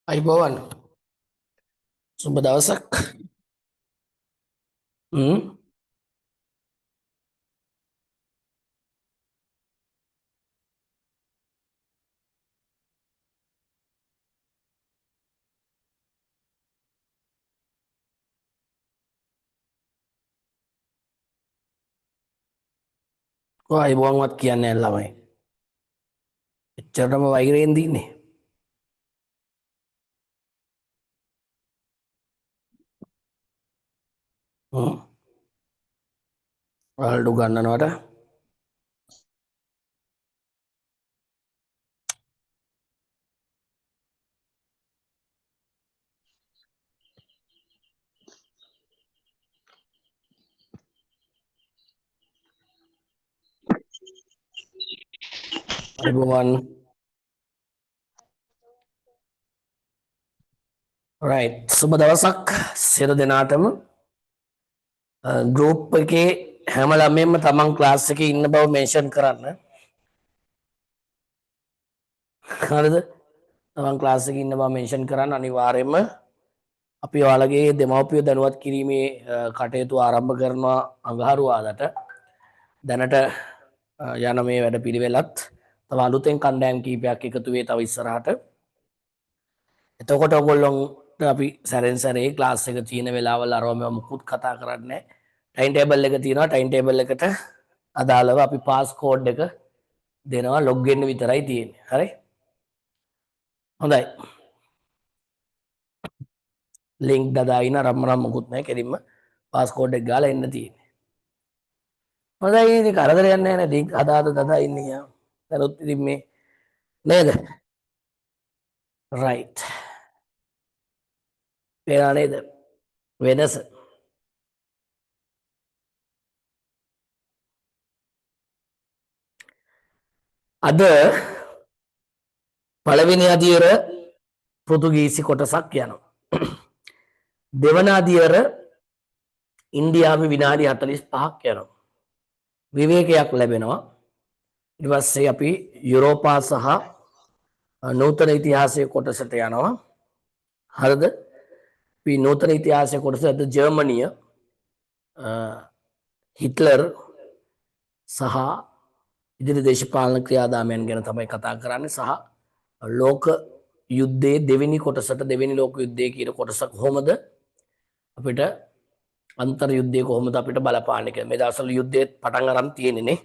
අයිබෝවන් සුබ දවසක්. අයිබෝන්වත් කියන්න ළමයි එච්චරටම වෛරයෙන් දන්නේ. අල්ඩු ගන්නනවට අයිබෝවන් රයි් සුබ දවසක් සිර දෙනාටම ගරුප් එකේ හැම ළමෙන්ම තමන් ක්ලාස් එක ඉන්න බව මේෂන් කරන්න. හරිද තමන් ක්ලාස් එක ඉන්න බව මේෂන් කරන්න අනිවාර්යයෙන්ම අපි ඔයාලගේ දෙමව්පිය දැනුවත් කිරීමේ කටයුතු ආරම්භ කරනවා අඟහරුවාදට. දැනට යන මේ වැඩ පිළිවෙලත් තව අලුතෙන් කණ්ඩායම් කීපයක් එකතු වේ තව ඉස්සරහට. එතකොට ඔයගොල්ලොන්ට අපි සැරෙන් සැරේ ක්ලාස් එක තියෙන වෙලාවල් අරවම මුකුත් කතා කරන්නේ. ටයිම් ටේබල් එක තියෙනවා. ටයිම් ටේබල් එකට අදාළව අපි පාස් කෝඩ් එක දෙනවා. ලොග් වෙන්න විතරයි තියෙන්නේ. හරි? හොඳයි. ලින්ක් දාගෙන රම්මරම් මුකුත් නැහැ. කෙලින්ම පාස් කෝඩ් එක ගාලා එන්න තියෙන්නේ. හොඳයි ඉතින් කරදරයක් නැහැ නේ. ලින්ක් අදාද දදා ඉන්නේ යා. දරුත් ඉතින් මේ නේද? රයිට්. පේනා නේද? වෙනස. අද පළවෙනි අදියර පෘතුගීසි කොටසක් යනවා. දෙවන අදියර ඉන්දියාවේ විනාඩි 45ක් යනවා. විවේකයක් ලැබෙනවා. ඊට පස්සේ අපි යුරෝපා සහ නූතන ඉතිහාසයේ කොටසට යනවා. හරිද? අපි නූතන ඉතිහාසයේ කොටසට ජර්මනිය හිට්ලර් සහ ඉදිරි දේශපාලන ක්‍රියාදාමයන් ගැන තමයි කතා කරන්නේ සහ ලෝක යුද්ධයේ දෙවෙනි කොටසට දෙවෙනි ලෝක යුද්ධය කියන කොටස කොහොමද අපිට අන්තර් යුද්ධය කොහොමද අපිට බලපාන්නේ කියලා. මේ දවස්වල යුද්ධයේ පටන් අරන් තියෙන්නේ නේ.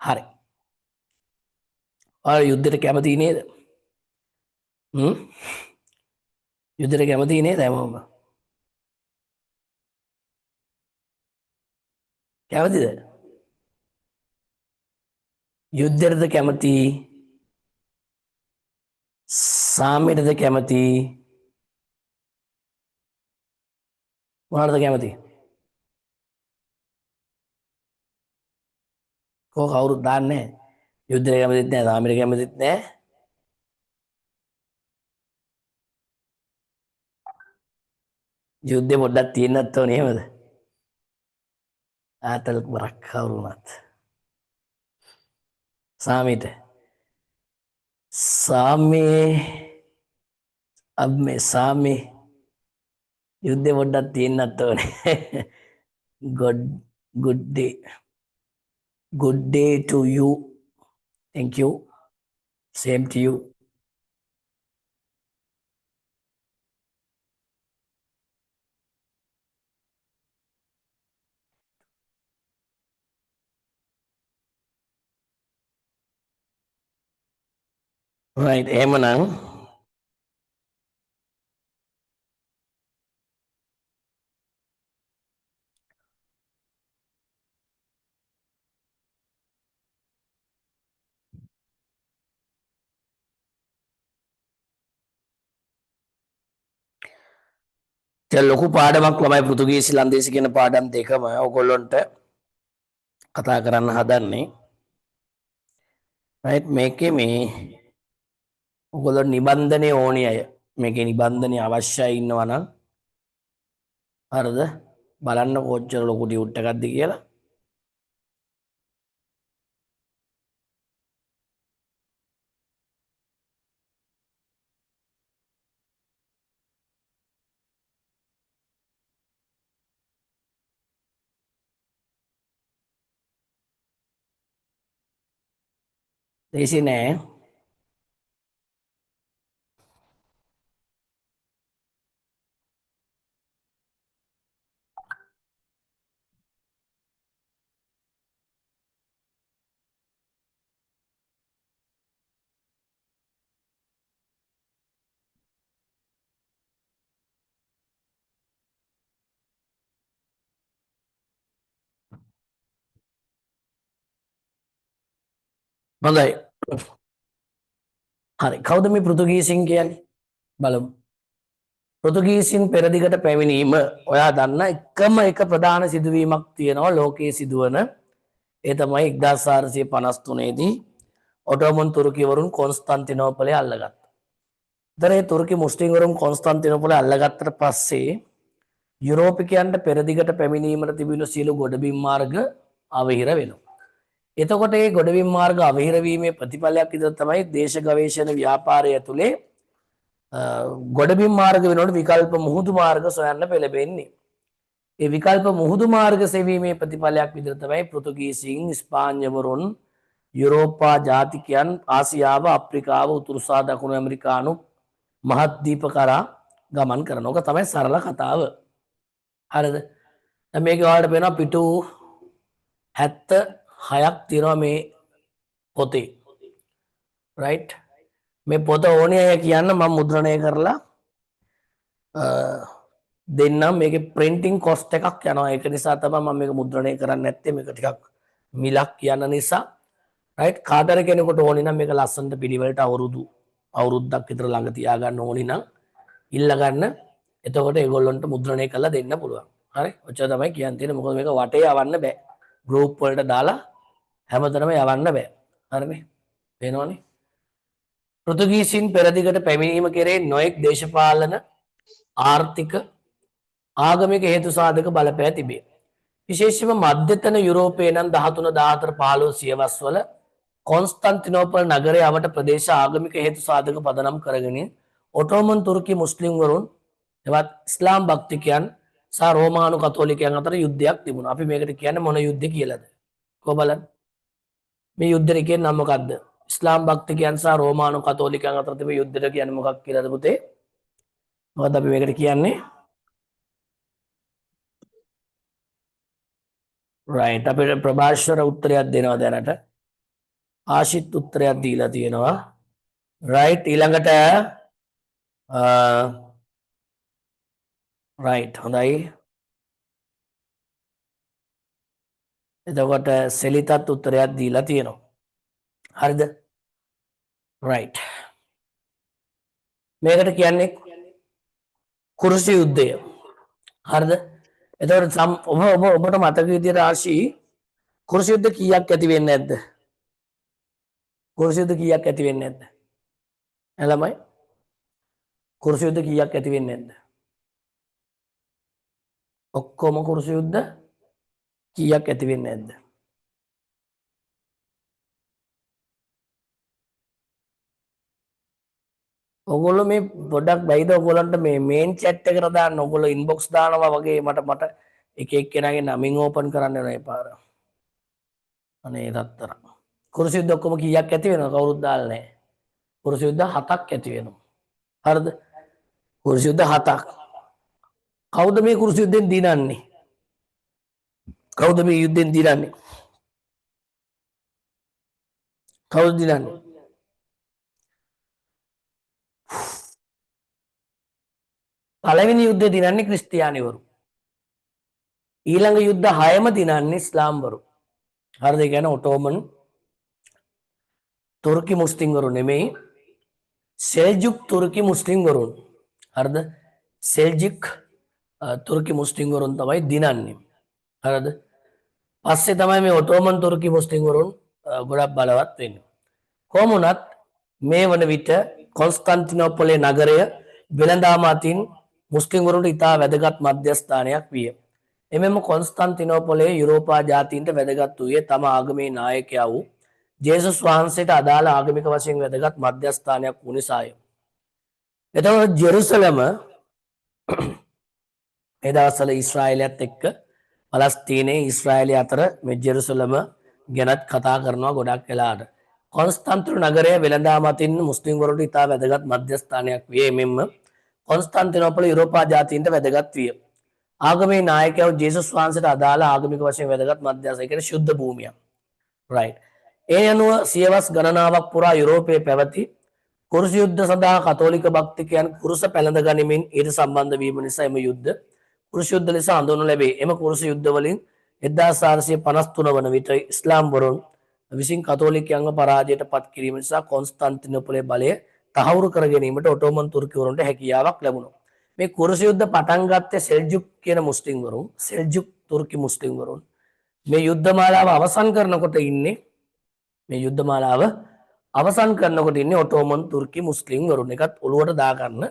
හරි. ඔයාලා යුද්ධයට කැමති නේද? යුද්ධයට කැමති නේද හැමෝම? කැමතිද? යුද්ධයටද කැමති? සාමයටද කැමති? මොනවටද කැමති? කවුරුත් දාන්නේ නැහැ. යුද්ධයට කැමතිත් නැහැ, සාමයට කැමතිත් නැහැ. යුද්ධේ පොඩ්ඩක් තියෙන්නත් ඕනේ එහෙමද? ආතල් වරක් කවුරුණත්. සාමයට. සාමේ අම්මේ සාමේ යුද්ධේ පොඩ්ඩක් තියෙන්නත් ඕනේ. good good day. Good day to you. Thank you. Same to you. Right, එහෙමනම් ලොකු පාඩමක් ළමයි පෘතුගීසි ලන්දේසි කියන පාඩම් දෙකම ඔයගොල්ලන්ට කතා කරන්න හදන්නේ. රයිට් මේකේ මේ ඔයගොල්ලෝ නිබන්ධනය ඕනි අය මේකේ නිබන්ධනය අවශ්‍යයි ඉන්නවා නම් හරිද බලන්න කොච්චර ලොකු ටියුට් එකක්ද කියලා. දේශි නෑ. හොඳයි. හරි කවුද මේ පෘතුගීසින් කියන්නේ බලමු. පෘතුගීසින් පෙරදිගට පැමිණීම ඔයා දන්න එකම එක ප්‍රධාන සිදුවීමක් තියෙනවා ලෝකයේ සිදුවන ඒ තමයි 1453 දී ඔටෝමන් තුර්කිවරුන් කොන්ස්ටන්තිනෝපලය අල්ලගත්තා. ඉතින් ඒ තුර්කි මුස්ලිම්වරුන් කොන්ස්ටන්තිනෝපලය අල්ලගත්තට පස්සේ යුරෝපිකයන්ට පෙරදිගට පැමිණීමට තිබුණු සියලු ගොඩබිම් මාර්ග අවහිර වෙනවා. එතකොට මේ ගොඩබිම් මාර්ග අවහිර වීමේ ප්‍රතිඵලයක් විදිහට තමයි දේශ ගවේෂණ ව්‍යාපාරය ඇතුලේ ගොඩබිම් මාර්ග වෙනකොට විකල්ප මුහුදු මාර්ග සොයන්න පෙළඹෙන්නේ. ඒ විකල්ප මුහුදු මාර්ග සෙවීමේ ප්‍රතිඵලයක් විදිහට තමයි පෘතුගීසීන් ස්පාඤ්ඤවරුන් යුරෝපා ජාතිකයන් ආසියාව අප්‍රිකාව උතුරු සහ දකුණු ඇමරිකානු මහද්වීප කරා ගමන් කරනවා. ඔක තමයි සරල කතාව. හරිද? දැන් මේක ඔයාලට පේනවා පිටු 76ක් තියෙනවා මේ පොතේ. රයිට්? මේ පොත ඕනේ අය කියන්න මම මුද්‍රණය කරලා දෙන්නම්. මේකේ printing cost එකක් යනවා. ඒක නිසා තමයි මම මේක මුද්‍රණය කරන්නේ නැත්තේ. මේක ටිකක් මිලක් යන නිසා. රයිට්? කාටර කෙනෙකුට ඕනේ නම් මේක ලස්සනට පිළිවෙලට අවුරුද්දක් විතර ළඟ තියාගන්න ඕනේ නම් ඉල්ල ගන්න. එතකොට ඒගොල්ලන්ට මුද්‍රණය කරලා දෙන්න පුළුවන්. හරි? ඔච්චර තමයි කියන්න තියෙන්නේ. මොකද මේක වටේ යවන්න බෑ. ගෲප් වලට දාලා හැමතැනම යවන්න බෑ. හරිනේ? පේනවනේ? පෘතුගීසින් පෙරදිගට පැමිණීම කෙරේ නොයෙක් දේශපාලන ආර්ථික ආගමික හේතු සාධක බලපෑ තිබේ. විශේෂයෙන්ම මධ්‍යතන යුරෝපයේ නම් 13 14 15 සියවස්වල කොන්ස්ටන්තිනෝපල් නගරයේ අවට ප්‍රදේශ ආගමික හේතු සාධක පදනම් කරගෙන ඔටෝමන් තුර්කි මුස්ලිම්වරුන් එවත් ඉස්ලාම් භක්තිකයන් සහ රෝමානු කතෝලිකයන් අතර යුද්ධයක් තිබුණා. අපි මේකට කියන්නේ මොන යුද්ධ කියලාද? කොහොම බලන්න. මේ යුද්ධෙ කියන්නේ නම මොකද්ද? ඉස්ලාම් භක්තිකයන් සහ රෝමානු කතෝලිකයන් අතර තිබෙන යුද්ධයට කියන්නේ මොකක් කියලාද පුතේ? මොකද අපි මේකට කියන්නේ? රයිට් අපිට ප්‍රභාෂර උත්තරයක් දෙනවා දැනට. ආශිත් උත්තරයක් දීලා තියෙනවා. රයිට් ඊළඟට රයිට් හොඳයි. එතකොට සෙලිතත් උත්තරයක් දීලා තියෙනවා. හරිද? රයිට්. මේකට කියන්නේ කුරුසි යුද්ධය. හරිද? එතකොට ඔබට මතක විදියට ආශී කුරුසි යුද්ධ කීයක් ඇති වෙන්නේ නැද්ද? කුරුසි යුද්ධ කීයක් ඇති වෙන්නේ නැද්ද? ළමයි කුරුසි යුද්ධ කීයක් ඇති වෙන්නේ නැද්ද? ඔක්කොම කුරුසි යුද්ධ කීයක් ඇති වෙන්නේ නැද්ද? ඔයගොල්ලෝ මේ පොඩක් බයිද ඔයගොල්ලන්ට මේ මේන් chat එකට දාන්න ඔයගොල්ලෝ inbox දානවා වගේ මට එක එක්කෙනාගේ නමින් ඕපන් කරන්න වෙනවා ඒ පාර. අනේ රත්තර. කුරුසි යුද්ධ ඔක්කොම කීයක් ඇති වෙනවද? කවුරුත් දාලා නැහැ. කුරුසි යුද්ධ 7ක් ඇති වෙනවා. හරිද? කුරුසි යුද්ධ 7ක්. කවුද මේ කුරුසි යුද්ධෙන් දිනන්නේ? කවුද මේ යුද්ධෙන් දිනන්නේ? කවුද දිනන්නේ? පළවෙනි යුද්ධය දිනන්නේ ක්‍රිස්තියානිවරු. ඊළඟ යුද්ධ 6ම දිනන්නේ ඉස්ලාම්වරු. හරිද? ඒ කියන්නේ ඔටෝමන් තුර්කි මුස්ලිම්වරු නෙමෙයි සෙල්ජුක් තුර්කි මුස්ලිම්වරුන්. හරිද? සෙල්ජුක් තුර්කි මුස්ලිම් වරුන් තමයි දිනන්නේ. හරිද? පස්සේ තමයි මේ ඔටෝමන් තුර්කි මුස්ලිම් වරුන් ගොඩක් බලවත් වෙන්නේ. කොහොම වුණත් මේ වන විට කොන්ස්ටන්ටිනෝපොලේ නගරය වෙළඳාම අතින් මුස්ලිම් වරුන්ට ඉතා වැදගත් මධ්‍යස්ථානයක් විය. එමෙම කොන්ස්ටන්ටිනෝපොලේ යුරෝපා ජාතීන්ට වැදගත් වූයේ තම ආගමේ නායකයා වූ ජේසුස් වහන්සේට අදාළ ආගමික වශයෙන් වැදගත් මධ්‍යස්ථානයක් වූ නිසාය. එතකොට ජෙරුසලම ඒ දවස්වල ඊශ්‍රායලයත් එක්ක පලස්තීනයේ ඊශ්‍රායලය අතර මේ ජෙරුසලම ගැනත් කතා කරනවා ගොඩක් වෙලාට. කොන්ස්ටන්තිනෝපල් නගරය වෙළඳාම අතින් මුස්ලිම් වරුන්ට ඉතා වැදගත් මධ්‍යස්ථානයක් විය. මෙන්ම කොන්ස්ටන්තිනෝපල යුරෝපා ජාතීන්ට වැදගත් විය. ආගමේ නායකයෝ ජේසුස් වහන්සේට අදාළ ආගමික වශයෙන් වැදගත් මධ්‍යස්ථානය කියන්නේ ශුද්ධ භූමියක්. right. ඒ අනුව සියවස් ගණනාවක් පුරා යුරෝපයේ පැවති කුරුස යුද්ධ සඳහා කතෝලික භක්තිකයන් කුරුස පැළඳ ගනිමින් ඊට සම්බන්ධ වීම නිසා එම යුද්ධ කුරුස යුද්ධ ලෙස හඳුන්වනු ලැබේ. එම කුරුස යුද්ධ වලින් 1453 වන විට ඉස්ලාම් වරුන් විසින් කතෝලිකයන්ව පරාජයට පත් කිරීම නිසා කොන්ස්ටන්තිනෝපලේ බලය තහවුරු කර ගැනීමට ඔටෝමන් තුර්කිවරුන්ට හැකියාවක් ලැබුණා. මේ කුරුස යුද්ධ පටන් ගත්තේ සෙල්ජුක් කියන මුස්ලිම් වරුන්, සෙල්ජුක් තුර්කි මුස්ලිම් වරුන්. මේ යුද්ධ මාලාව අවසන් කරනකොට ඉන්නේ ඔටෝමන් තුර්කි මුස්ලිම් වරුන්. එකත් ඔළුවට දාගන්න.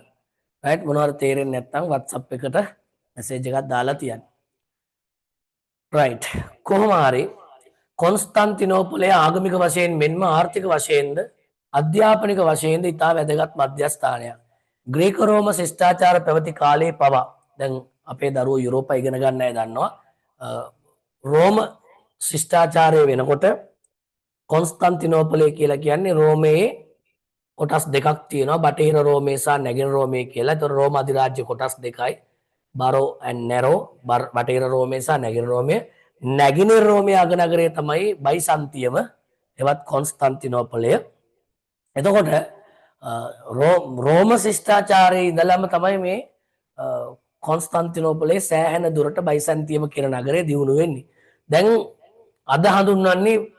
රයිට්, මොනවාර තේරෙන්නේ නැත්නම් WhatsApp එකට මැසේජ් එකක් දාලා තියන්න. රයිට්, කොහොම හරි කොන්ස්ටන්තිනෝපලේ ආගමික වශයෙන් මෙන්ම ආර්ථික වශයෙන්ද අධ්‍යාපනික වශයෙන්ද ඉතා වැදගත් මධ්‍යස්ථානයක්. ග්‍රීක රෝම ශිෂ්ටාචාර පැවති කාලයේ පවා දැන් අපේ දරුවෝ යුරෝපා ඉගෙන ගන්න අය දන්නවා රෝම ශිෂ්ටාචාරය වෙනකොට කොන්ස්ටන්තිනෝපලේ කියලා කියන්නේ රෝමයේ කොටස් දෙකක් තියෙනවා. බටහිර රෝමේ සහ නැගෙනහිර රෝමේ කියලා. ඒතර රෝම අධිරාජ්‍ය කොටස් දෙකයි. බරෝ ඇන්ඩ් නැරෝ. බටහිර රෝමේ සහ නැගෙනහිර රෝමේ. නැගෙනහිර රෝමයේ අගනගරය තමයි බයිසන්තියම එවත් කොන්ස්ටන්තිනෝපලය. එතකොට රෝම ශිෂ්ටාචාරයේ ඉඳලම තමයි මේ කොන්ස්ටන්තිනෝපලේ සෑහෙන දුරට බයිසන්තියම කියන නගරය දියුණු වෙන්නේ. දැන් අද හඳුන්වන්නේ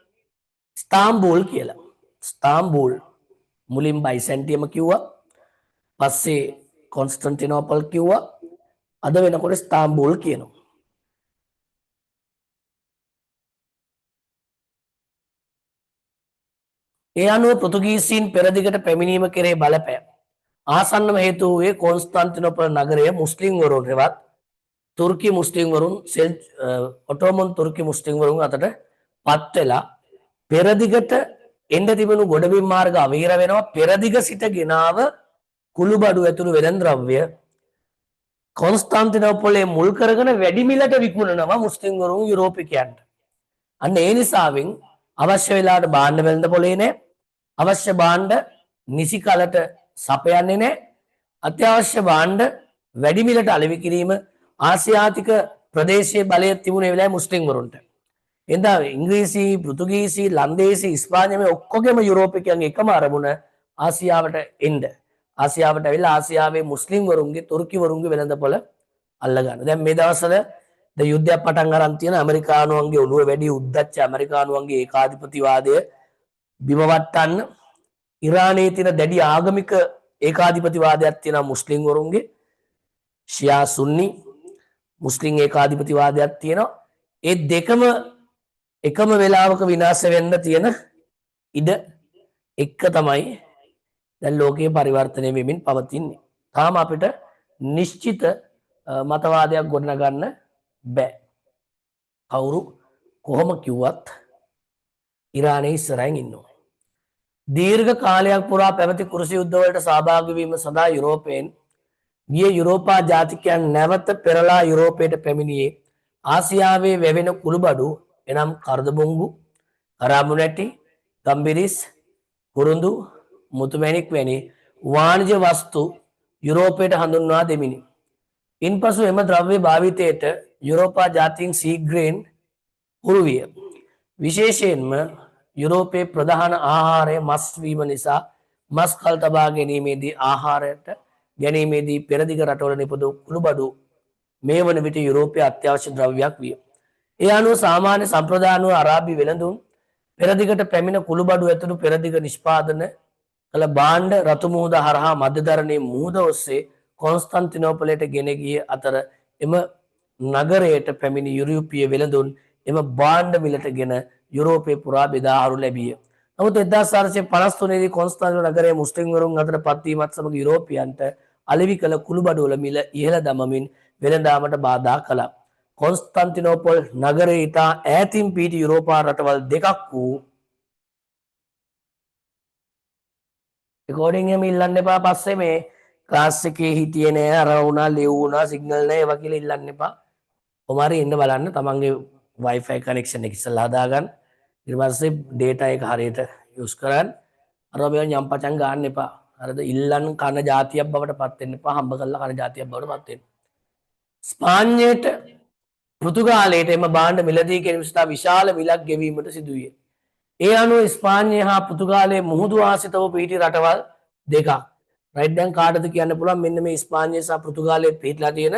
ස්තාම්බූල් කියලා. ස්තාම්බූල් මුලින් බයිසන්තියම කිව්වා, පස්සේ කොන්ස්ටන්තිනෝපල් කිව්වා, අද වෙනකොට ස්තාම්බූල් කියනවා. ඒ අනුව පෘතුගීසීන් පෙරදිගට පැමිණීම කෙරේ බලපෑ ආසන්නම හේතු වූයේ කොන්ස්ටන්තිනෝපල් නගරය මුස්ලිම් වරුන් හෙවත් තුර්කි මුස්ලිම් වරුන් ඔටෝමන් තුර්කි මුස්ලිම් වරුන් අතට පත් වෙලා පෙරදිගට එන්න තිබුණු ගොඩබිම් මාර්ග අවහිර වෙනවා. පෙරදිග සිට ගෙනාව කුළුබඩු ඇතුළු වෙළඳ ද්‍රව්‍ය කොන්ස්ටන්තිනෝපලේ මුල් කරගෙන වැඩි මිලට විකුණනවා මුස්ලිම් වරුන් යුරෝපිකයන්ට. අන්න ඒ නිසාවෙන් අවශ්‍ය වෙලාවට භාණ්ඩ වෙළඳ පොලේ නැහැ. අවශ්‍ය භාණ්ඩ නිසි කලට සපයන්නේ නැහැ. අත්‍යවශ්‍ය භාණ්ඩ වැඩි මිලට අලෙවි කිරීම ආසියාතික ප්‍රදේශයේ බලය තිබුණේ වෙලාවේ මුස්ලිම් වරුන්ට. එදා ඉංග්‍රීසි, පෘතුගීසි, ලන්දේසි, ඉස්පාඤ්ඤ මේ ඔක්කොගෙම යුරෝපිකයන්ගේ එකම අරමුණ ආසියාවට එන්න. ආසියාවට ඇවිල්ලා ආසියාවේ මුස්ලිම් වරුන්ගේ, තුර්කි වරුන්ගේ වෙළඳපොළ අල්ල ගන්න. දැන් මේ දවස්වල යුද්ධයක් පටන් අරන් තියෙන ඇමරිකානුවන්ගේ ඔළුව වැඩි උද්දච්ච ඇමරිකානුවන්ගේ ඒකාධිපතිවාදය බිම වට්ටන්න ඉරානයේ තියෙන දැඩි ආගමික ඒකාධිපතිවාදයක් තියෙනවා මුස්ලිම් වරුන්ගේ. ෂියා සුන්නි මුස්ලිම් ඒකාධිපතිවාදයක් තියෙනවා. ඒ දෙකම එකම වෙලාවක විනාශ වෙන්න තියෙන ඉඩ එක තමයි දැන් ලෝකයේ පරිවර්තනය වෙමින් පවතින්නේ. තාම අපිට නිශ්චිත මතවාදයක් ගොඩනගන්න බෑ. කවුරු කොහොම කිව්වත් ඉරානයේ ඉස්සරහින් ඉන්නවා. දීර්ඝ කාලයක් පුරා පැවති කුරුස යුද්ධ වලට සහභාගී වීම සඳහා යුරෝපයෙන් ගිය යුරෝපා ජාතිකයන් නැවත පෙරලා යුරෝපයට පැමිණියේ ආසියාවේ වැවෙන කුළුබඩු එනම් කරදබුංගු, කරාබුනැටි, ගම්බිරිස්, කුරුඳු, මුතුමැණික් වැනි වාණිජ වස්තු යුරෝපයට හඳුන්වා දෙමිනි. ඉන්පසු එම ද්‍රව්‍ය භාවිතයට යුරෝපා ජාතීන් ශීඝ්‍රයෙන් හුරු විය. විශේෂයෙන්ම යුරෝපයේ ප්‍රධාන ආහාරය මස් වීම නිසා මස් කල් තබා ගැනීමේදී ආහාරයට ගැනීමේදී පෙරදිග රටවල නිපදවූ කුළුබඩු මේ වන විට යුරෝපයේ අත්‍යවශ්‍ය ද්‍රව්‍යයක් විය. ඒ අනුව සාමාන්‍ය සම්ප්‍රදායනුව අරාබි වෙළඳුන් පෙරදිගට පැමිණ කුළුබඩු ඇතුළු පෙරදිග නිෂ්පාදන කළ භාණ්ඩ රතු මුහුද හරහා මධ්‍යධරණී මුහුද ඔස්සේ කොන්ස්ටන්තිනෝපලයට ගෙන ගිය අතර එම නගරයට පැමිණි යුරෝපීය වෙළඳුන් එම භාණ්ඩ මිලටගෙන යුරෝපය පුරා බෙදා හරු ලැබිය. නමුත් 1453 දී කොන්ස්ටාන්තිනෝපල් නගරයේ මුස්ලිම්වරුන් අතර පත්වීමත් සමග යුරෝපියන්ට අලෙවි කළ කුළුබඩුවල මිල ඉහළ දමමින් වෙළඳාමට බාධා කළා. කොන්ස්ටාන්තිනෝපල් නගරයේ ඉතා ඈතින් පිහිටි යුරෝපා රටවල් දෙකක් වූ රෙකෝඩින් එහෙම ඉල්ලන්න එපා. පස්සේ මේ ක්ලාස් එකේ හිටියේ නෑ අර වුණා ලෙව් වුණා සිග්නල් නෑ ඒවා කියලා ඉල්ලන්න එපා. කොහොම හරි එන්න බලන්න තමන්ගේ Wi-Fi කනෙක්ෂන් එක ඉස්සෙල්ලා හදාගන්න. ඊට පස්සේ data එක හරියට යූස් කරන්න. අර මේ යම්පචන් ගන්න එපා. හරිද? ඉල්ලන් කන જાතියක් බවට පත් වෙන්න එපා. හම්බ කරලා කන જાතියක් බවට පත් වෙන්න. ස්පාඤ්ඤයට පෘතුගාලයට එම භාණ්ඩ මිලදී ගැනීම සඳහා විශාල මිලක් ගෙවීමට සිදු විය. ඒ අනුව ස්පාඤ්ඤය හා පෘතුගාලයේ මුහුදු ආශ්‍රිතව පිහිටි රටවල් දෙකක්. රයිට් දැන් කාටද කියන්න පුළුවන් මෙන්න මේ ස්පාඤ්ඤය සහ පෘතුගාලයේ පිහිටලා තියෙන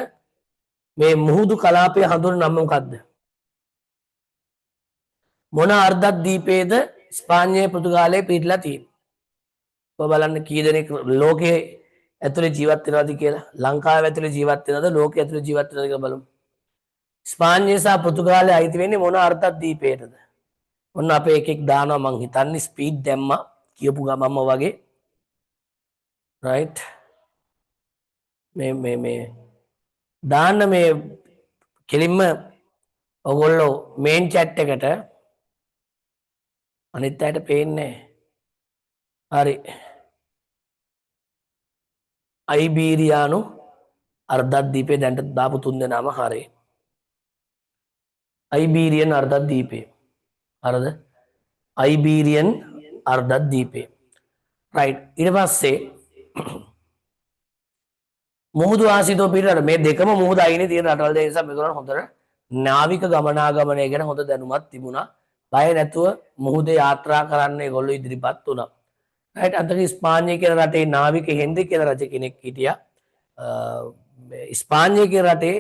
මේ මුහුදු කලාපය හඳුන්වන නම මොකක්ද? මොන අර්ධද්වීපයේද ස්පාඤ්ඤයේ පෘතුගාලයේ පිහිටලා තියෙන්නේ? ඔබ බලන්න කී දෙනෙක් ලෝකයේ ඇතුලේ ජීවත් වෙනවද කියලා. ලංකාව ඇතුලේ ජීවත් වෙනවද ලෝකයේ ඇතුලේ ජීවත් වෙනවද කියලා බලමු. ස්පාඤ්ඤය සහ පෘතුගාලය අයිති වෙන්නේ මොන අර්ධද්වීපයටද? ඔන්න අපේ එකෙක් දානවා මං හිතන්නේ ස්පීඩ් දැම්මා කියපු ගමන්ම වගේ. රයිට් මේ දාන්න මේ කෙලින්ම ඔයගොල්ලෝ මේන් chat එකට අනිත් අයට පේන්නේ හරි අයිබීරියානු අර්ධද්වීපේ දැන්ට දාපු තුන් දෙනාම හරි අයිබීරියන් අර්ධද්වීපේ හරිද අයිබීරියන් අර්ධද්වීපේ රයිට් ඊට පස්සේ මුහුදු ආශ්‍රිතව පිටරට මේ දෙකම මුහුද අයිනේ තියෙන රටවල් දෙක නිසා මේගොල්ලන් හොඳට නාවික ගමනාගමනය ගැන හොඳ දැනුමක් තිබුණා. බය නැතුව මුහුදේ යාත්‍රා කරන්න ඒගොල්ලෝ ඉදිරිපත් වුණා. රයිට් අන්තිම ස්පාඤ්ඤය කියන රටේ නාවික හෙන්රි කියන රජ කෙනෙක් හිටියා. ස්පාඤ්ඤය කියන රටේ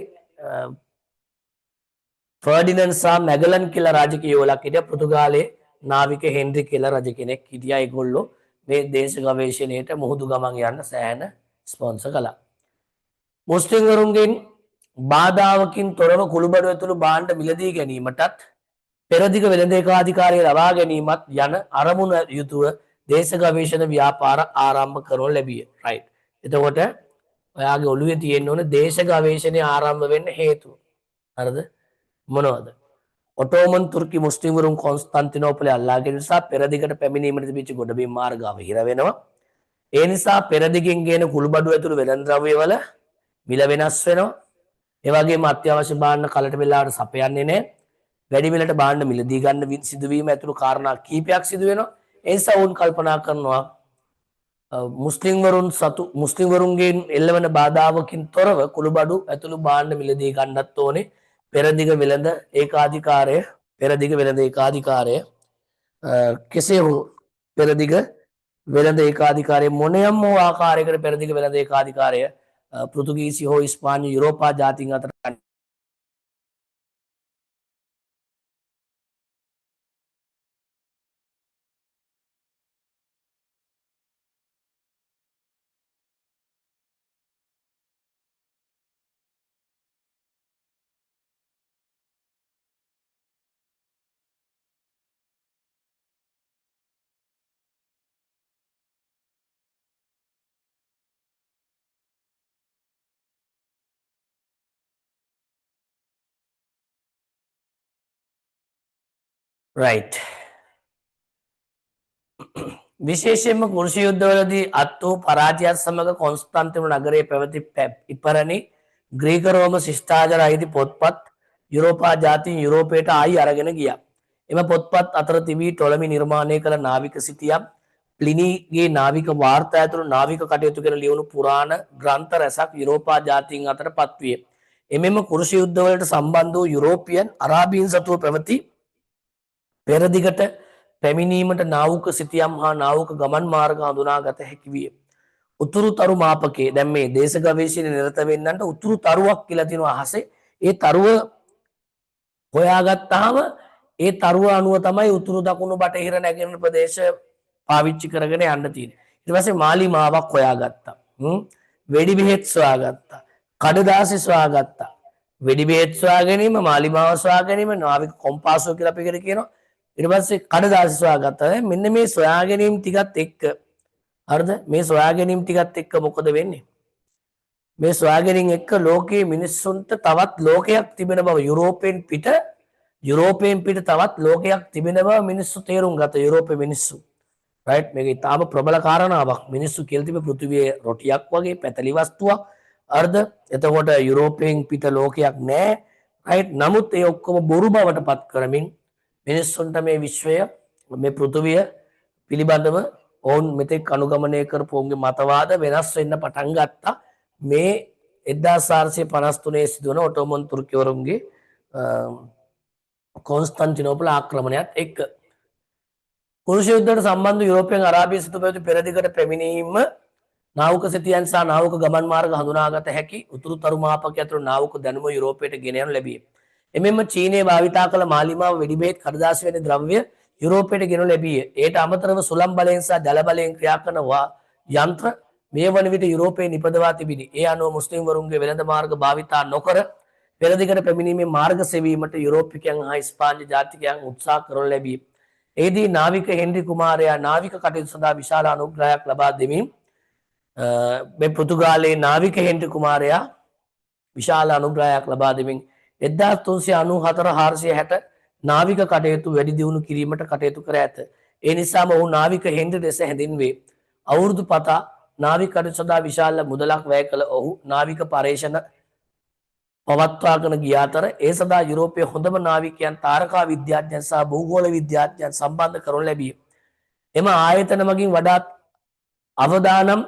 ෆර්ඩිනන්ඩ් සහ මැගලන් කියලා රාජකීයවලක් හිටියා. පෘතුගාලයේ නාවික හෙන්රි කියලා රජ කෙනෙක් හිටියා. ඒගොල්ලෝ මේ දේශ ගවේෂණයට මුහුදු ගමන් යන්න සෑහෙන ස්පොන්සර් කළා. මුස්ලිම්වරුන්ගෙන් බාධාවකින් තොරව කුළුබඩු ඇතුළු භාණ්ඩ මිලදී ගැනීමටත් පෙරදිග වෙළඳ ඒකාධිකාරිය ලබා ගැනීමත් යන අරමුණ යුතුව දේශ ගවේෂණ ව්‍යාපාර ආරම්භ කරනු ලැබිය. රයිට්. එතකොට ඔයාගේ ඔළුවේ තියෙන්න ඕන දේශ ගවේෂණය ආරම්භ වෙන්න හේතුව. හරිද? මොනවද? ඔටෝමන් තුර්කි මුස්ලිම්වරුන් කොන්ස්ටාන්තිනෝපලය අල්ලා ගැනීම නිසා පෙරදිගට පැමිණීමට තිබිච්ච ගොඩබිම් මාර්ග අවහිර වෙනවා. ඒ නිසා පෙරදිගින් ගේන කුළුබඩු ඇතුළු වෙළඳ ද්‍රව්‍යවල මිල වෙනස් වෙනවා. ඒ වගේම අත්‍යවශ්‍ය භාණ්ඩ කලට වෙලාවට සපයන්නේ නැහැ. වැඩි මිලට භාණ්ඩ මිලදී ගන්න සිදුවීම ඇතුළු කාරණා කීපයක් සිදු වෙනවා. ඒ නිසා වුන් කල්පනා කරනවා මුස්ලිම්වරුන්ගෙන් එල්ලවන බාධාවකින් තොරව කුළුබඩු ඇතුළු භාණ්ඩ මිලදී ගන්නත් ඕනේ. පෙරදිග වෙළඳ ඒකාධිකාරය කෙසේ හෝ පෙරදිග වෙළඳ ඒකාධිකාරය මොනියම් හෝ ආකාරයකට පෙරදිග වෙළඳ ඒකාධිකාරය පෘතුගීසි හෝ ස්පාඤ්ඤ යුරෝපා ජාතීන් අතර රයිට්. විශේෂයෙන්ම කුරුෂ යුද්ධවලදී අත් වූ පරාජයත් සමග කොන්ස්ටාන්තිනෝපල් නගරයේ පැවති ඉපැරණි ග්‍රීක රෝම ශිෂ්ටාචාර අයිති පොත්පත් යුරෝපා ජාතීන් යුරෝපයට ආයි අරගෙන ගියා. එම පොත්පත් අතර තිබී ටොලමි නිර්මාණය කළ නාවික සිතියම් ප්ලිනීගේ නාවික වාර්තා ඇතුළු නාවික කටයුතු ගැන ලියවුණු පුරාණ ග්‍රන්ථ රැසක් යුරෝපා ජාතීන් අතර පත්විය. එමෙම කුරුෂ යුද්ධවලට සම්බන්ධ වූ යුරෝපියන් අරාබීන් සතුව පැවති පෙරදිගට පැමිණීමට නාවුක සිතියම් හා නාවුක ගමන් මාර්ග හඳුනාගත හැකි විය. උතුරු තරු මාපකයේ දැන් මේ දේශ ගවේෂණයේ නිරත වෙන්නන්ට උතුරු තරුවක් කියලා තියෙනවා අහසේ. ඒ තරුව හොයාගත්තාම ඒ තරුව අනුව තමයි උතුරු දකුණු බටහිර නැගෙනහිර ප්‍රදේශ පාවිච්චි කරගෙන යන්න තියෙන්නේ. ඊට පස්සේ මාලිමාවක් හොයාගත්තා. වෙඩි බෙහෙත් සොයාගත්තා. කඩදාසි සොයාගත්තා. වෙඩි බෙහෙත් සොයා ගැනීම, මාලිමාව සොයා ගැනීම, නාවික කොම්පාසුව කියලා අපි එකට කියනවා. ඊට පස්සේ කඩදාසි සොයාගත්තා. මෙන්න මේ සොයා ගැනීම ටිකත් එක්ක හරිද? මේ සොයා ගැනීම ටිකත් එක්ක මොකද වෙන්නේ? මේ සොයා ගැනීම එක්ක ලෝකයේ මිනිස්සුන්ට තවත් ලෝකයක් තිබෙන බව යුරෝපයෙන් පිට තවත් ලෝකයක් තිබෙන බව මිනිස්සු තේරුම් ගත්ත. යුරෝපයේ මිනිස්සු රයිට් මේක ඉතාම ප්‍රබල කාරණාවක්. මිනිස්සු කියලා තිබෙ පෘථිවියේ රොටියක් වගේ පැතලි වස්තුවක්. අර්ධ එතකොට යුරෝපයෙන් පිට ලෝකයක් නෑ. රයිට් නමුත් ඒ ඔක්කොම බොරු බවට පත් කරමින් මිනිස්සුන්ට මේ විශ්වය මේ පෘථිවිය පිළිබඳව ඔවුන් මෙතෙක් අනුගමනය කරපු ඔවුන්ගේ මතවාද වෙනස් වෙන්න පටන් ගත්තා. මේ 1453 සිදුවන ඔටෝමන් තුර්කිවරුන්ගේ කොන්ස්ටන්ටිනෝපල් ආක්‍රමණයත් එක්ක කුරුෂ යුද්ධයට සම්බන්ධ යුරෝපියන් අරාබිය සිදු පැවති පෙරදිගට පැමිණීම නාවක සිතියන් සහ නාවක ගමන් මාර්ග හඳුනාගත හැකි උතුරු තරු මාපක ඇතුළු නාවක දැනුම යුරෝපයට ගෙන යනු ලැබිය. එමෙන්ම චීනයේ භාවිතා කළ මාලිමාව වෙඩි බෙහෙත් කඩදාසි වැනි ද්‍රව්‍ය යුරෝපයට ගෙනු ලැබිය. ඒට අමතරව සුළං බලයෙන් සහ ජල බලයෙන් ක්‍රියා කරන යන්ත්‍ර මේ වන විට යුරෝපයේ නිපදවා තිබිණි. ඒ අනුව මුස්ලිම් වරුන්ගේ වෙළඳ මාර්ග භාවිතා නොකර පෙරදිගට පැමිණීමේ මාර්ග සෙවීමට යුරෝපිකයන් හා ස්පාඤ්ඤ ජාතිකයන් උත්සාහ කරනු ලැබිය. එෙහිදී නාවික හෙන්රි කුමාරයා නාවික කටයුතු සඳහා විශාල අනුග්‍රහයක් ලබා දෙමින් මේ පෘතුගාලයේ නාවික හෙන්රි කුමාරයා විශාල අනුග්‍රහයක් ලබා දෙමින් 1394 නාවික කටයුතු වැඩි දියුණු කිරීමට කටයුතු කර ඇත. ඒ නිසාම ඔහු නාවික හෙන්රි ලෙස හැඳින්වේ. අවුරුදු පතා නාවික කටයුතු සඳහා විශාල මුදලක් වැය කළ ඔහු නාවික පර්යේෂණ පවත්වාගෙන ගිය අතර ඒ සඳහා යුරෝපයේ හොඳම නාවිකයන් තාරකා විද්‍යාඥයන් සහ භූගෝල විද්‍යාඥයන් සම්බන්ධ කරනු ලැබිය. එම ආයතන මගින් වඩාත් අවදානම්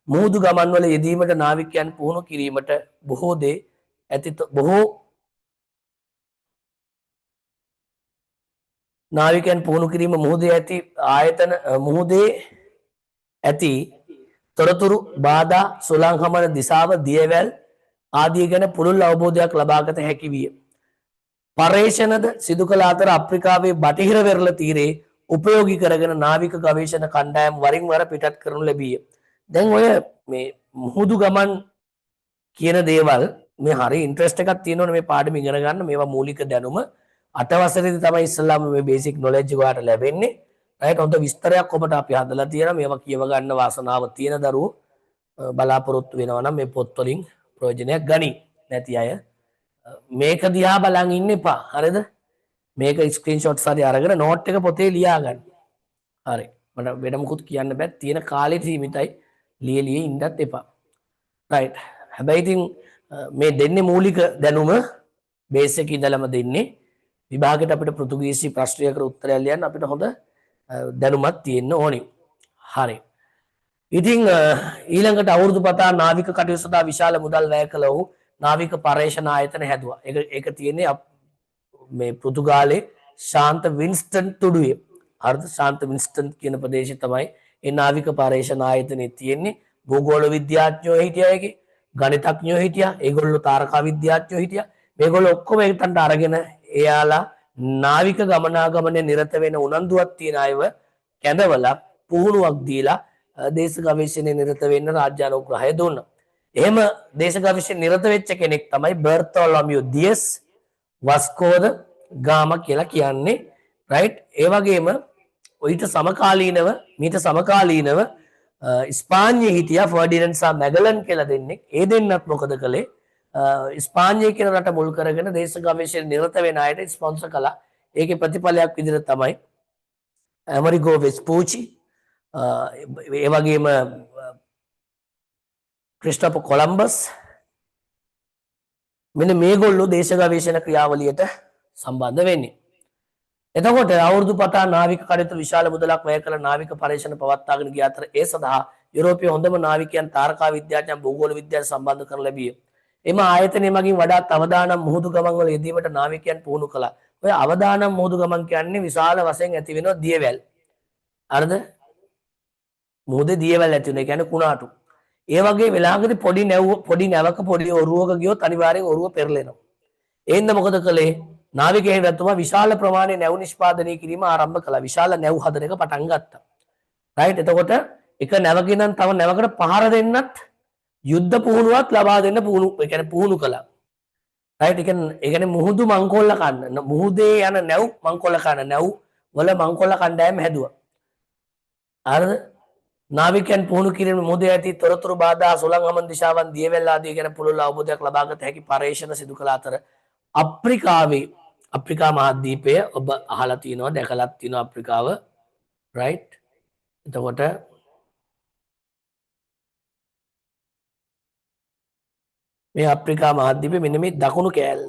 මුහුදු ගමන්වල යෙදීමට නාවිකයන් පුහුණු කිරීමට බොහෝ නාවිකයන් පුහුණු කිරීම මුහුදේ ඇති ආයතන මුහුදේ ඇති තොරතුරු බාධා සුළං හමන දිසාව දියවැල් ආදිය ගැන පුළුල් අවබෝධයක් ලබාගත හැකි විය. පර්යේෂණද සිදු කළ අතර අප්‍රිකාවේ බටහිර වෙරළ තීරයේ උපයෝගී කරගෙන නාවික ගවේෂණ කණ්ඩායම් වරින් වර පිටත් කරනු ලැබිය. දැන් ඔය මේ මුහුදු ගමන් කියන දේවල් මේ හරි ඉන්ට්‍රෙස්ට් එකක් තියෙනවනේ මේ පාඩම ඉගෙන ගන්න. මේවා මූලික දැනුම 8 වසරේදී තමයි ඉස්සෙල්ලාම මේ බේසික් නොලෙජ් එක ඔයාලට ලැබෙන්නේ. රයිට් හොඳ විස්තරයක් ඔබට අපි හදලා තියෙනවා. මේවා කියව ගන්න වාසනාව තියෙන දරුවෝ බලාපොරොත්තු වෙනවා නම් මේ පොත් වලින් ප්‍රයෝජනයක් ගනි. නැති අය මේක දිහා බලන් ඉන්න එපා. හරිද? මේක ස්ක්‍රීන්ෂොට්ස් හරි අරගෙන නෝට් එක පොතේ ලියා ගන්න. හරි. මට වෙන මොකුත් කියන්න බෑ. තියෙන කාලේ සීමිතයි. ලියලියේ ඉන්නත් එපා. රයිට්. හැබැයි ඉතින් මේ දෙන්නේ මූලික දැනුම බේස් එකේ ඉඳලම දෙන්නේ. විභාගයට අපිට පෘතුගීසි ප්‍රශ්නයකට උත්තරයක් ලියන්න අපිට හොඳ දැනුමක් තියෙන්න ඕනි. හරි. ඉතින් ඊළඟට අවුරුදු පතා නාවික කටයුතු සඳහා විශාල මුදල් වැය කළ ඔහු නාවික පර්යේෂණ ආයතන හැදුවා. ඒක තියෙන්නේ මේ පෘතුගාලයේ ශාන්ත වින්ස්ටන් තුඩුවේ. හරිද? ශාන්ත වින්ස්ටන් කියන ප්‍රදේශය තමයි ඒ නාවික පර්යේෂණ ආයතනේ තියෙන්නේ. භූගෝල විද්‍යාඥයෝ හිටියා ඒකේ. ගණිතඥයෝ හිටියා. ඒගොල්ලෝ තාරකා විද්‍යාඥයෝ හිටියා. මේගොල්ලෝ ඔක්කොම එතනට අරගෙන එයාලා නාවික ගමනාගමනයේ නිරත වෙන උනන්දුවක් තියෙන අයව කැඳවලා පුහුණුවක් දීලා දේශ ගවේෂණයේ නිරත වෙන්න රාජ්‍ය අනුග්‍රහය දුන්නා. එහෙම දේශ ගවේෂණයේ නිරත වෙච්ච කෙනෙක් තමයි බර්තොලොමියෝ දියස් වස්කෝද ගාමා කියලා කියන්නේ. රයිට්? ඒ වගේම ඊට සමකාලීනව ස්පාඤ්ඤයේ හිටියා ෆර්ඩිනන්ඩ් සහ මැගලන් කියලා දෙන්නෙක්. ඒ දෙන්නත් මොකද කළේ? ස්පාඤ්ඤය කියන රට මුල් කරගෙන දේශ ගවේෂණයේ නිරත වෙන අයට ස්පොන්සර් කළා. ඒකේ ප්‍රතිඵලයක් විදිහට තමයි ඇමරිගෝ වෙස්පූචි ඒ වගේම ක්‍රිස්ටොෆර් කොලම්බස් මෙන්න මේගොල්ලෝ දේශ ගවේෂණ ක්‍රියාවලියට සම්බන්ධ වෙන්නේ. එතකොට අවුරුදු පතා නාවික කටයුතු විශාල මුදලක් වැය කළ නාවික පර්යේෂණ පවත්වාගෙන ගිය අතර ඒ සඳහා යුරෝපයේ හොඳම නාවිකයන් තාරකා විද්‍යාඥයන් භූගෝල විද්‍යාව සම්බන්ධ කරන ලැබිය. එම ආයතනය මගින් වඩාත් අවදානම් මුහුදු ගමන් වල යෙදීමට නාවිකයන් පුහුණු කළා. ඔය අවදානම් මුහුදු ගමන් කියන්නේ විශාල වශයෙන් ඇති වෙන දියවැල්. හරිද? මුහුදේ දියවැල් ඇති වෙන. ඒ කියන්නේ කුණාටු. ඒ වගේ වෙලාවකදී පොඩි නැවක පොඩි ඔරුවක ගියොත් අනිවාර්යෙන් ඔරුව පෙරලෙනවා. එහෙනම් මොකද කළේ? නාවිකයන් රත්තුමා විශාල ප්‍රමාණයේ නැව් නිෂ්පාදනය කිරීම ආරම්භ කළා. විශාල නැව් හදන එක පටන් ගත්තා. රයිට්? එතකොට එක නැවකින් නම් තව නැවකට පහර දෙන්නත් යුද්ධ පුහුණුවක් ලබා දෙන්න ඒ කියන්නේ පුහුණු කළා. රයිට්. ඒ කියන්නේ මුහුදු මංකොල්ල කන්න මුහුදේ යන නැව් මංකොල්ල කන නැව් වල මංකොල්ල කණ්ඩායම හැදුවා. හරිද? නාවිකයන් පුහුණු කිරීම මුහුදේ ඇති තොරතුරු බාධා සුළං හමන් දිශාවන් දියවැල් ආදී ගැන පුළුල් අවබෝධයක් ලබාගත හැකි පර්යේෂණ සිදු කළ අතර අප්‍රිකා මහද්වීපය ඔබ අහලා තියෙනවා දැකලා තියෙනවා අප්‍රිකාව රයිට්. එතකොට මේ අප්‍රිකා මහද්වීපයේ මෙන්න මේ දකුණු කෑල්ල.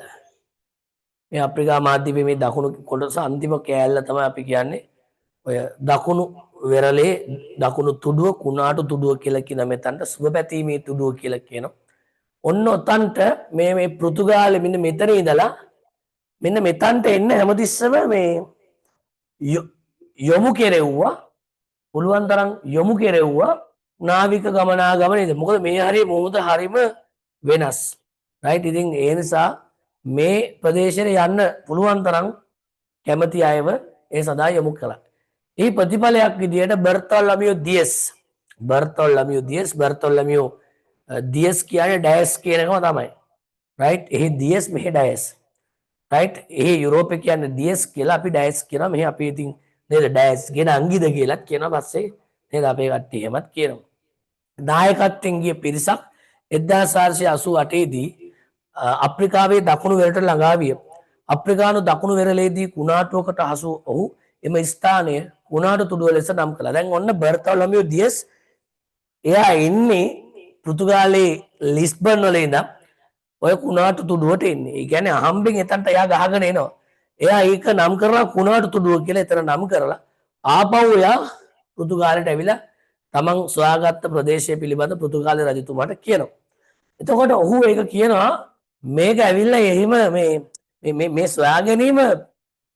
මේ අප්‍රිකා මහද්වීපයේ මේ දකුණු කොටස අන්තිම කෑල්ල තමයි අපි කියන්නේ ඔය දකුණු වෙරළේ දකුණු තුඩුව කුණාටු තුඩුව කියලා කියන මෙතනට සුබ පැතීමේ තුඩුව කියලා කියනවා. ඔන්න ඔතන්ට මේ පෘතුගාලේ මෙන්න මෙතන ඉඳලා මෙන්න මෙතන්ට එන්න හැමතිස්සම මේ යොමු කෙරෙව්වා පුළුවන් තරම් යොමු කෙරෙව්වා නාවික ගමනාගමනේද. මොකද මේ හරිය මුහුද හරිම වෙනස්. රයිට්. ඉතින් ඒ නිසා මේ ප්‍රදේශයට යන්න පුළුවන් තරම් කැමති අයව ඒ සඳහා යොමු කළා. ඒ ප්‍රතිඵලයක් විදිහට බර්තොල්ලමියෝ දියස් කියන්නේ ඩයස් කියන එකම තමයි. රයිට්. එහි දියස් මෙහි ඩයස්. රයිට්. එහි යුරෝපේ කියන්නේ දියස් කියලා අපි ඩයස් කියනවා. මෙහි අපි ඉතින් නේද ඩයස් කියන අංගිද කියලාත් කියනවා. පස්සේ නේද අපේ කට්ටිය එහෙමත් කියනවා. නායකත්වයෙන් ගිය පිරිසක් 1488 දී අප්‍රිකාවේ දකුණු වෙරළට ළඟා විය. අප්‍රිකානු දකුණු වෙරළේදී කුණාටුවකට හසු ඔහු එම ස්ථානය කුණාටු තුඩුව ලෙස නම් කළා. දැන් ඔන්න බර්තොලමියෝ දියස් එයා එන්නේ පෘතුගාලේ ලිස්බන් වල ඉඳන් ඔය කුණාටු තුඩුවට එන්නේ. ඒ කියන්නේ අහම්බෙන් එතනට එයා ගහගෙන එනවා. එයා ඒක නම් කරලා කුණාටු තුඩුව කියලා එතන නම් කරලා ආපහු එයා පෘතුගාලයට ඇවිල්ලා තමන් සොයාගත්ත ප්‍රදේශය පිළිබඳ පෘතුගාලේ රජතුමාට කියනවා. එතකොට ඔහු ඒක කියනවා මේක ඇවිල්ලා එහෙම මේ සොයා ගැනීම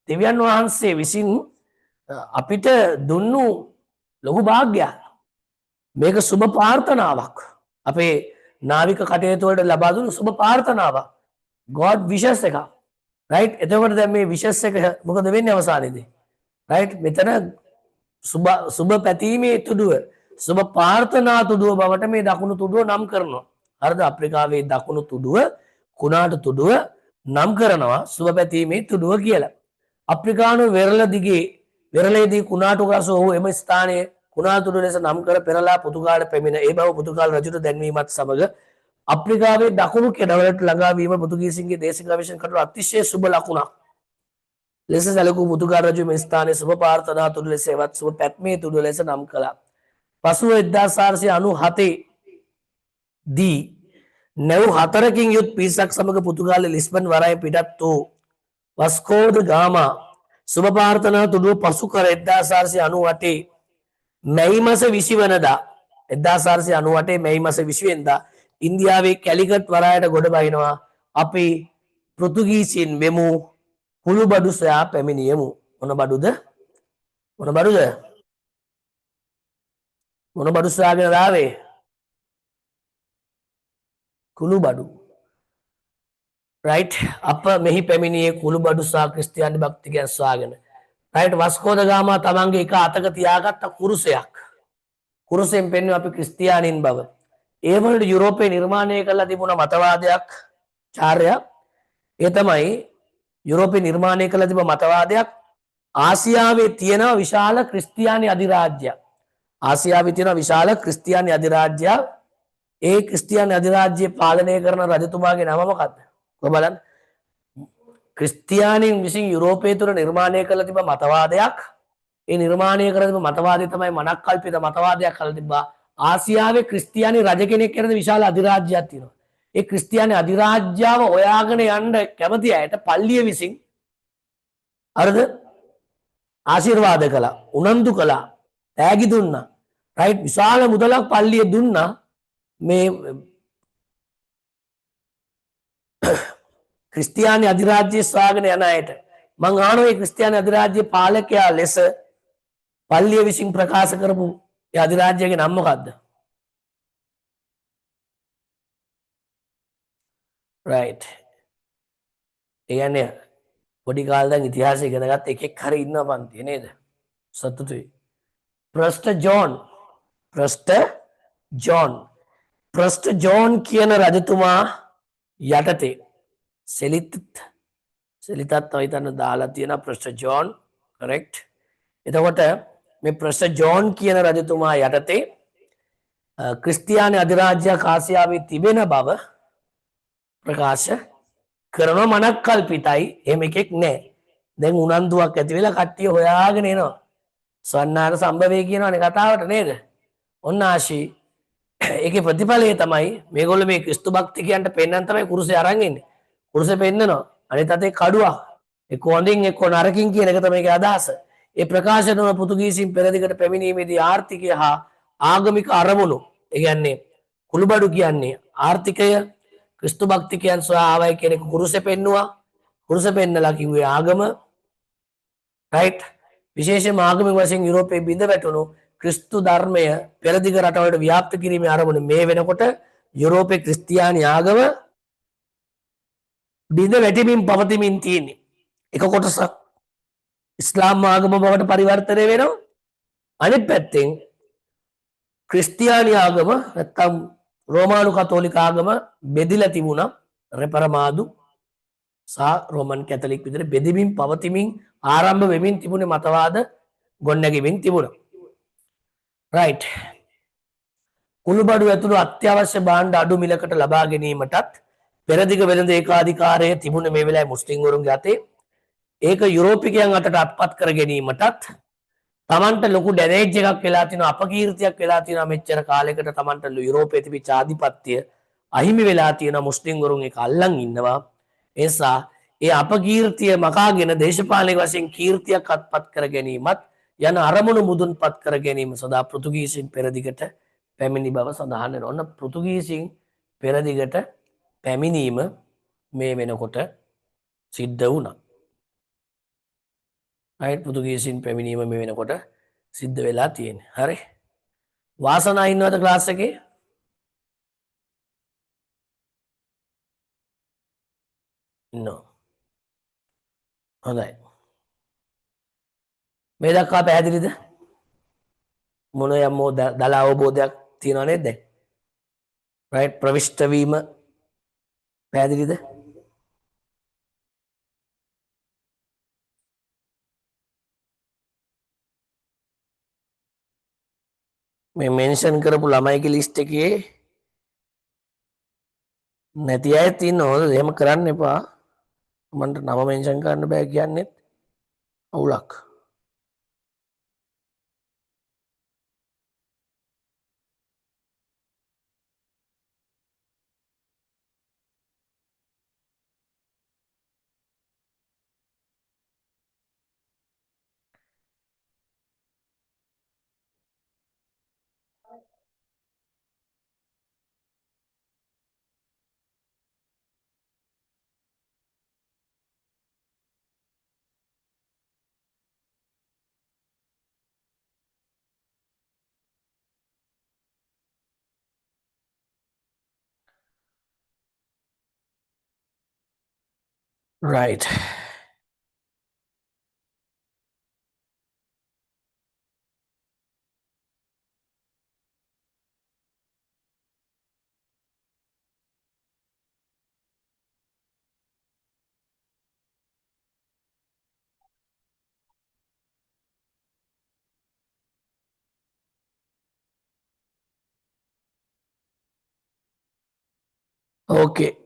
දෙවියන් වහන්සේ විසින් අපිට දුන්නු ලොකු භාග්‍යයක්. මේක සුබ ප්‍රාර්ථනාවක්. අපේ නාවික කටයුතු වලට ලබා දුන්නු සුබ ප්‍රාර්ථනාවක්. God wishes එක. රයිට්. එතකොට දැන් මේ wishes එක මොකද වෙන්නේ අවසානයේදී? රයිට්. මෙතන සුබ පැතීමේ තුඩුව සුබ ප්‍රාර්ථනා තුඩුව බවට මේ දකුණු තුඩුව නම් කරනවා. හරිද? අප්‍රිකාවේ දකුණු තුඩුව කුණාටු තුඩුව නම් කරනවා සුබ පැතීමේ තුඩුව කියලා. අප්‍රිකානු වෙරළේදී කුණාටු ගසෝ ඔහු එම ස්ථානයේ කුණාටු තුඩුව ලෙස නම් කර පෙරලා පෘතුගාලයට පැමිණ ඒ බව පෘතුගාල රජුට දැන්වීමත් සමග අප්‍රිකාවේ දකුණු කෙළවරට ළඟා වීම පෘතුගීසින්ගේ දේශීය ගවේෂණ කටයුතු අතිශය සුබ ලකුණක් ලෙස සැලකූ පෘතුගාල රජු මේ ස්ථානයේ සුබ ප්‍රාර්ථනා තුඩුව ලෙස එවත් සුබ පැත්මේ තුඩුව ලෙස නම් කළා. පසුව 1497 දී නැව් 4කින් යුත් පිරිසක් සමග පෘතුගාලයේ ලිස්බන් වරාය පිටත් වූ වස්කෝ ද ගාමා සුබ ප්‍රාර්ථනා තුඩුව පසු කර 1498 මැයි මාස 20 වෙනිදා 1498 මැයි මාස 20 වෙනිදා ඉන්දියාවේ කැලිකට් වරායට ගොඩ බහිනවා. අපි පෘතුගීසින් වෙමු කුළු බඩු සොයා පැමිණියමු. මොන බඩුද? මොන බඩු සොයාගෙන ආවේ? කුළු බඩු. රයිට්. අප මෙහි පැමිණියේ කුළු බඩු සහ ක්‍රිස්තියානි භක්තිකයන් සොයාගෙන. රයිට්. වස්කෝ ද ගාමා තමන්ගේ එක අතක තියාගත්ත කුරුසයක්. කුරුසෙන් පෙන්වන්නේ අපි ක්‍රිස්තියානින් බව. ඒ වලට යුරෝපයේ නිර්මාණය කළා තිබුණ මතවාදයක් චාරයක්. ඒ තමයි යුරෝපයේ නිර්මාණය කළා තිබුණ මතවාදයක් ආසියාවේ තියෙන විශාල ක්‍රිස්තියානි අධිරාජ්‍යයක්. ආසියාවේ තියෙන විශාල ක්‍රිස්තියානි අධිරාජ්‍යයක්. ඒ ක්‍රිස්තියානි අධිරාජ්‍ය පාලනය කරන රජතුමාගේ නම මොකක්ද? ඔබ බලන්න. ක්‍රිස්තියානින් විසින් යුරෝපයේ තුර නිර්මාණය කළ තිබෙන මතවාදයක්. ඒ නිර්මාණය කළ තිබෙන මතවාදය තමයි මනක්කල්පිත මතවාදයක් කළ තිබ්බා. ආසියාවේ ක්‍රිස්තියානි රජ කෙනෙක් කරන විශාල අධිරාජ්‍යයක් තියෙනවා. ඒ ක්‍රිස්තියානි අධිරාජ්‍යව හොයාගෙන යන්න කැමති අයට පල්ලිය විසින් අරද ආශිර්වාද කළා, උනන්දු කළා, තෑගි දුන්නා. රයිට්. විශාල මුදලක් පල්ලිය දුන්නා මේ ක්‍රිස්තියානි අධිරාජ්‍ය සොයාගෙන යන අයට. මං අහනවා මේ ක්‍රිස්තියානි අධිරාජ්‍ය පාලකයා ලෙස පල්ලිය විසින් ප්‍රකාශ කරපු ඒ අධිරාජ්‍යයේ නම මොකද්ද? රයිට්. ඒ කියන්නේ පොඩි කාලේ දැන් ඉතිහාසය ඉගෙන ගත්ත එකෙක් හරි ඉන්නවා පන්තියේ නේද? සතුටුයි. ප්‍රස්ටර් ජෝන් කියන රජතුමා යටතේ සෙලිතත් ඔයිතන්න දාලා තියෙන ප්‍රශ්න ජෝන් කරෙක්ට්. එතකොට මේ ප්‍රශ්න ජෝන් කියන රජතුමා යටතේ ක්‍රිස්තියානි අධිරාජ්‍යයක් ආසියාවේ තිබෙන බව ප්‍රකාශ කරනවා. මනක් කල්පිතයි එහෙම එකෙක් නෑ. දැන් උනන්දුවක් ඇති වෙලා කට්ටිය හොයාගෙන එනවා. සවන්නාර සම්භවය කියනවනේ කතාවට නේද? ඔන්න ආශී ඒකේ ප්‍රතිඵලය තමයි මේගොල්ලෝ මේ ක්‍රිස්තු භක්තිකයන්ට පෙන්වන්න තමයි කුරුසේ අරන් ඉන්නේ. කුරුසේ පෙන්නනවා. අනිත් අතේ කඩුවක්. එක්ක හොඳින් එක්ක නරකින් කියන එක තමයි ඒකේ අදහස. ඒ ප්‍රකාශන වන පෘතුගීසින් පෙරදිගට පැමිණීමේදී ආර්ථිකය හා ආගමික අරමුණු ඒ කියන්නේ කුළුබඩු කියන්නේ ආර්ථිකය ක්‍රිස්තු භක්තිකයන් සොයා ආවයි කියන එක කුරුසේ පෙන්නවා. කුරුසේ පෙන්නලා කිව්වේ ආගම රයිට්. විශේෂයෙන්ම ආගමික වශයෙන් යුරෝපයේ බිඳ වැටුණු ක්‍රිස්තු ධර්මය පෙරදිග රටවලට ව්‍යාප්ත කිරීමේ අරමුණ මේ වෙනකොට යුරෝපයේ ක්‍රිස්තියානි ආගම බිඳ වැටෙමින් පවතිමින් තියෙන්නේ. එක කොටසක් ඉස්ලාම් ආගම බවට පරිවර්තනය වෙනවා. අනිත් පැත්තෙන් ක්‍රිස්තියානි ආගම නැත්තම් රෝමානු කතෝලික ආගම බෙදිලා තිබුණා. රෙපරමාදු සහ රෝමන් කැතලික් විදිහට බෙදෙමින් පවතිමින් ආරම්භ වෙමින් තිබුණේ මතවාද ගොඩනැගෙමින් තිබුණා. රයිට්. කුළුබඩු ඇතුළු අත්‍යවශ්‍ය භාණ්ඩ අඩු මිලකට ලබා ගැනීමටත් පෙරදිග වෙළඳ ඒකාධිකාරය තිබුණ මේ වෙලාවේ මුස්ලිම් වරුන්ගේ අතේ. ඒක යුරෝපිකයන් අතට අත්පත් කර ගැනීමටත් තමන්ට ලොකු ඩැමේජ් එකක් වෙලා තිනවා, අපකීර්තියක් වෙලා තිනවා. මෙච්චර කාලයකට තමන්ට යුරෝපයේ තිබිච්ච ආධිපත්‍ය අහිමි වෙලා තියෙනවා. මුස්ලිම් වරුන් ඒක අල්ලන් ඉන්නවා. ඒ නිසා ඒ අපකීර්තිය මකාගෙන දේශපාලනික වශයෙන් කීර්තියක් අත්පත් කර ගැනීමත් යන අරමුණු මුදුන්පත් කර ගැනීම සඳහා පෘතුගීසින් පෙරදිගට පැමිණි බව සඳහන් වෙනවා. ඔන්න පෘතුගීසින් පෙරදිගට පැමිණීම මේ වෙනකොට සිද්ධ වුණා. රයිට්. පෘතුගීසින් පැමිණීම මේ වෙනකොට සිද්ධ වෙලා තියෙන්නේ. හරි. වාසනා ඉන්නවද ක්ලාස් එකේ? ඉන්නවා. හොඳයි. මේ දක්වා පැහැදිලිද? මොන යම් දල අවබෝධයක් තියෙනව නේද දැන්? රයිට්. ප්‍රවිෂ්ඨ වීම පැහැදිලිද? මේ මෙන්ෂන් කරපු ළමයිගේ ලිස්ට් එකේ නැති අය තියෙනවද? එහෙම කරන්න එපා. මන්ට නම මෙන්ෂන් කරන්න බෑ කියන්නේත් අවුලක්. රයිට්. ඕකේ.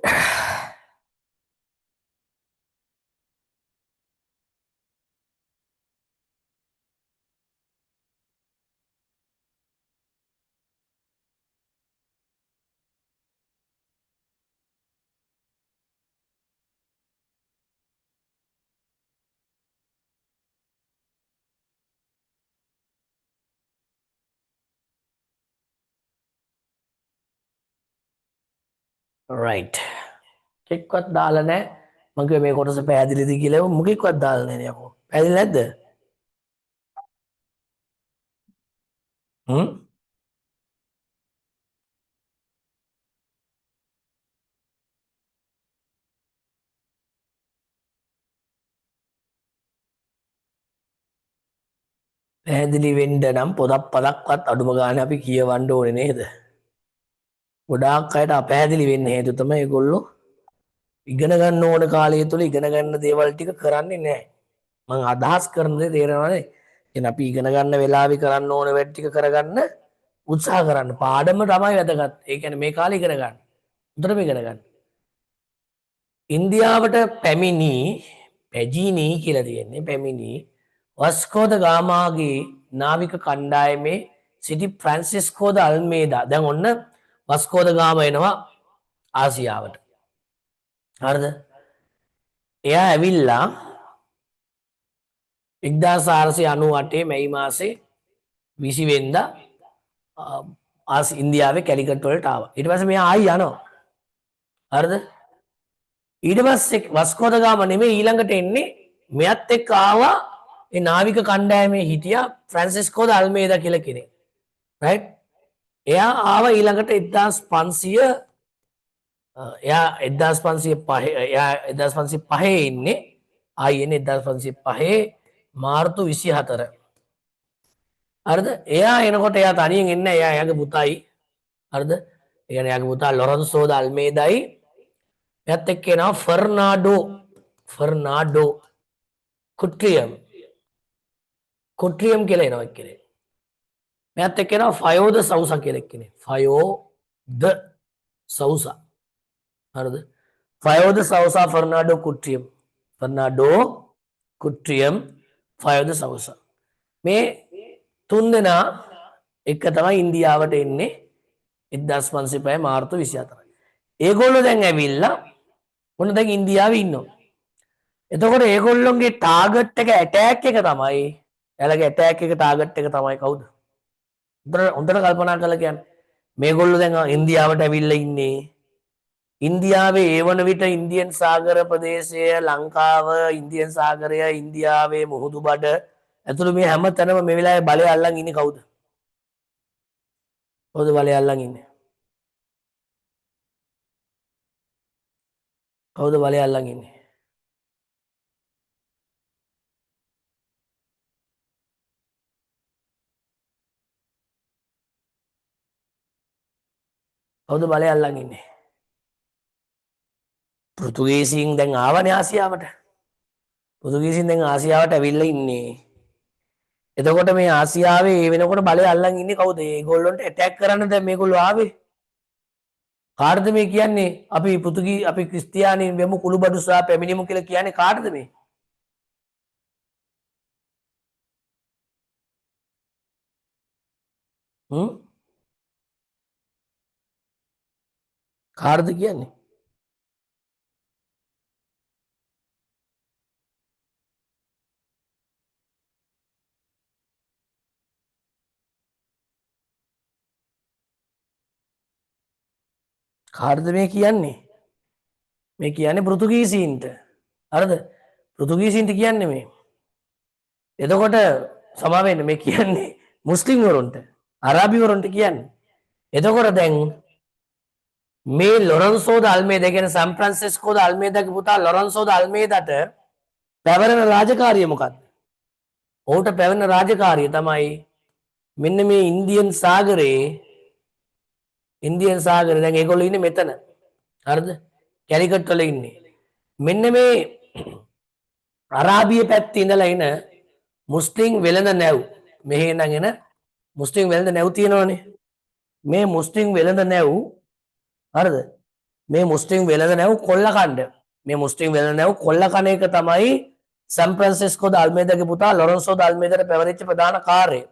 රයිට්. එක්කවත් දාලා නැහැ. මගේ මේ කොටස පැහැදිලිද කියලා මොකෙක්වත් දාලා නැහැ නේ යකෝ. පැහැදිලි නැද්ද? හ්ම්. පැහැදිලි වෙන්න නම් පොතක් පතක්වත් අඩුම ගානේ අපි කියවන්න ඕනේ නේද? ගොඩාක් අයට අපැහැදිලි වෙන්න හේතුව තමයි ඒගොල්ලෝ ඉගෙන ගන්න ඕන කාලය තුළ ඉගෙන ගන්න දේවල් ටික කරන්නේ නැහැ. මම අදහස් කරන දේ තේරෙනවද? එහෙනම් අපි ඉගෙන ගන්න වෙලාවේ කරන්න ඕන වැඩ ටික කරගන්න උත්සාහ කරන්න. පාඩම තමයි වැදගත්. ඒ කියන්නේ මේ කාලේ ඉගෙන ගන්න. උන්ටම ඉගෙන ගන්න. ඉන්දියාවට පැජීනී කියලා තියෙන්නේ පැමිණි වස්කෝද ගාමාගේ නාවික කණ්ඩායමේ සිටි ෆ්‍රැන්සිස්කෝද අල්මේදා දැන් ඔන්න වස්කෝද ගාම එනවා ආසියාවට. හරිද? එයා ඇවිල්ලා 1498 මැයි මාසේ 20 වෙනිදා ඉන්දියාවේ කැලිකට් වලට ආවා. ඊට පස්සේ මෙයා ආයි යනවා. හරිද? ඊට පස්සේ වස්කෝද ගාම නෙමෙයි ඊළඟට එන්නේ මෙයත් එක්ක ආවා ඒ නාවික කණ්ඩායමේ හිටියා ෆ්‍රැන්සිස්කෝද අල්මේදා කියලා කෙනෙක්. රයිට්? එයා ආවා ඊළඟට 1500 එයා 1505 එයා 1505 ඉන්නේ ආයි එන්නේ 1505 මාර්තු 24. හරිද? එයා එනකොට එයා තනියෙන් එන්නේ නැහැ. එයාගේ පුතයි. හරිද? ඒ කියන්නේ එයාගේ පුතා ලොරන්සෝද අල්මේදායි එයත් එක්ක එනවා ෆර්නාඩෝ කුට්‍රියම් කියලා එනවා කෙනෙක්. මෙයත් එක්ක එනවා ෆයෝද සවුසා කියලා කෙනෙක්. ෆයෝද සවුසා. හරිද? ෆයෝද සවුසා ෆර්නාඩෝ කුට්‍රියම් ෆයෝද සවුසා. මේ තුන් දෙනා එක තමයි ඉන්දියාවට එන්නේ 1505 මාර්තු 24. ඒගොල්ලෝ දැන් ඇවිල්ලා මොන දැන් ඉන්දියාවේ ඉන්නවා. එතකොට ඒගොල්ලොන්ගේ ටාගට් එක ඇටැක් එක තමයි එයාලගේ ඇටැක් එක ටාගට් එක තමයි කවුද? හොඳට කල්පනා කරලා කියන්න. මේගොල්ලෝ දැන් ඉන්දියාවට ඇවිල්ලා ඉන්නේ. ඉන්දියාවේ ඒ වන විට ඉන්දියන් සාගර ප්‍රදේශය ලංකාව ඉන්දියන් සාගරය ඉන්දියාවේ මුහුදු බඩ ඇතුළු මේ හැම තැනම මේ වෙලාවේ බලය අල්ලන් ඉන්නේ කවුද? කවුද බලය අල්ලන් ඉන්නේ? කවුද බලය අල්ලන් ඉන්නේ? කවුද බලය අල්ලන් ඉන්නේ? පෘතුගීසීන් දැන් ආවනේ ආසියාවට. පෘතුගීසීන් දැන් ආසියාවට ඇවිල්ලා ඉන්නේ. එතකොට මේ ආසියාවේ ඒ වෙනකොට බලය අල්ලන් ඉන්නේ කවුද? ඒගොල්ලන්ට ඇටැක් කරන්න දැන් මේගොල්ලෝ ආවේ. කාටද මේ කියන්නේ? අපි ක්‍රිස්තියානි වෙමු කුළුබඩු සහ පැමිණිමු කියලා කියන්නේ කාටද මේ? හ්ම්? කාටද කියන්නේ? කාටද මේ කියන්නේ? මේ කියන්නේ පෘතුගීසීන්ට. හරිද? පෘතුගීසීන්ට කියන්නේ මේ. එතකොට සමා වෙන්න මේ කියන්නේ මුස්ලිම් වරුන්ට, අරාබි වරුන්ට කියන්නේ. එතකොට දැන් මේ ලොරන්සෝ ද අල්මේදා කියන සන් ෆ්‍රැන්සිස්කෝ ද අල්මේදාගේ පුතා ලොරන්සෝ ද අල්මේදාට පැවරෙන රාජකාරිය මොකක්ද? ඔහුට පැවරෙන රාජකාරිය තමයි මෙන්න මේ ඉන්දියන් සාගරේ දැන් ඒගොල්ලෝ ඉන්නේ මෙතන. හරිද? කැලිකට් වල ඉන්නේ. මෙන්න මේ අරාබිය පැත්තේ ඉඳලා එන මුස්ලිම් වෙළඳ නැව් මෙහෙ ඉඳන් එන මුස්ලිම් වෙළඳ නැව් තියෙනවනේ. මේ මුස්ලිම් වෙළඳ නැව් හරිද? මේ මුස්ලිම් වෙළඳ නැව් කොල්ල කණ්ඩ. මේ මුස්ලිම් වෙළඳ නැව් කොල්ල කන එක තමයි සන් ෆ්‍රැන්සිස්කෝ ද අල්මේදාගේ පුතා ලොරන්සෝ ද අල්මේදාට පැවරිච්ච ප්‍රධාන කාර්යය.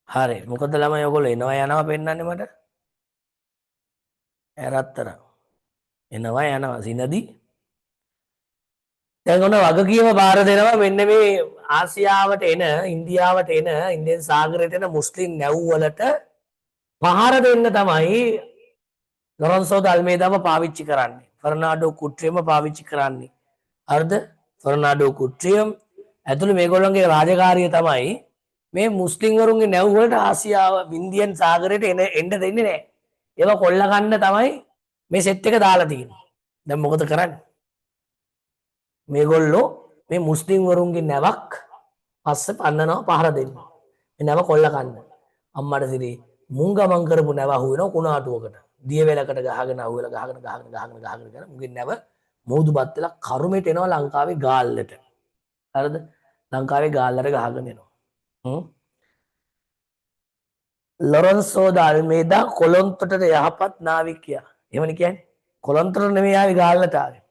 හරි මොකද ළමයි ඔයගොල්ලෝ එනවා යනවා පෙන්නන්නේ මට ඇරත්තර එනවා යනවා සිනදී දැන් ඔන්න වගකීම බාර දෙනවා මෙන්න මේ ආසියාවට එන ඉන්දියාවට එන ඉන්දියන් සාගරයට එන මුස්ලිම් නැව් වලට පහර දෙන්න තමයි ලොරන්සෝ දල්මේදාම පාවිච්චි කරන්නේ ෆර්නාඩෝ කුට්‍රියම පාවිච්චි කරන්නේ හරිද ෆර්නාඩෝ කුට්‍රියම් ඇතුළු මේගොල්ලන්ගේ රාජකාරිය තමයි මේ මුස්ලිම් වරුන්ගේ නැව් වලට ආසියාව ඉන්දියන් සාගරයට එන්න දෙන්නේ නැහැ. ඒවා කොල්ල ගන්න තමයි මේ සෙට් එක දාලා තියෙන්නේ. දැන් මොකද කරන්නේ? මේගොල්ලෝ මේ මුස්ලිම් වරුන්ගේ නැවක් පස්සේ පන්නනවා පහර දෙන්න. මේ නැව කොල්ල ගන්න. අම්මට සිරේ මුං ගමන් කරපු නැව අහු වෙනවා කුණාටුවකට. දිය වෙලකට ගහගෙන අහුවෙලා ගහගෙන මුගේ නැව මෝදුපත් වෙලා කරුමෙට එනවා ලංකාවේ ගාල්ලට. හරිද? ලංකාවේ ගාල්ලට ගහගෙන එනවා. ලොරන්සෝ ද අල්මේදා කොළොන්තොටට යහපත් නාවිකයා. එහෙමනේ කියන්නේ. කොළොන්තොට නෙමෙයි ආවේ ගාල්ලට ආවේ.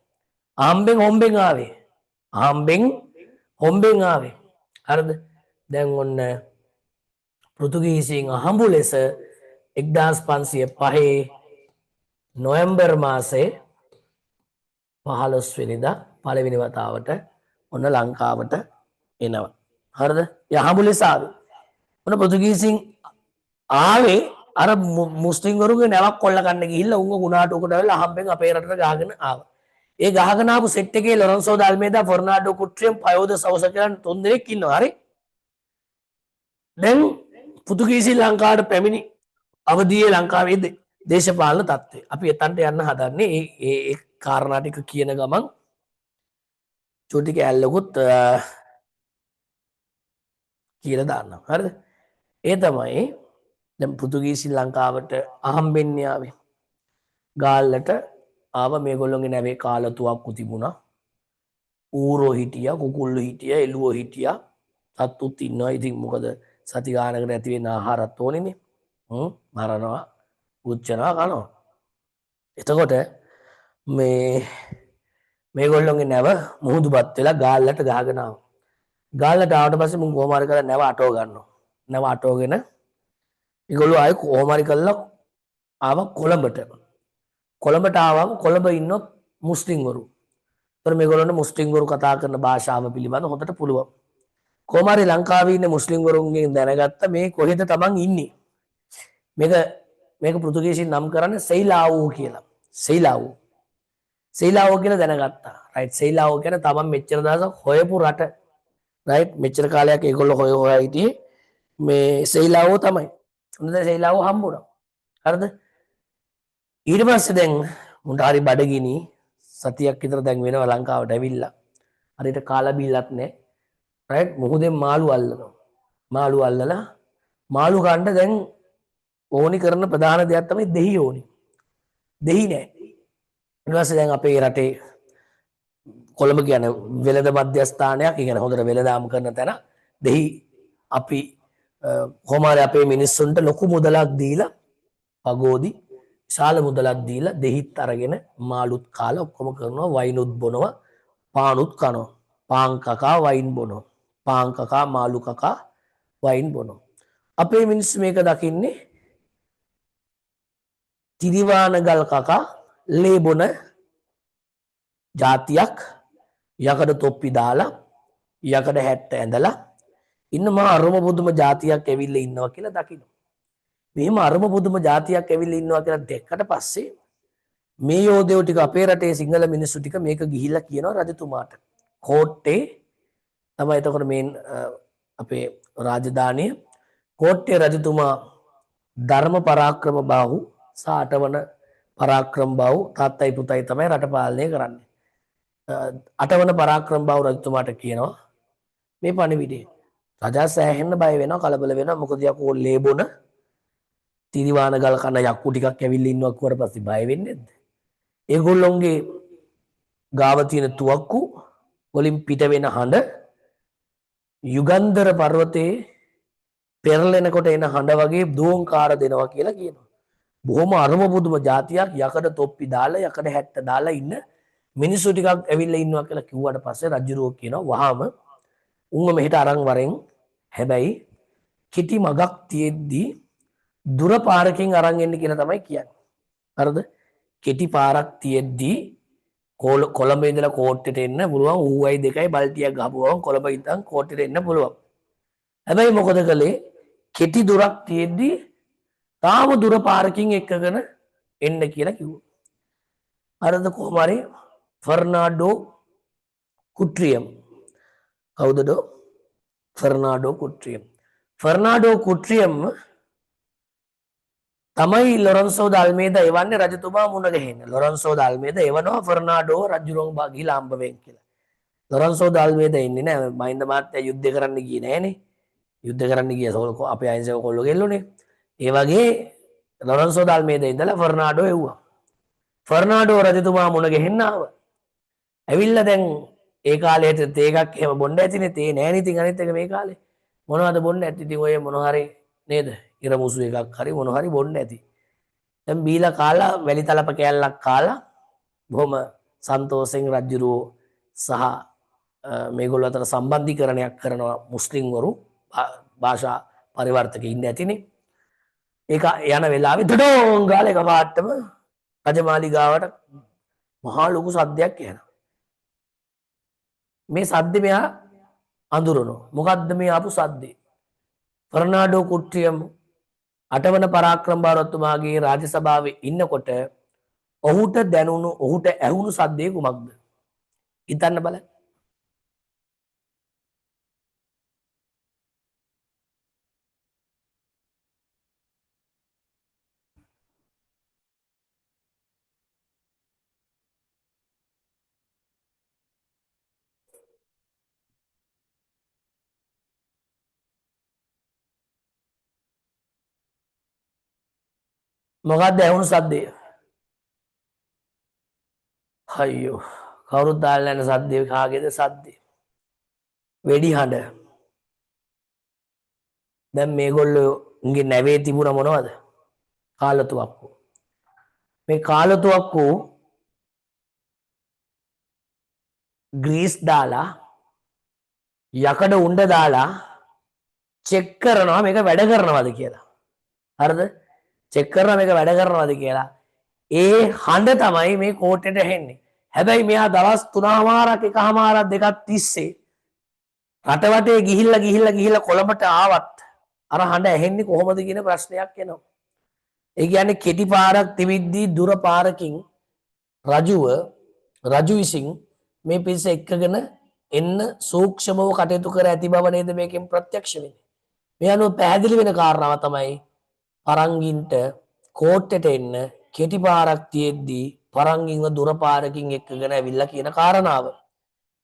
ආම්බෙන් හොම්බෙන් ආවේ. ආම්බෙන් හොම්බෙන් ආවේ. හරිද? දැන් ඔන්න පෘතුගීසීන් අහඹු ලෙස 1505 නොවැම්බර් මාසේ 15 වෙනිදා පළවෙනි වතාවට ඔන්න ලංකාවට එනවා. හරිද? යහඹු ලෙස ආවේ. ඔන්න පෘතුගීසීන් ආවේ අර මුස්ලිම් වරුන්ගේ නැවක් කොල්ල ගන්න ගිහිල්ලා උන්ව ගුණාටුවකට වෙලා අහම්බෙන් අපේ රටට ගහගෙන ආවා. ඒ ගහගෙන ආපු සෙට් එකේ ලොරන්සෝ දල්මේදා ෆර්නාඩෝ කුට්‍රියම් පයෝද සවස කියලා තුන් දෙනෙක් ඉන්නවා. හරි? දැන් පෘතුගීසි ලංකාවට පැමිණි අවදියේ ලංකාවේ දේශපාලන තත්ත්වය. අපි එතනට යන්න හදන්නේ ඒ කාරණා ටික කියන ගමන් චූටි කැලලකුත් කියලා දාන්නම්. හරිද? ඒ තමයි දැන් පෘතුගීසි ලංකාවට අහම්බෙන් ආවේ. ගාල්ලට ආව මේගොල්ලොන්ගේ නැවේ කාලතුවක්කු තිබුණා. ඌරෝ හිටියා, කුකුල්ලෝ හිටියා, එළුවෝ හිටියා. සත්තුත් ඉන්නවා. ඉතින් මොකද සති ගානකට ඇති වෙන ආහාරත් ඕනේනේ. මරනවා, උච්චනවා, කනවා. එතකොට මේගොල්ලොන්ගේ නැව මුහුදුපත් වෙලා ගාල්ලට ගහගෙන ආවා. ගාල්ලට ආවට පස්සේ මුන් කොහොම හරි කරලා නැව අටව ගන්නවා. නැව අටවගෙන ඒගොල්ලෝ ආයේ කොහොම හරි කරලා ආවා කොළඹට. කොළඹට ආවම කොළඹ ඉන්න මුස්ලිම්වරු. ඒතර මේගොල්ලන්ට මුස්ලිම්වරු කතා කරන භාෂාව පිළිබඳ හොඳට පුළුවන්. කොහොම හරි ලංකාවේ ඉන්න මුස්ලිම්වරුන්ගෙන් දැනගත්ත මේ කොහෙද තමන් ඉන්නේ. මේක පෘතුගීසින් නම් කරන්නේ සෙයිලාවෝ කියලා. සෙයිලාවෝ කියලා දැනගත්තා. රයිට් සෙයිලාවෝ කියන්නේ තමන් මෙච්චර දවසක් හොයපු රට. රයිට් මෙච්චර කාලයක් ඒගොල්ලෝ හොයා හිටියේ මේ සෙයිලාවෝ තමයි. හොඳට සෙයිලාවෝ හම්බුණා. හරිද? ඊට පස්සේ දැන් මුන්ට හරි බඩගිනි සතියක් විතර දැන් වෙනවා ලංකාවට ඇවිල්ලා. හරියට කාලා බීලත් නැහැ. රයිට් මොහොතෙන් මාළු අල්ලනවා. මාළු අල්ලලා මාළු කන්න දැන් ඕනි කරන ප්‍රධාන දෙයක් තමයි දෙහි ඕනි. දෙහි නැහැ. ඊට පස්සේ දැන් අපේ රටේ කොළඹ කියන වෙළඳ මධ්‍යස්ථානයක්, ඒ කියන්නේ හොඳට වෙළඳාම් කරන තැන දෙහි අපි කොහොම හරි අපේ මිනිස්සුන්ට ලොකු මුදලක් දීලා පගෝදි විශාල මුදලක් දීලා දෙහිත් අරගෙන මාළුත් කාලා ඔක්කොම කරනවා, වයිනුත් බොනවා, පානුත් කනවා. පාන් කකා වයින් බොනවා. පාන් කකා මාළු කකා වයින් බොනවා. අපේ මිනිස්සු මේක දකින්නේ තිරිවානගල් කකා ලේ බොන ජාතියක්, යකඩ තොප්පි දාලා යකඩ හැට්ට ඇඳලා ඉන්න මහා අරුම පුදුම ජාතියක් ඇවිල්ලා ඉන්නවා කියලා දකිනවා. මෙහෙම අරුම පුදුම ජාතියක් ඇවිල්ලා ඉන්නවා කියලා දැක්කට පස්සේ මේ යෝධයෝ ටික අපේ රටේ සිංහල මිනිස්සු ටික මේක ගිහිල්ලා කියනවා රජතුමාට. කෝට්ටේ තමයි එතකොට මේ අපේ රාජධානිය. කෝට්ටේ රජතුමා ධර්ම පරාක්‍රම බාහු සහ අටවන පරාක්‍රම බාහු තාත්තයි පුතයි තමයි රට පාලනය කරන්නේ. අටවන පරාක්‍රම බාහු රජතුමාට කියනවා මේ පණිවිඩය. රජා සෑහෙන්න බය වෙනවා, කලබල වෙනවා. මොකද යකෝ ලේ බොන තිරිවානගල් කන යක්කු ටිකක් ඇවිල්ලා ඉන්නවා කිව්වට පස්සේ බය වෙන්නේ නැද්ද? ඒගොල්ලොන්ගේ ගාව තියෙන තුවක්කු වලින් පිට වෙන හඬ යුගන්ධර පර්වතයේ පෙරලෙනකොට එන හඬ වගේ දෝංකාර දෙනවා කියලා කියනවා. බොහොම අරුම පුදුම જાතියක් යකඩ තොප්පි දාලා යකඩ හැට්ට දාලා ඉන්න මිනිස්සු ටිකක් ඇවිල්ලා ඉන්නවා කියලා කිව්වට පස්සේ රජුරෝ කියනවා වහාම උන්ව මෙහෙට අරන් වරෙන් හැබැයි කෙටි මගක් තියෙද්දී දුර පාරකින් අරන් එන්න කියලා තමයි කියන්නේ. හරිද? කෙටි පාරක් තියෙද්දී කොළඹ ඉඳලා කෝට්ටේට එන්න පුළුවන්. ඌවයි දෙකයි බල්ටියක් ගහපුවම කොළඹ ඉඳන් කෝට්ටේට එන්න පුළුවන්. හැබැයි මොකද කළේ? කෙටි දුරක් තියෙද්දී තාම දුර පාරකින් එක්කගෙන එන්න කියලා කිව්වා. හරිද? කොහොම හරි ෆර්නාඩෝ කුට්‍රියම් කවුදද? ෆර්නාඩෝ කුට්‍රියම්. ෆර්නාඩෝ කුට්‍රියම් තමයි ලොරන්සෝ ද අල්මේදා එවන්නේ රජතුමා මුණ ගැහෙන්න. ලොරන්සෝ ද අල්මේදා එවනවා ෆර්නාඩෝ රජුරන් ගිහිලා හම්බ වෙන්න කියලා. ලොරන්සෝ ද අල්මේදා ඉන්නේ නෑ. මහින්ද මහත්තයා යුද්ධ කරන්න ගියේ නෑනේ. යුද්ධ කරන්න ගිය අපේ අහිංසක කොල්ලෝ ගෙල්ලෝනේ. ඒ වගේ ලොරන්සෝ ද අල්මේදා ඉඳලා ෆර්නාඩෝ එව්වා. ෆර්නාඩෝ රජතුමා මුණ ගැහෙන්න ආවා. ඇවිල්ලා දැන් ඒ කාලේට තේ එකක් එහෙම බොන්න ඇතිනේ. තේ නෑනේ ඉතින් අනිත් එක මේ කාලේ. මොනවද බොන්න ඇති? ඉතින් ඔය මොන හරි නේද? ඉරමුසු එකක් හරි මොන හරි බොන්න ඇති. දැන් බීලා කාලා වැලි තලප කෑල්ලක් කාලා බොහොම සන්තෝෂෙන් රජුරෝ සහ මේගොල්ලෝ අතර සම්බන්ධීකරණයක් කරනවා මුස්ලිම්වරු භාෂා පරිවර්තක ඉන්න ඇතිනේ. ඒක යන වෙලාවේ දඩෝන් ගාලා එකපාරටම රජමාලිගාවට මහා ලොකු සද්දයක් එනවා. මේ සද්ද මෙයා අඳුරනවා. මොකද්ද මේ ආපු සද්දේ? ෆර්නාඩෝ කුට්‍රියම් අටවන පරාක්‍රම බාරතුමාගේ රාජ්‍ය සභාවේ ඉන්නකොට ඔහුට දැනුණු ඔහුට ඇහුණු සද්දේ කුමක්ද? හිතන්න බලන්න. මොකක්ද ඇහුණු සද්දේ? අයියෝ කවුරුත් දාලා නැන සද්දේ. කාගේද සද්දේ? වෙඩි හඬ. දැන් මේගොල්ලෝගේ නැවේ තිබුණ මොනවද? කාලතුවක්කු. මේ කාලතුවක්කු ග්‍රීස් දාලා යකඩ උණ්ඩ දාලා චෙක් කරනවා මේක වැඩ කරනවද කියලා. හරිද? චෙක් කරනවා මේක වැඩ කරනවද කියලා. ඒ හඬ තමයි මේ කෝට්ටේට ඇහෙන්නේ. හැබැයි මෙයා දවස් 3මාරක් එකමාරක් දෙකක් තිස්සේ රටවටේ ගිහිල්ලා කොළඹට ආවත් අර හඬ ඇහෙන්නේ කොහොමද කියන ප්‍රශ්නයක් එනවා. ඒ කියන්නේ කෙටි පාරක් තිබිද්දී දුර පාරකින් රජු විසින් මේ පිරිස එක්කගෙන එන්න සූක්ෂමව කටයුතු කර ඇති බව නේද මේකෙන් ප්‍රත්‍යක්ෂ වෙන්නේ. මේ අනුව පැහැදිලි වෙන කාරණාව තමයි පරංගින්ට කෝට්ටේට එන්න කෙටි පාරක් තියෙද්දී පරංගින්ව දුර පාරකින් එක්කගෙන ඇවිල්ලා කියන කාරණාව.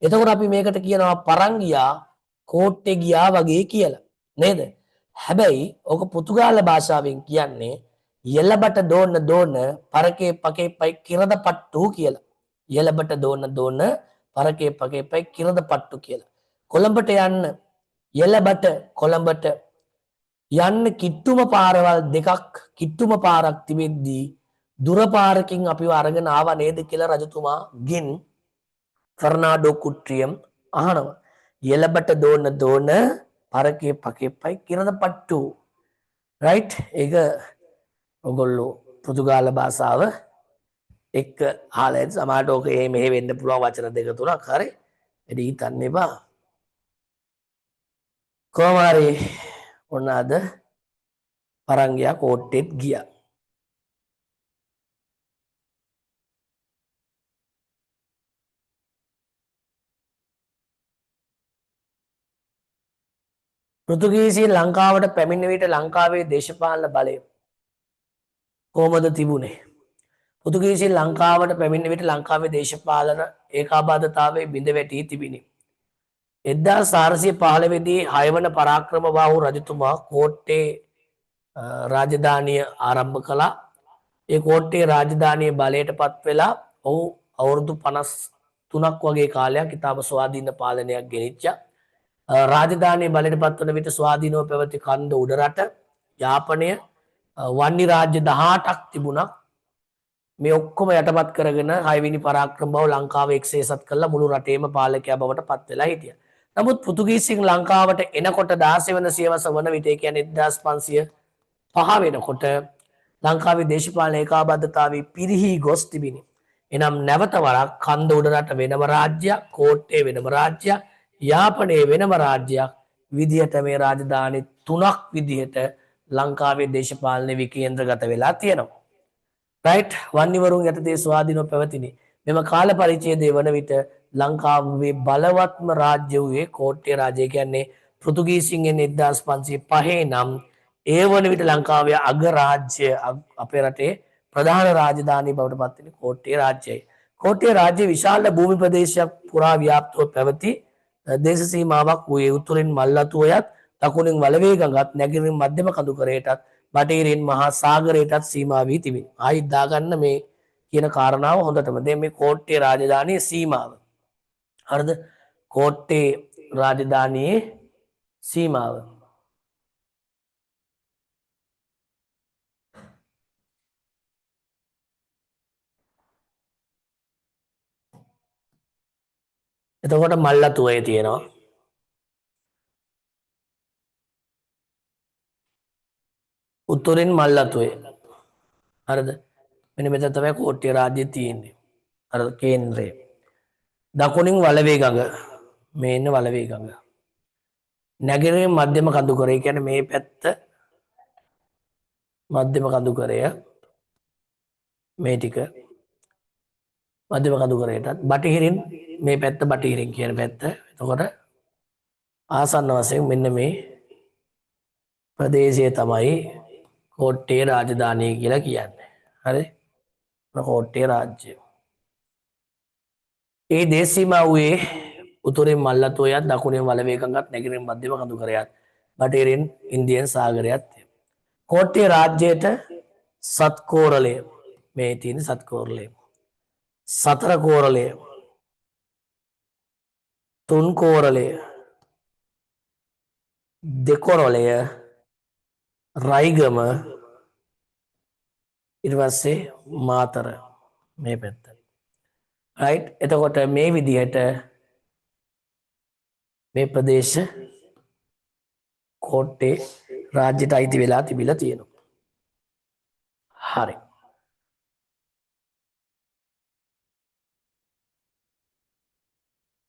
එතකොට අපි මේකට කියනවා පරංගියා කෝට්ටේ ගියා වගේ කියලා. නේද? හැබැයි ඕක පෘතුගාල භාෂාවෙන් කියන්නේ යලබට දෝන පරකේ පකේ පයි කිරද පට්ටු කියලා. යලබට දෝන පරකේ පකේ පයි කිරද පට්ටු කියලා. කොළඹට යන්න යලබට කොළඹට යන්න කිට්ටුම පාරවල් දෙකක් කිට්ටුම පාරක් තිබෙද්දී දුර පාරකින් අපිව අරගෙන ආවා නේද කියලා රජතුමාගෙන් ෆර්නාඩෝ කුට්‍රියම් අහනවා. යලබට දෝන පරකේ පකේ පයි කිරද පට්ටු. රයිට්? ඒක ඔගොල්ලෝ පෘතුගාල භාෂාව එක්ක අහලා ඇති. සමහරට ඕක මෙහෙ වෙන්න පුළුවන් වචන දෙක තුනක් හරි. එඩි හිතන්න එපා. කොහොම හරි ඔන්න අද පරංගියා කෝට්ටේට ගියා. පෘතුගීසීන් ලංකාවට පැමිණ විට ලංකාවේ දේශපාලන බලය කොහොමද තිබුණේ? පෘතුගීසීන් ලංකාවට පැමිණ විට ලංකාවේ දේශපාලන ඒකාබද්ධතාවයේ බිඳ වැටී තිබිණි. 1415 දී 6 වන පරාක්‍රම බාහු රජතුමා කෝට්ටේ රාජධානිය ආරම්භ කළා. ඒ කෝට්ටේ රාජධානිය බලයට පත් වෙලා ඔහු අවුරුදු 53ක් වගේ කාලයක් ඉතාම ස්වාධීන පාලනයක් ගෙනිච්චා. රාජධානිය බලයට පත් වන විට ස්වාධීනව පැවති කන්ද උඩරට යාපනය වන්නි රාජ්‍ය 18ක් තිබුණා. මේ ඔක්කොම යටපත් කරගෙන 6 වෙනි පරාක්‍රම බව ලංකාව එක්සේසත් කළා මුළු රටේම පාලකයා බවට පත් වෙලා හිටියා. නමුත් පෘතුගීසින් ලංකාවට එනකොට 16 වෙනි සියවස වන විට ඒ කියන්නේ 1505 වෙනකොට ලංකාවේ දේශපාලන ඒකාබද්ධතාවය පිරිහි ගොස් තිබිනි. එනම් නැවත වරක් කන්ද උඩරට වෙනම රාජ්‍යයක්, කෝට්ටේ වෙනම රාජ්‍යයක්, යාපනයේ වෙනම රාජ්‍යයක් විදිහට මේ රාජධානි තුනක් විදිහට ලංකාවේ දේශපාලන විකේන්ද්‍රගත වෙලා තියෙනවා. රයිට් වන්නිවරුන් යටතේ ස්වාධීනව පැවතිනි. මෙම කාල පරිච්ඡේදය වන විට ලංකාවේ බලවත්ම රාජ්‍ය වූයේ කෝට්ටේ රාජ්‍යය කියන්නේ පෘතුගීසින් එන්නේ 1505 නම් ඒ වන විට ලංකාවේ අගරාජ්‍ය අපේ රටේ ප්‍රධාන රාජධානී බවට පත් වෙන්නේ කෝට්ටේ රාජ්‍යයයි. කෝට්ටේ රාජ්‍ය විශාල භූමි ප්‍රදේශයක් පුරා ව්‍යාප්තව පැවති දේශ සීමාවක් වූයේ උතුරින් මල්ලතුවයත් දකුණින් වලවේ ගඟත් නැගෙනහිරින් මධ්‍යම කඳුකරයටත් බටහිරින් මහා සාගරයටත් සීමා වී තිබිනි. ආයිත් දාගන්න මේ කියන කාරණාව හොඳටම. දැන් මේ කෝට්ටේ රාජධානියේ සීමාව. හරිද? කෝට්ටේ රාජධානියේ සීමාව. එතකොට මල්ලතුවේ තියෙනවා. උතුරින් මල්ලතුවේ. හරිද? මෙන්න මෙතන තමයි කෝට්ටේ රාජ්‍යය තියෙන්නේ. අර කේන්ද්‍රය. දකුණින් වලවේ ගඟ. මේ ඉන්න වලවේ ගඟ. නැගෙනහිර මධ්‍යම කඳුකරය කියන්නේ මේ පැත්ත මධ්‍යම කඳුකරය මේ ටික මධ්‍යම කඳුකරයටත් බටහිරින් මේ පැත්ත බටහිරින් කියන පැත්ත. එතකොට ආසන්න වශයෙන් මෙන්න මේ ප්‍රදේශය තමයි කෝට්ටේ රාජධානිය කියලා කියන්නේ. හරි? කෝට්ටේ රාජ්‍යය. ඒ දේශ සීමා වූයේ උතුරින් මල්ලතුවයත් දකුණින් වලවේ ගඟත් නැගෙනහිරින් මධ්‍යම කඳුකරයත් බටහිරින් ඉන්දියන් සාගරයත්. කෝට්ටේ රාජ්‍යයට සත්කෝරලය මේ තියෙන සත්කෝරලය. සතර කෝරලය, තුන් කෝරලය, දෙකොරලය, රයිගම, ඊට පස්සේ මාතර මේ පැත්ත. රයිට්? එතකොට මේ විදිහට මේ ප්‍රදේශ කෝට්ටේ රාජ්‍යයට අයිති වෙලා තිබිලා තියෙනවා. හරි.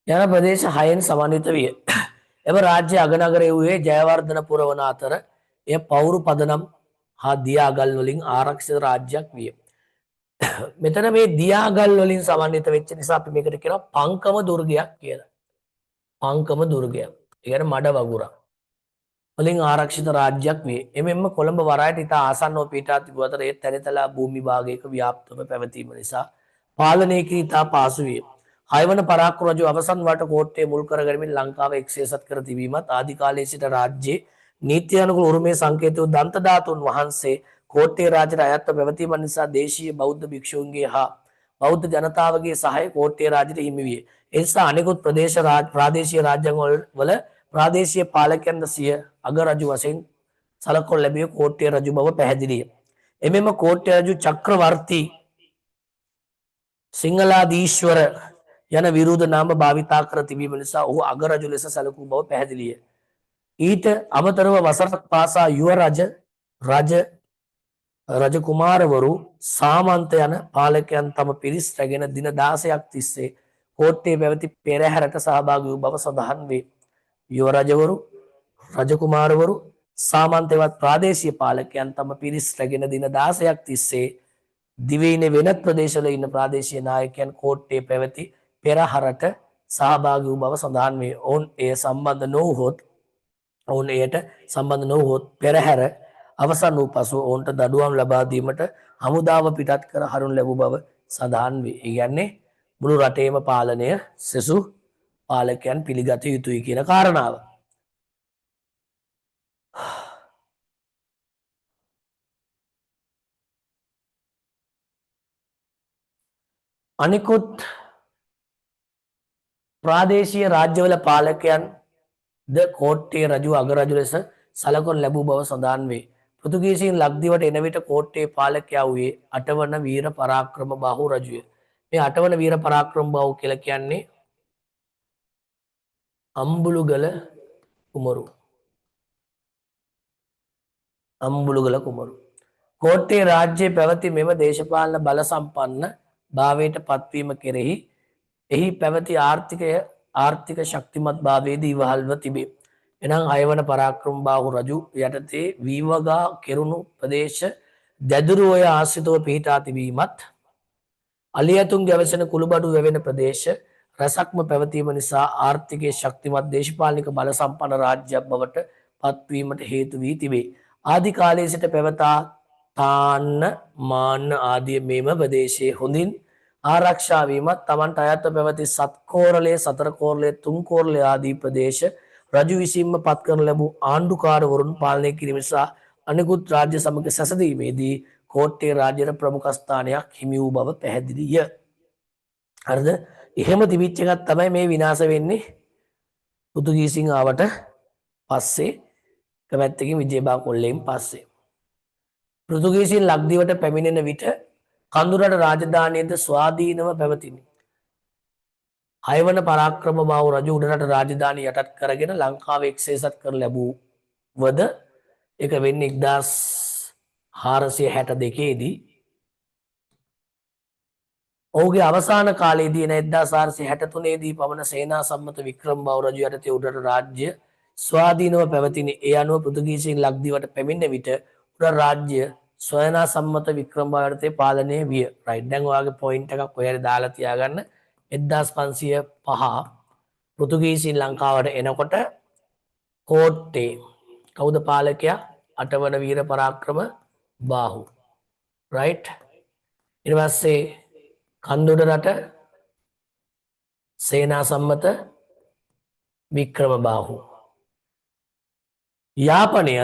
යන ප්‍රදේශ 6න් සමන්විත විය. එම රාජ්‍ය අගනගරය වූයේ ජයවර්ධනපුර වන අතර එය පවුරු පදනම් හා දියාගල් වලින් ආරක්ෂිත රාජ්‍යයක් විය. මෙතන මේ දියාගල් වලින් සමන්විත වෙච්ච නිසා අපි මේකට කියනවා පංකම දුර්ගයක් කියලා. පංකම දුර්ගයක්. ඒ කියන්නේ මඩ වගුරක්. වලින් ආරක්ෂිත රාජ්‍යයක් වේ. එමෙන්ම කොළඹ වරායට ඉතා ආසන්නව පිහිටා තිබූ අතර ඒ තැනිතලා භූමි භාගයක ව්‍යාප්තව පැවතීම නිසා පාලනය කිරීම ඉතා පහසු විය. 6 වන පරාක්කු රජු අවසන් වට කෝට්ටේ මුල් කරගැනීමෙන් ලංකාව එක්සේසත් කර තිබීමත් ආදි කාලයේ සිට රාජ්‍යයේ නීත්‍යානුකූල උරුමයේ සංකේත වූ දන්ත ධාතුන් වහන්සේ කෝට්ටේ රාජ්‍යයට අයත්ව පැවතීම නිසා දේශීය බෞද්ධ භික්ෂූන්ගේ හා බෞද්ධ ජනතාවගේ සහාය කෝට්ටේ රාජ්‍යයට හිමි විය. ඒ නිසා අනෙකුත් ප්‍රාදේශීය රාජ්‍යන් වල ප්‍රාදේශීය පාලකයන්ද සිය අගරජු වශයෙන් සලකුණු ලැබිය කෝට්ටේ රජු බව පැහැදිලිය. එමෙම කෝට්ටේ රජු චක්‍රවර්ති සිංහලාදීශ්වර යන විරුද්ධ නාම භාවිතා කර තිබීම නිසා ඔහු අගරජු ලෙස සැලකූ බව පැහැදිලිය. ඊට අමතරව වසරක් පාසා යුව රජ කුමාරවරු සාමන්ත යන පාලකයන් තම පිරිස් රැගෙන දින 16ක් තිස්සේ කෝට්ටේ පැවති පෙරහැරට සහභාගී වූ බව සඳහන් වේ. යුව රජවරු, රජ කුමාරවරු, සාමන්තවත් ප්‍රාදේශීය පාලකයන් තම පිරිස් රැගෙන දින 16ක් තිස්සේ දිවයිනේ වෙනත් ප්‍රදේශවල ඉන්න ප්‍රාදේශීය නායකයන් කෝට්ටේ පැවති පෙරහරට සහභාගී වූ බව සඳහන් වේ. ඔවුන් එයට සම්බන්ධ නොවුවහොත් පෙරහැර අවසන් වූ පසු ඔවුන්ට දඩුවම් ලබා දීමට හමුදාව පිටත් කර හරිනු ලැබූ බව සඳහන් වේ. ඒ කියන්නේ මුළු රටේම පාලනය සෙසු පාලකයන් පිළිගත යුතුයි කියන කාරණාව. අනිකුත් ප්‍රාදේශීය රාජ්‍යවල පාලකයන් ද කෝට්ටේ රජු අගරජු ලෙස සලකනු ලැබූ බව සඳහන් වේ. පෘතුගීසීන් ලක්දිවට එන විට කෝට්ටේ පාලකයා වූයේ 8 වන වීර පරාක්‍රම බහු රජුය. මේ 8 වන වීර පරාක්‍රම බහු කියලා කියන්නේ අම්බුලුගල කුමරු. අම්බුලුගල කුමරු. කෝට්ටේ රාජ්‍යයේ පැවති මෙම දේශපාලන බල සම්පන්න භාවයට පත්වීම කෙරෙහි එහි පැවති ආර්ථික ශක්තිමත් භාවයේදී ඉවහල්ව තිබේ. එනම් 6 වන පරාක්‍රමබාහු රජු යටතේ වීවගා කෙරුණු ප්‍රදේශ දැදුරුඔය ආශ්‍රිතව පිහිටා තිබීමත් අලියතුන් ගැවසෙන කුළුබඩු වැවෙන ප්‍රදේශ රසක්ම පැවතීම නිසා ආර්ථිකයේ ශක්තිමත් දේශපාලනික බල සම්පන්න රාජ්‍යයක් බවට පත්වීමට හේතු වී තිබේ. ආදි කාලයේ සිට පැවතා තාන්න මාන්න ආදී මේම ප්‍රදේශයේ හොඳින් ආරක්ෂා වීමත් තමන්ට අයත්ව පැවති සත්කෝරළේ සතර කෝරළේ තුන් කෝරළේ ආදී ප්‍රදේශ රජු විසින්ම පත් කරන ලැබූ ආණ්ඩුකාරවරුන් පාලනය කිරීම නිසා අනෙකුත් රාජ්‍ය සමග සැසඳීමේදී කෝට්ටේ රාජ්‍යයට ප්‍රමුඛ ස්ථානයක් හිමි වූ බව පැහැදිලිය. හරිද? එහෙම තිබිච්ච එකක් තමයි මේ විනාශ වෙන්නේ පෘතුගීසින් ආවට පස්සේ කැමැත්තකින් විජේබා කොල්ලෙන් පස්සේ. පෘතුගීසින් ලක්දිවට පැමිණෙන විට කඳුරට රාජධානියද ස්වාධීනව පැවතිනි. 6 වන පරාක්‍රමබාහු රජු උඩරට රාජධානිය යටත් කරගෙන ලංකාව එක්සේසත් කර ලැබුවද ඒක වෙන්නේ 1462 දී. ඔහුගේ අවසාන කාලයේදී එන 1463 දී පමණ සේනා සම්මත වික්‍රමබාහු රජු යටතේ උඩරට රාජ්‍ය ස්වාධීනව පැවතිනි. ඒ අනුව පෘතුගීසින් ලක්දිවට පැමිණෙන විට උඩරට රාජ්‍ය සේනා සම්මත වික්‍රමබාහු යටතේ පාලනය විය. රයිට්. දැන් ඔයාගේ පොයින්ට් එකක් ඔය හරි දාලා තියාගන්න. 1505 පෘතුගීසින් ලංකාවට එනකොට කෝට්ටේ කවුද පාලකයා? 8 වන වීර පරාක්‍රම බාහු. රයිට්. ඊට පස්සේ කන්දුඩ රට සේනා සම්මත වික්‍රමබාහු. යාපනය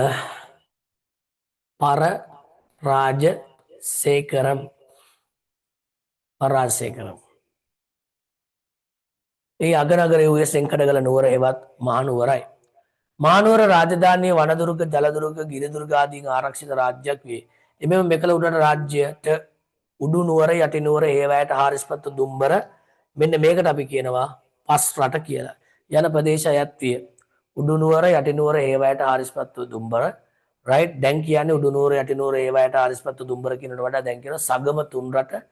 පරාජසේකරම්. ඒ අගනගරය වූයේ සෙන්කඩගල නුවර හෙවත් මහනුවරයි. මහනුවර රාජධානිය වනදුර්ග ජලදුර්ග ගිරිදුර්ග ආදීන් ආරක්ෂිත රාජ්‍යයක් වේ. එමෙම මෙකල උඩරට රාජ්‍යයට උඩු නුවර යටි නුවර හේවැයට හාරිස්පත්තු දුම්බර මෙන්න මේකට අපි කියනවා පස් රට කියලා. යන ප්‍රදේශ අයත් විය. උඩු නුවර යටි නුවර හේවැයට හාරිස්පත්තු දුම්බර. රයිට්. දැන් කියන්නේ උඩු නුවර යටි නුවර හේවැයට හාරිස්පත්තු දුම්බර කියනට වඩා දැන් කියන සගම තුන් රට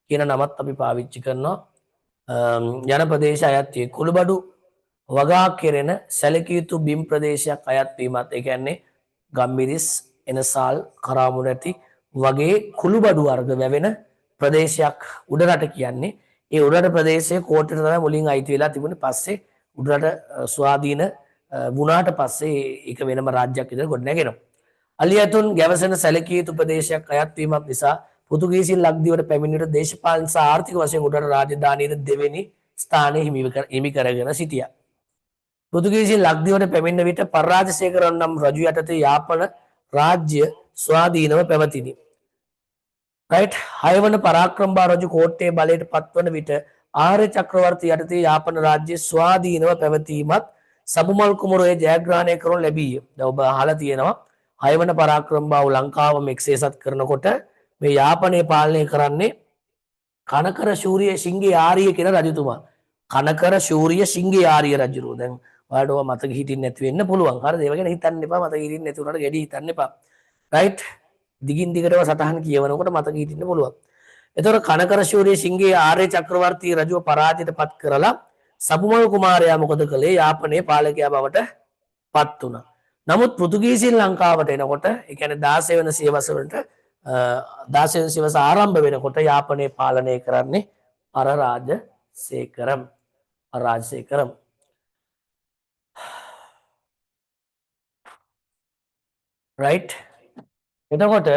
කියන නමත් අපි පාවිච්චි කරනවා. යන ප්‍රදේශ අයත් විය. කුළුබඩු වගා කෙරෙන සැලකිය යුතු බිම් ප්‍රදේශයක් අයත් වීමත් ඒ කියන්නේ ගම්මිරිස් එනසාල් කරාමුණ ඇති වගේ කුළුබඩු වර්ග වැවෙන ප්‍රදේශයක් උඩරට කියන්නේ. ඒ උඩරට ප්‍රදේශයේ කෝට්ටේට තමයි මුලින් අයිති වෙලා තිබුණේ. පස්සේ උඩරට ස්වාධීන වුණාට පස්සේ ඒක වෙනම රාජ්‍යයක් විදිහට ගොඩනැගෙනවා. අලියතුන් ගැවසෙන සැලකිය යුතු ප්‍රදේශයක් අයත් වීමත් නිසා පෘතුගීසින් ලක්දිවට පැමිණියට දේශපාලන සහ ආර්ථික වශයෙන් උඩරට රාජධානියේ දෙවෙනි ස්ථානය හිමි කරගෙන සිටියා. පෘතුගීසින් ලක්දිවට පැමිණෙන විට පරාජසේකරන් නම් රජු යටතේ යාපන රාජ්‍ය ස්වාධීනව පැවතිනි. රයිට්. 6 වන පරාක්‍රමබාහු රජු කෝට්ටේ බලයට පත්වන විට ආර්ය චක්‍රවර්ති යටතේ යාපන රාජ්‍ය ස්වාධීනව පැවතීමත් සබුමල් කුමරුගේ ජයග්‍රහණය කරනු ලැබීය. දැන් ඔබ අහලා තියෙනවා 6 වන පරාක්‍රමබාහු ලංකාවම එක්සේසත් කරනකොට මේ යාපනය පාලනය කරන්නේ කනකර ශූරිය සිංගේ ආර්ය කියන රජතුමා. කනකර ශූරිය සිංගේ ආර්ය රජුරෝ. දැන් ඔයාලට ඔය මතක හිටින්න නැති වෙන්න පුළුවන්. හරිද? ඒව ගැන හිතන්න එපා. මතක හිටින්න නැති උනට ගැඩි හිතන්න එපා. රයිට්. දිගින් දිගටම සටහන් කියවනකොට මතක හිටින්න පුළුවන්. එතකොට කනකර ශූරිය සිංගේ ආර්ය චක්‍රවර්ති රජුව පරාජයට පත් කරලා සබුමල් කුමාරයා මොකද කළේ? යාපනයේ පාලකයා බවට පත් වුණා. නමුත් පෘතුගීසින් ලංකාවට එනකොට ඒ කියන්නේ 16 වෙනි සියවස වලට 16 වෙනි සියවස ආරම්භ වෙනකොට යාපනයේ පාලනය කරන්නේ පරාජසේකරම්. රයිට්. එතකොට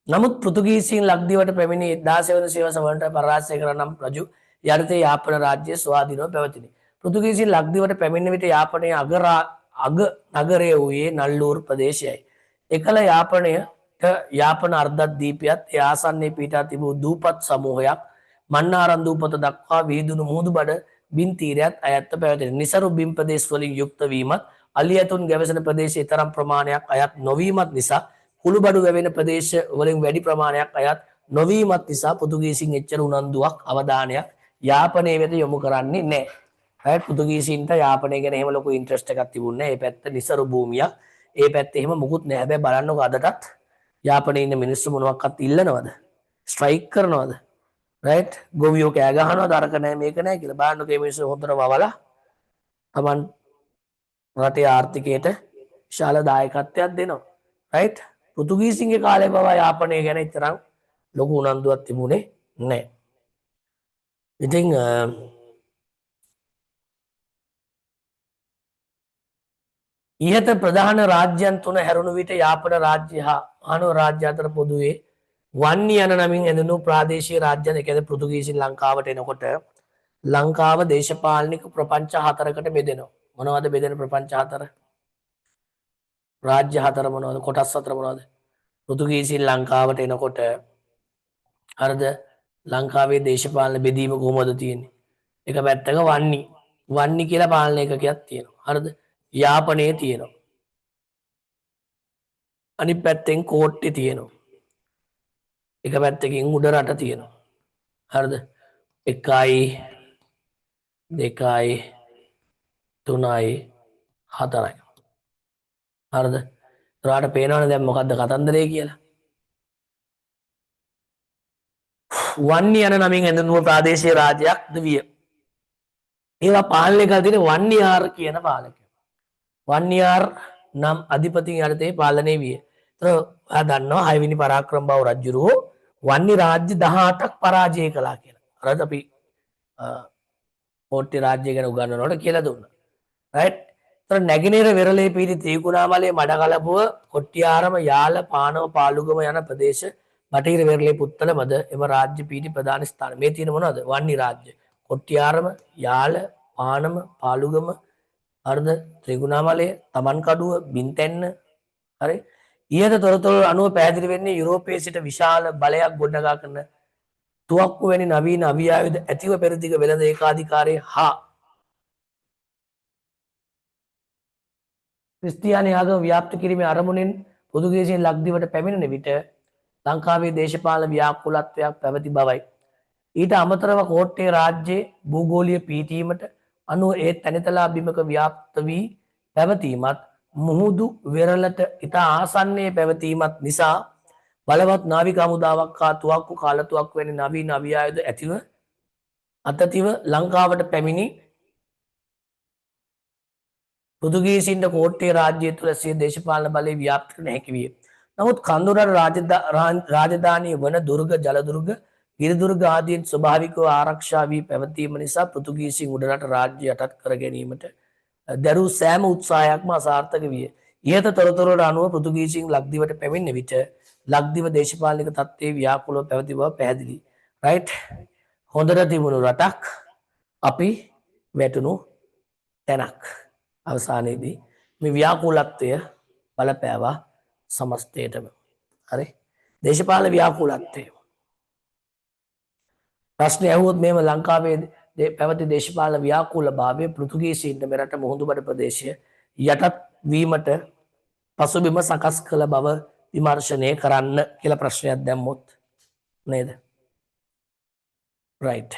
නමුත් පෘතුගීසින් ලක්දිවට පැමිණි 16 වන සියවස වලට පරාජසේකරන් නම් රජු යටතේ යාපන රාජ්‍ය ස්වාධීනව පැවතිනි. පෘතුගීසින් ලක්දිවට පැමිණෙන විට යාපනයේ අග නගරය වූයේ නල්ලූර් ප්‍රදේශයයි. එකල යාපන අර්ධද්වීපයත් ඒ ආසන්නයේ පිහිටා තිබූ දූපත් සමූහයක් මන්නාරම් දූපත දක්වා විහිදුණු මුහුදුබඩ බිම් තීරයත් අයත්ව පැවතින. නිසරු බිම් ප්‍රදේශ වලින් යුක්ත වීමත් අලියතුන් ගැවසෙන ප්‍රදේශයේ තරම් ප්‍රමාණයක් අයත් නොවීමත් නිසා කුළුබඩු වැවෙන ප්‍රදේශ වලින් වැඩි ප්‍රමාණයක් අයත් නොවීමත් නිසා පෘතුගීසින් එච්චර උනන්දුවක් අවධානයක් යාපනයේ වෙත යොමු කරන්නේ නැහැ. right පෘතුගීසින්ට යාපනය ගැන එහෙම ලොකු ඉන්ට්‍රස්ට් එකක් තිබුණේ නැහැ. ඒ පැත්ත නිසරු භූමියක්. ඒ පැත්තේ එහෙම මුකුත් නැහැ. හැබැයි බලන්නකො අදටත් යාපනයේ ඉන්න මිනිස්සු මොනවක්වත් ඉල්ලනවද? ස්ට්‍රයික් කරනවද? right ගොවියෝ කෑ ගහනවද අරක නැහැ මේක නැහැ කියලා. බලන්නකො මේ මිනිස්සු හොඳට වවලා Taman රටේ ආර්ථිකයට විශාල දායකත්වයක් දෙනවා. right පෘතුගීසින්ගේ කාලේ පවා යාපනය ගැන ඉතරම් ලොකු උනන්දුවක් තිබුණේ නැහැ. ඉතින් ඉහත ප්‍රධාන රාජ්‍යයන් තුන හැරුණු විට යාපන රාජ්‍ය හා ආණ්ඩුව රාජ්‍ය අතර පොදුවේ වන්නි යන නමින් ඇඳුණු ප්‍රාදේශීය රාජ්‍යයන් ඒ කියන්නේ පෘතුගීසින් ලංකාවට එනකොට ලංකාව දේශපාලනික ප්‍රපංච හතරකට බෙදෙනවා. මොනවද බෙදෙන ප්‍රපංච හතර? රාජ්‍ය හතර මොනවද? කොටස් හතර මොනවද? පෘතුගීසින් ලංකාවට එනකොට හරිද? ලංකාවේ දේශපාලන බෙදීම කොහොමද තියෙන්නේ? එක පැත්තක වන්නි කියලා පාලන ඒකකයක් තියෙනවා. හරිද? යාපනයේ තියෙනවා. අනිත් පැත්තෙන් කෝට්ටේ තියෙනවා. එක පැත්තකින් උඩ රට තියෙනවා. හරිද? 1යි 2යි 3යි 4යි. හරිද? ඔයාලට පේනවනේ දැන් මොකද්ද කතන්දරේ කියලා? වන්නි යන නමින් ඇඳුණු ප්‍රාදේශීය රාජ්‍යයක්ද විය. ඒවා පාලනය කළ තියෙන වන්නියාර් කියන පාලකයා. වන්නියාර් නම් අධිපතින් යටතේ පාලනය විය. ඒතර ඔයා දන්නවා 6 වෙනි පරාක්‍රම බහු රජුරෝ වන්නි රාජ්‍ය 18ක් පරාජය කළා කියලා. අර අපි කෝට්ටේ රාජ්‍ය ගැන උගන්වනකොට කියලා දුන්නා. right? ඒතර නැගෙනහිර වෙරළේ පිහිටි ත්‍රිකුණාමලයේ මඩකලපුව කොට්ටිආරම යාල පානව පාලුගම යන ප්‍රදේශ බටහිර වෙරළේ පුත්තලමද එම රාජ්‍ය පිහිටි ප්‍රධාන ස්ථාන. මේ තියෙන මොනවද? වන්නි රාජ්‍ය. කොට්ටිආරම යාල පානම පාලුගම හරිද? ත්‍රිකුණාමලය තමන්කඩුව බින්තැන්න හරි. ඊට තොරතුරු අනුව පැහැදිලි වෙන්නේ යුරෝපයේ සිට විශාල බලයක් ගොඩනගා කරන තුවක්කු වැනි නවීන අවියායුධ ඇතිව පෙරදිග වෙළඳ ඒකාධිකාරයේ හා ක්‍රිස්තියානි ආගම ව්‍යාප්ත කිරීමේ අරමුණෙන් පෘතුගීසින් ලක්දිවට පැමිණෙන විට ලංකාවේ දේශපාලන ව්‍යාකූලත්වයක් පැවති බවයි. ඊට අමතරව කෝට්ටේ රාජ්‍යයේ භූගෝලීය පිහිටීමට අනුව ඒ තැනිතලා බිමක ව්‍යාප්ත වී පැවතීමත් මුහුදු වෙරළට ඉතා ආසන්නයේ පැවතීමත් නිසා බලවත් නාවික හමුදාවක් හා තුවක්කු කාලතුවක්කු වැනි නවීන අවියායුධ ඇතිව අතතිව ලංකාවට පැමිණි පෘතුගීසින්ට කෝට්ටේ රාජ්‍යය තුළ සිය දේශපාලන බලය ව්‍යාප්ත කරන හැකි විය. නමුත් කඳුරට රාජධානිය වන දුර්ග ජලදුර්ග ගිරිදුර්ග ආදීන් ස්වභාවිකව ආරක්ෂා වී පැවතීම නිසා පෘතුගීසින් උඩරට රාජ්‍ය යටත් කර ගැනීමට දැරූ සෑම උත්සාහයක්ම අසාර්ථක විය. ඉහත තොරතුරුවලට අනුව පෘතුගීසින් ලක්දිවට පැමිණෙන විට ලක්දිව දේශපාලනික තත්ත්වයේ ව්‍යාකූලව පැවති බව පැහැදිලි. right හොඳට තිබුණු රටක් අපි වැටුණු තැනක්. අවසානයේදී මේ ව්‍යාකූලත්වය බලපෑවා සමස්තයටම. හරි දේශපාලන ව්‍යාකූලත්වය ප්‍රශ්නේ ඇහුවොත් මේව ලංකාවේ පැවති දේශපාලන ව්‍යාකූල භාවය පෘතුගීසීන්ට මෙරට මුහුදුබඩ ප්‍රදේශය යටත් වීමට පසුබිම සකස් කළ බව විමර්ශනය කරන්න කියලා ප්‍රශ්නයක් දැම්මොත් නේද? right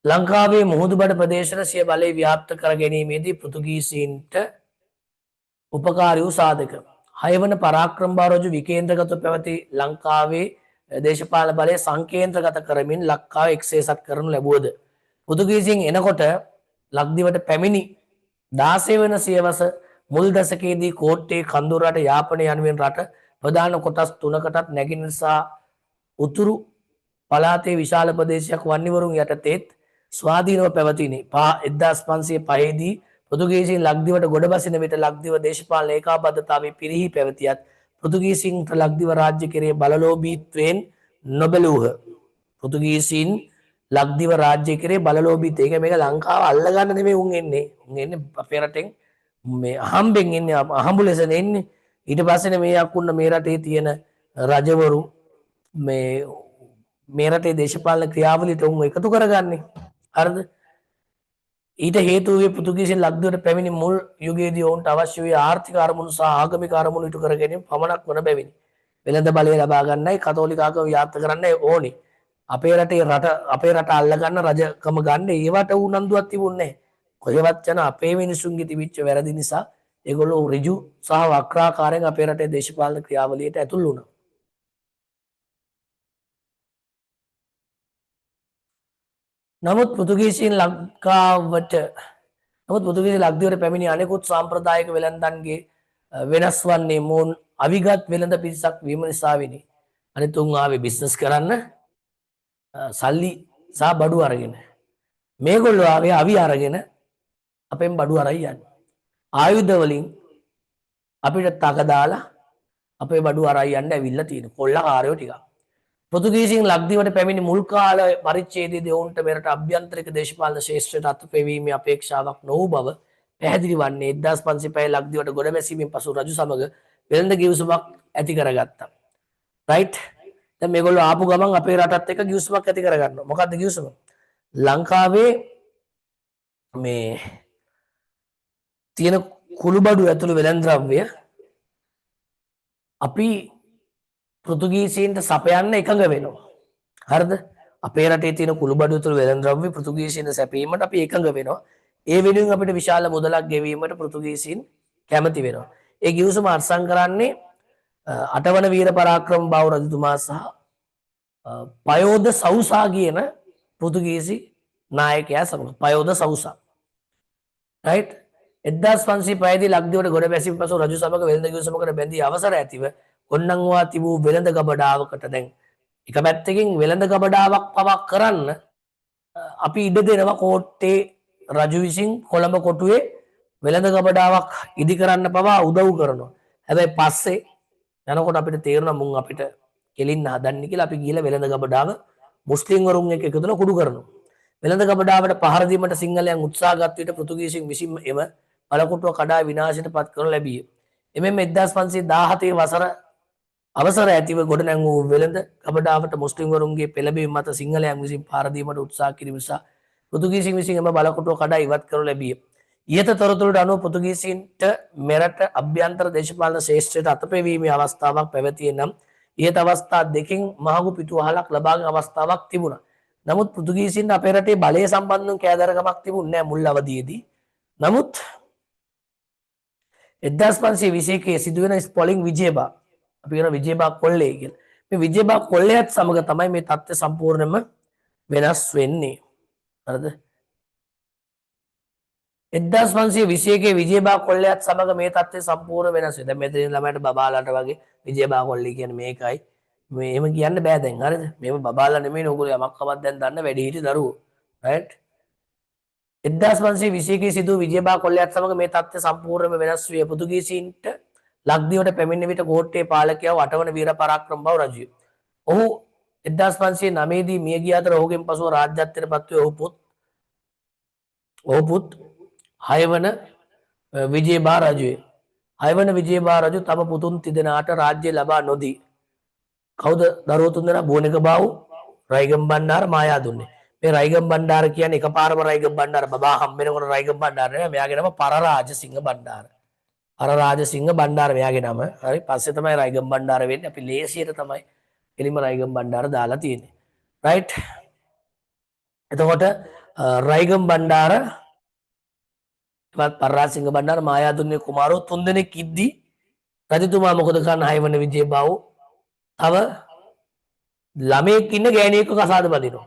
ලංකාවේ මුහුදුබඩ ප්‍රදේශවල සිය බලය ව්‍යාප්ත කර ගැනීමේදී පෘතුගීසීන්ට උපකාරී වූ සාධක 6 වන පරාක්‍රම බාරජු විකේන්ද්‍රගතව පැවති ලංකාවේ දේශපාලන බලය සංකේන්ද්‍රගත කරමින් ලක්කාව එක්සේසත් කරනු ලැබුවද පෘතුගීසින් එනකොට ලක්දිවට පැමිණි 16 වන සියවස මුල් දශකයේදී කෝට්ටේ කඳුරට යාපනය යනුවෙන් රට ප්‍රධාන කොටස් තුනකටත් නැගින නිසා උතුරු පළාතේ විශාල ප්‍රදේශයක් වන්නිවරුන් යටතේත් ස්වාධීනව පැවතිනේ. 1505 දී පෘතුගීසින් ලක්දිවට ගොඩ බසින විට ලක්දිව දේශපාලන ඒකාබද්ධතාවයේ පිරිහි පැවතියත් පෘතුගීසින්ට ලක්දිව රාජ්‍ය කෙරේ බලලෝභීත්වයෙන් නොබැලූහ. පෘතුගීසින් ලක්දිව රාජ්‍ය කෙරේ බලලෝභීත්වය. ඒක මේක ලංකාව අල්ලගන්න නෙමෙයි උන් එන්නේ. උන් එන්නේ අපේ රටෙන් මේ අහම්බෙන් එන්නේ අහඹු ලෙස එන්නේ. ඊට පස්සේ මේ අකුන්න මේ රටේ තියෙන රජවරු මේ රටේ දේශපාලන ක්‍රියාවලියට උන් එකතු කරගන්නේ. හරිද? ඊට හේතු වූයේ පෘතුගීසින් ලක්දිවට පැමිණි මුල් යුගයේදී ඔවුන්ට අවශ්‍ය වූ ආර්ථික අරමුණු සහ ආගමික අරමුණු ඉටු කර ගැනීම පමණක් වන බැවිනි. වෙළඳ බලය ලබා ගන්නයි කතෝලික ආගම ව්‍යාප්ත කරන්නයි ඕනේ. අපේ රට අල්ල ගන්න රජකම ගන්න ඒවට උනන්දුවක් තිබුණේ නැහැ. කොහෙවත් යන අපේ මිනිසුන්ගේ තිබිච්ච වැරදි නිසා ඒගොල්ලෝ ඍජු සහ වක්‍රාකාරයෙන් අපේ රටේ දේශපාලන ක්‍රියාවලියට ඇතුල් වුණා. නමුත් පෘතුගීසීන් ලක්දිවට පැමිණි අනෙකුත් සාම්ප්‍රදායික වෙළඳන්ගේ වෙනස් වන්නේ මොවුන් අවිගත් වෙළඳ පිරිසක් වීම නිසාවෙනි. අනිතුන් ආවේ බිස්නස් කරන්න සල්ලි සහ බඩු අරගෙන. මේගොල්ලෝ ආවේ අවි අරගෙන අපෙන් බඩු අරයි යන්නේ. ආයුධ වලින් අපිට තක දාලා අපේ බඩු අරයි යන්න ඇවිල්ලා තියෙන කොල්ලකාරයෝ ටිකක්. පෘතුගීසීන් ලක්දිවට පැමිණි මුල් කාල පරිච්ඡේදයේදී ඔවුන්ට මෙරට අභ්‍යන්තරික දේශපාලන ශේෂ්ත්‍රයට අත්පෙවීමේ අපේක්ෂාවක් නොවූ බව පැහැදිලි වන්නේ 1505 ලක්දිවට ගොඩ බැසීමෙන් පසු රජු සමග වෙළඳ ගිවිසුමක් ඇති කරගත්තා. රයිට්? දැන් මේගොල්ලෝ ආපු ගමන් අපේ රටත් එක්ක ගිවිසුමක් ඇති කරගන්නවා. මොකක්ද ගිවිසුම? ලංකාවේ මේ තියෙන කුළුබඩු ඇතුළු වෙළඳ ද්‍රව්‍ය අපි පෘතුගීසීන්ට සපයන්න එකඟ වෙනවා. හරිද? අපේ රටේ තියෙන කුළුබඩු ඇතුළු වෙළඳ ද්‍රව්‍ය පෘතුගීසීන්ට සැපීමට අපි එකඟ වෙනවා. ඒ වෙනුවෙන් අපිට විශාල මුදලක් ගෙවීමට පෘතුගීසීන් කැමති වෙනවා. ඒ ගිවිසුම අත්සන් කරන්නේ අටවන වීර පරාක්‍රම බාහු රජතුමා සහ පයෝද සවුසා කියන පෘතුගීසි නායකයා සමග. පයෝද සවුසා. රයිට්? 1505 දී ලක්දිවට ගොඩ බැසීම පසු රජු සමග වෙළඳ ගිවිසුමකට බැඳී අවසර ඇතිව ඔන්නන්වා තිබූ වෙළඳ ගබඩාවකට දැන් එක පැත්තකින් වෙළඳ ගබඩාවක් පවක් කරන්න අපි ඉඩ දෙනවා කෝට්ටේ රජු විසින් කොළඹ කොටුවේ වෙළඳ ගබඩාවක් ඉදි කරන්න පවා උදව් කරනවා. හැබැයි පස්සේ යනකොට අපිට තේරෙනවා මුන් අපිට කෙලින්න හදන්නේ කියලා අපි ගිහලා වෙළඳ ගබඩාව මුස්ලිම් වරුන් එක්ක එකතු වෙලා කුඩු කරනවා. වෙළඳ ගබඩාවට පහර දීමට සිංහලයන් උත්සාහගත් විට පෘතුගීසීන් විසින් එම බලකොටුව කඩා විනාශයට පත් කරනු ලැබිය. එමෙන්න 1517 වසර අවසර ඇතිව ගොඩ නැංවූ වෙළඳ ගබඩාවට මුස්ලිම් වරුන්ගේ පෙළඹීම මත සිංහලයන් විසින් පහර දීමට උත්සාහ කිරීම නිසා පෘතුගීසීන් විසින් එම බලකොටුව කඩා ඉවත් කරනු ලැබිය. ඉහත තොරතුරට අනුව පෘතුගීසීන්ට මෙරට අභ්‍යන්තර දේශපාලන ශේෂ්ත්‍රයට අතපෙවීමේ අවස්ථාවක් පැවතියේ නම් ඉහත අවස්ථා දෙකෙන් මහඟු පිටුවහලක් ලබාගෙන අවස්ථාවක් තිබුණා. නමුත් පෘතුගීසීන්ට අපේ රටේ බලය සම්බන්ධව කෑදරකමක් තිබුණේ නැහැ මුල් අවධියේදී. නමුත් 1521 සිදුවෙන ස්පොලිං විජේබා අපි කියන විජේබා කොල්ලේ කියලා. මේ විජේබා කොල්ලයත් සමග තමයි මේ தත්ත්වය සම්පූර්ණයෙන්ම වෙනස් වෙන්නේ. හරිද? 1521 විජේබා කොල්ලයත් සමග මේ தත්ත්වය සම්පූර්ණ වෙනස් වෙනවා. දැන් මෙතන ළමයට බබාලාට වගේ විජේබා කොල්ලේ කියන්නේ මේකයි. මේ එහෙම කියන්න බෑ දැන්. හරිද? මේව බබාලා නෙමෙයි ඕගොල්ලෝ යමක් කමක් දැන් දන්න වැඩි හිටි දරුවෝ. රයිට්? 1521 සිදු විජේබා කොල්ලයත් සමග මේ தත්ත්වය සම්පූර්ණයෙන්ම වෙනස් විය. පෘතුගීසීන්ට ලක්දිවට පැමිණෙන විට කෝට්ටේ පාලකයා අටවන වීර පරාක්‍රම බාහු රජු. ඔහු 1509 දී මිය ගිය අතර ඔහුගෙන් පසුව රාජ්‍යත්වයට පත්වේ ඔහු පුත් හයවන විජේබා රජුය. හයවන විජේබා රජු තම පුතුන් තිදෙනාට රාජ්‍ය ලබා නොදී කවුද දරුවෝ තුන්දෙනා බෝනික බාහු රයිගම් බණ්ඩාර මායා දුන්නේ. මේ රයිගම් බණ්ඩාර කියන්නේ එකපාරම රයිගම් බණ්ඩාර බබා හම්බෙනකොට රයිගම් බණ්ඩාර නෙමෙයි මෙයාගේ නම පරරාජසිංහ බණ්ඩාර. පරරාජසිංහ බණ්ඩාර මෙයාගේ නම. හරි පස්සේ තමයි රයිගම් බණ්ඩාර වෙන්නේ. අපි ලේසියට තමයි එලිම රයිගම් බණ්ඩාර දාලා තියෙන්නේ. රයිට්? එතකොට රයිගම් බණ්ඩාර පරරාජසිංහ බණ්ඩාර මායාදුන්නේ කුමාරෝ තුන්දෙනෙක් ඉද්දි රජතුමා මොකද කරන්න හයවන විජේබාහු තව ළමයෙක් ඉන්න ගෑණියෙක්ව කසාද බඳිනවා.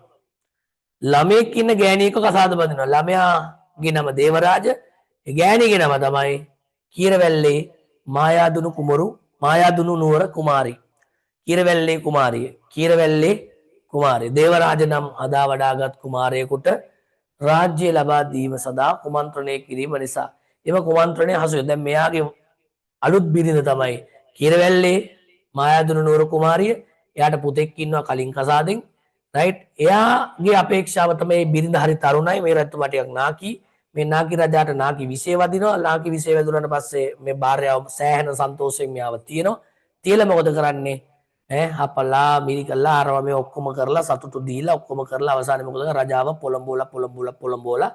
ළමයෙක් ඉන්න ගෑණියෙක්ව කසාද බඳිනවා. ළමයාගේ නම දේවරාජ, ගෑණියගේ නම තමයි කීරවැල්ලේ මායාදුණු නුවර කුමාරී. කීරවැල්ලේ කුමාරිය. දේවරාජ නම් අදා වඩාගත් කුමාරයෙකුට රාජ්‍ය ලබා දීම සඳහා කුමන්ත්‍රණය කිරීම නිසා එම කුමන්ත්‍රණය හසු වෙනවා. දැන් මෙයාගේ අලුත් බිරිඳ තමයි කීරවැල්ලේ මායාදුණු නුවර කුමාරිය. එයාට පුතෙක් ඉන්නවා කලින් කසාදෙන්. රයිට්? එයාගේ අපේක්ෂාව තමයි බිරිඳ හරි තරුණයි මේ රජතුමා ටිකක් නාකි. මේ නාකි රජාට නාකි විශේෂ වදිනවා. නාකි විශේෂ වැදුනට පස්සේ මේ භාර්යාව සෑහෙන සන්තෝෂයෙන් මෙයාව තියෙනවා. තියලා මොකද කරන්නේ? හපලා මිරිකලා අරව මේ ඔක්කොම කරලා සතුටු දීලා ඔක්කොම කරලා අවසානයේ මොකද රජාව පොළඹෝලා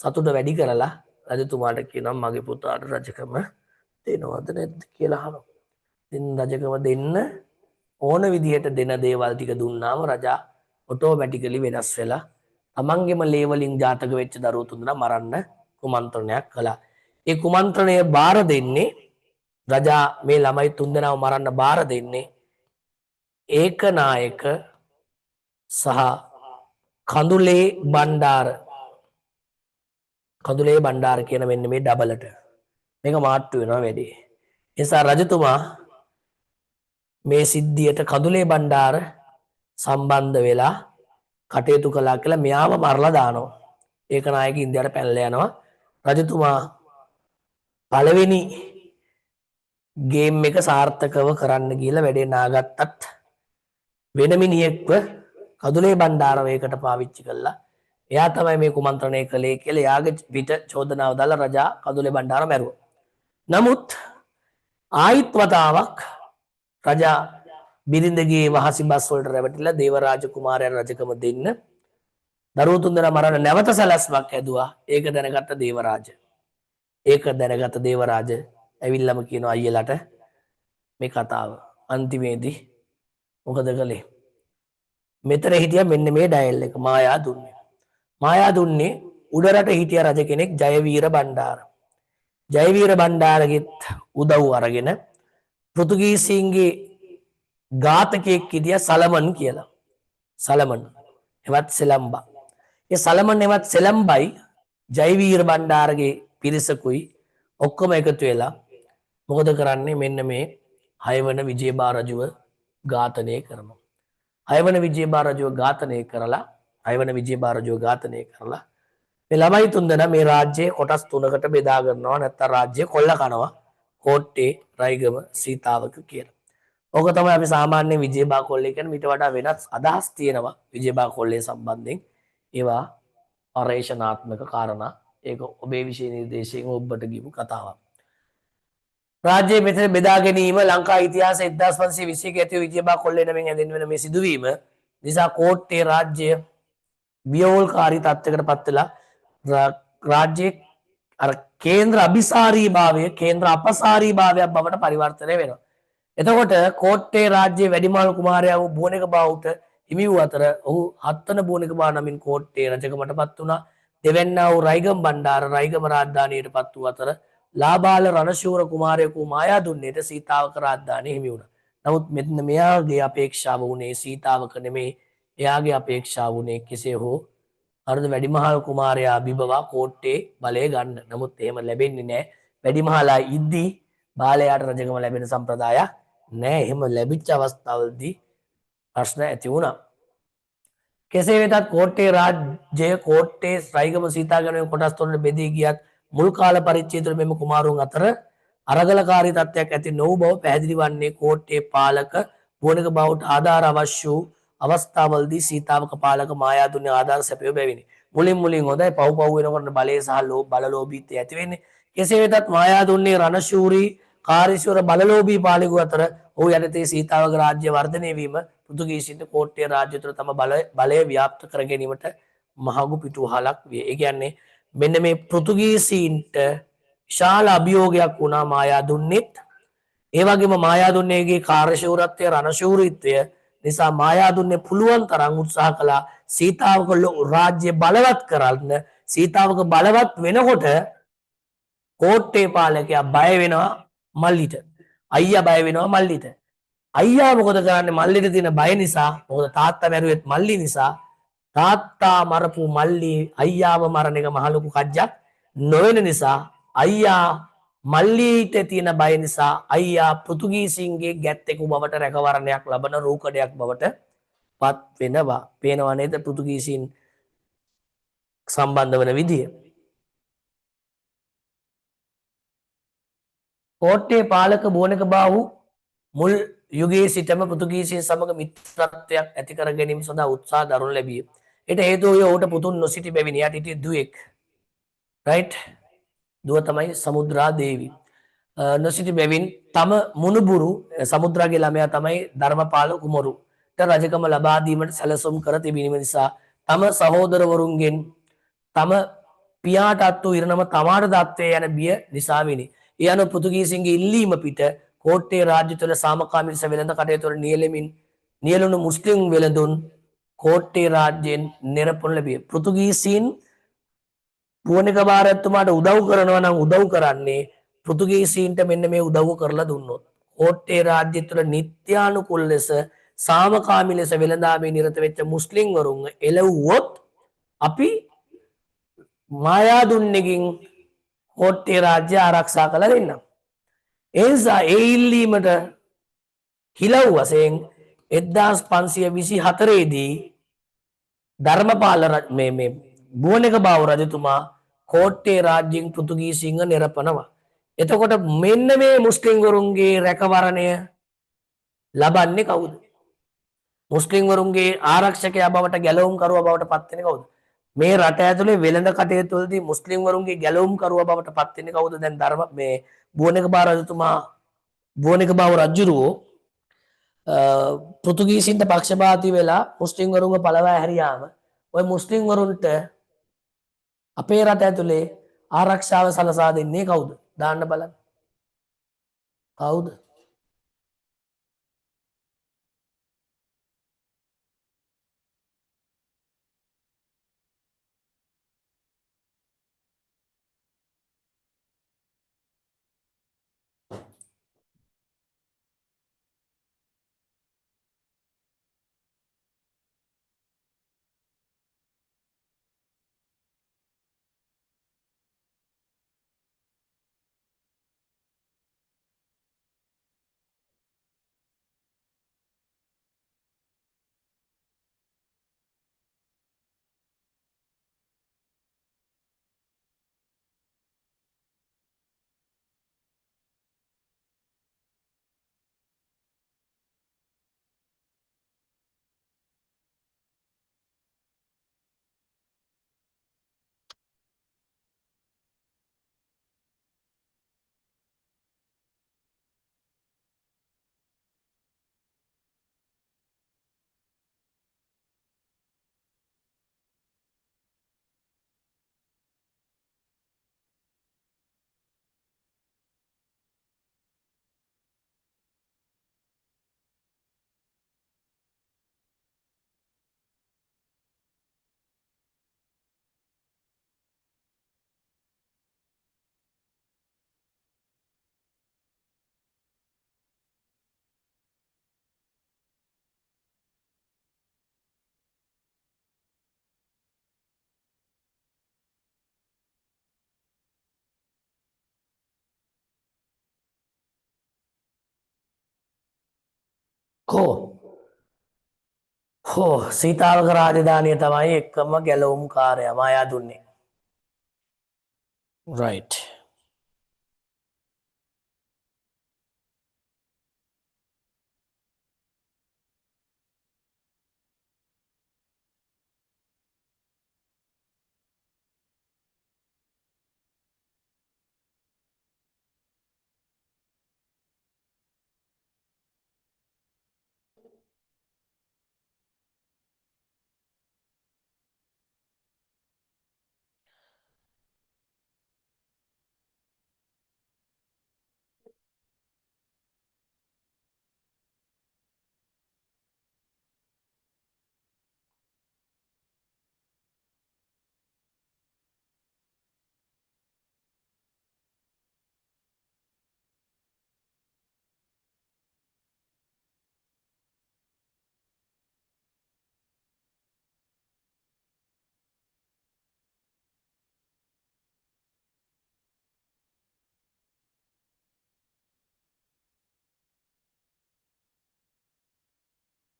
සතුට වැඩි කරලා රජතුමාට කියනවා මගේ පුතාට රජකම දෙනවද නැද්ද කියලා අහනවා. රජකම දෙන්න ඕන විදිහට දෙන දේවල් ටික දුන්නාම රජා ඔටෝමැටිකලි වෙනස් වෙලා තමන්ගේම ලේවලින් ජාතක වෙච්ච දරුවෝ තුන්දෙනා මරන්න කුමන්ත්‍රණයක් කළා. ඒ කුමන්ත්‍රණය බාර දෙන්නේ රජා මේ ළමයි තුන්දෙනාව මරන්න බාර දෙන්නේ ඒකනායක සහ කඳුලේ බණ්ඩාර කියන මෙන්න මේ ඩබලට මේක මාට්ටු වෙනවා වැඩි. නිසා රජතුමා මේ සිද්ධියට කඳුලේ බණ්ඩාර සම්බන්ධ වෙලා කටයුතු කළා කියලා මෙයාව මරලා දානවා. ඒකනායක ඉන්දියාවට පැනලා යනවා. රජතුමා පළවෙනි ගේම් එක සාර්ථකව කරන්න කියලා වැඩේ නාගත්තත් වෙන මිනිහෙක්ව කඳුලේ බණ්ඩාරව ඒකට පාවිච්චි කළා. එයා තමයි මේ කුමන්ත්‍රණය කළේ කියලා එයාගේ පිට චෝදනාව දාලා රජා කඳුලේ බණ්ඩාර මැරුවා. නමුත් ආයිත් වතාවක් රජා බිරිඳගේ වහසි බස් වලට රැවටිලා දේවරාජ කුමාරයන් රජකම දෙන්න දරුවෝ තුන්දෙනා මරන්න නැවත සැලැස්මක් ඇදුවා. ඒක දැනගත්ත දේවරාජ ඇවිල්ලාම කියනවා අයියලට මේ කතාව. අන්තිමේදී මොකද කළේ? මෙතන හිටියා මෙන්න මේ ඩයල් එක මායා දුන්නේ උඩරට හිටිය රජ කෙනෙක් ජයවීර බණ්ඩාර. ජයවීර බණ්ඩාරගෙත් උදව් අරගෙන පෘතුගීසීන්ගේ ඝාතකයෙක් හිටියා සලමන් කියලා. සලමන් එවත් සෙලම්බා. ඒ සලමන් එවත් සෙලම්බයි ජයවීර බණ්ඩාරගේ පිරිසකුයි ඔක්කොම එකතු වෙලා මොකද කරන්නේ? මෙන්න මේ 6 වන විජේබා රජුව ඝාතනය කරනවා. 6 වන විජේබා රජුව ඝාතනය කරලා මේ ළමයි තුන්දෙනා මේ රාජ්‍යයේ කොටස් 3කට බෙදා ගන්නවා. නැත්නම් රාජ්‍ය කොල්ල කනවා. කෝට්ටේ, රයිගම, සීතාවක කියලා. ඕක තමයි අපි සාමාන්‍ය විජේබා කොල්ලේ කියන්නේ. ඊට වඩා වෙනස් අදහස් තියෙනවා විජේබා කොල්ලේ සම්බන්ධයෙන්. ඒවා පරේෂණාත්මක කාරණා. ඒක ඔබේ විශේෂ නිර්දේශයෙන් ඔබට ගිහපු කතාවක්. රාජ්‍යයේ මෙතන බෙදා ගැනීම ලංකා ඉතිහාසයේ 1521 ඇති විජේබා කොල්ලේ නමින් හැඳින්වෙන වෙන මේ සිදුවීම නිසා කෝට්ටේ රාජ්‍ය වියෝල්කාරී තත්ත්වයකට පත් වෙලා රාජ්‍යයේ අර කේන්ද්‍ර අපසාරී භාවයක් බවට පරිවර්තනය වෙනවා. එතකොට කෝට්ටේ රාජ්‍යයේ වැඩිමහල් කුමාරයා වූ බෝනික බාහුට හිමි වූ අතර ඔහු 7 වන බෝනික බා නමින් කෝට්ටේ රජකමට පත් වුණා. දෙවැන්නා වූ රයිගම් බණ්ඩාර රයිගම රාජධානියට පත් වූ අතර ලාබාල රණශූර කුමාරයෙකු මායා දුන්නේට සීතාවක රාජධානිය හිමි වුණා. නමුත් මෙතන මෙයාගේ අපේක්ෂාව වුණේ සීතාවක නෙමේ. එයාගේ අපේක්ෂාව වුණේ කෙසේ හෝ අර්ධ වැඩිමහල් කුමාරයා බිබවා කෝට්ටේ බලය ගන්න. නමුත් එහෙම ලැබෙන්නේ නැහැ. වැඩිමහලා ඉද්දී බාලයාට රජකම ලැබෙන සම්ප්‍රදායක් නැහැ. එහෙම ලැබිච්ච අවස්ථාවලදී ප්‍රශ්න ඇති වුණා. කෙසේ වෙතත් කෝට්ටේ රාජ්‍ය කෝට්ටේ රයිගම සීතාගම කොටස් 3කට බෙදී ගියත් මුල් කාල පරිච්ඡේදවල මෙම කුමාරුන් අතර අරගලකාරී තත්ත්වයක් ඇති නොවු බව පැහැදිලි වන්නේ කෝට්ටේ පාලක බෝනික බවට ආධාර අවශ්‍ය වූ අවස්ථාවලදී සීතාවක පාලක මායා දුන්නේ ආධාර සැපයෝ බැවිනි. මුලින් හොඳයි පව් වෙනකොට බලය සහ බලලෝභීත්වය ඇති වෙන්නේ. කෙසේ වෙතත් මායා දුන්නේ රණශූරී කාර්යශූර බලලෝභී පාලකව අතර ඔහු යටතේ සීතාවක රාජ්‍ය වර්ධනය වීම පෘතුගීසින්ට කෝට්ටේ රාජ්‍ය තුළ තම බලය ව්‍යාප්ත කර ගැනීමට මහඟු පිටුවහලක් විය. ඒ කියන්නේ මෙන්න මේ පෘතුගීසීන්ට විශාල අභියෝගයක් වුණා මායා දුන්නේත්. ඒ වගේම මායා දුන්නේගේ කාර්යශූරත්වය රණශූරීත්වය නිසා මායා දුන්නේ පුළුවන් තරම් උත්සාහ කළා සීතාවක රාජ්‍ය බලවත් කරන්න. සීතාවක බලවත් වෙනකොට කෝට්ටේ පාලකයා බය වෙනවා මල්ලිට. අයියා බය වෙනවා මල්ලිට. අයියා මොකද කරන්නේ? මල්ලිට තියෙන බය නිසා, මොකද තාත්තා මැරුවෙත් මල්ලි නිසා, තාත්තා මරපු මල්ලි අයියාව මරණ එක මහ ලොකු කජ්ජක් නොවන නිසා අයියා මල්ලිට තියෙන බය නිසා අයියා පෘතුගීසින්ගේ ගැත්තෙකු බවට රැකවරණයක් ලබන රූකඩයක් බවට පත් වෙනවා. පේනවා නේද පෘතුගීසින් සම්බන්ධ වන විදිය. කෝට්ටේ පාලක බෝනික බාහු මුල් යුගයේ සිටම පෘතුගීසින් සමග මිත්‍රත්වයක් ඇති කර ගැනීම සඳහා උත්සාහ දරනු ලැබිය. ඒට හේතුව ඔහුට පුතුන් නොසිටි බැවිනි. යාට හිටියේ දුවෙක්. රයිට්? දුව තමයි සමුද්‍රා දේවී. නොසිටි බැවින් තම මුණුබුරු සමුද්‍රාගේ ළමයා තමයි ධර්මපාල කුමරු. රජකම ලබා දීමට සැලසුම් කර තිබීම නිසා තම සහෝදරවරුන්ගෙන් තම පියාට අත් වූ ඉරණම තමාට දත්වයේ යන බිය නිසා විනි. ඒ අනුව පෘතුගීසින්ගේ ඉල්ලීම පිට කෝට්ටේ රාජ්‍ය තුළ සාමකාමී ලෙස වෙළඳ කටයුතු වල නියැලුණු මුස්ලිම් වෙළඳුන් කෝට්ටේ රාජ්‍යයෙන් නිරපුන් ලැබිය. පෘතුගීසීන් පුවනික භාරතතුමාට උදව් කරනවා නම් උදව් කරන්නේ පෘතුගීසීන්ට මෙන්න මේ උදව්ව කරලා දුන්නොත්. කෝට්ටේ රාජ්‍ය තුළ නිත්‍යානුකූල ලෙස සාමකාමී ලෙස වෙළඳාමේ නිරත වෙච්ච මුස්ලිම් වරුන් එළවුවොත් අපි මායාදුන්නකින් කෝට්ටේ රාජ්‍ය ආරක්ෂා කළ දෙන්නම්. ඒ නිසා ඒ ඉල්ලීමට හිලව් වශයෙන් 1524 දී ධර්මපාල මේ බුවනික බාහු රජතුමා කෝට්ටේ රාජ්‍යයෙන් පෘතුගීසීන්ව නිරපනවා. එතකොට මෙන්න මේ මුස්ලිම් වරුන්ගේ රැකවරණය ලබන්නේ කවුද? මුස්ලිම් වරුන්ගේ ආරක්ෂකයා බවට ගැලවුම්කරුවා බවට පත් වෙන්නේ කවුද? මේ රට ඇතුලේ වෙළඳ කටයුතු වලදී මුස්ලිම් වරුන්ගේ ගැලවුම්කරුවා බවට පත් වෙන්නේ කවුද? දැන් මේ බුවනික බාහු රජතුමා බුවනික බාහු රජුරෝ පෘතුගීසින්ට පක්ෂපාතී වෙලා මුස්ලිම් වරුන්ව පළවා හැරියාම ඔය මුස්ලිම් වරුන්ට අපේ රට ඇතුලේ ආරක්ෂාව සලසා දෙන්නේ කවුද? දාන්න බලන්න. කවුද? සීතාවක රාජධානිය තමයි එක්කම ගැලවුම්කාරයා මායාදුන්නේ. right.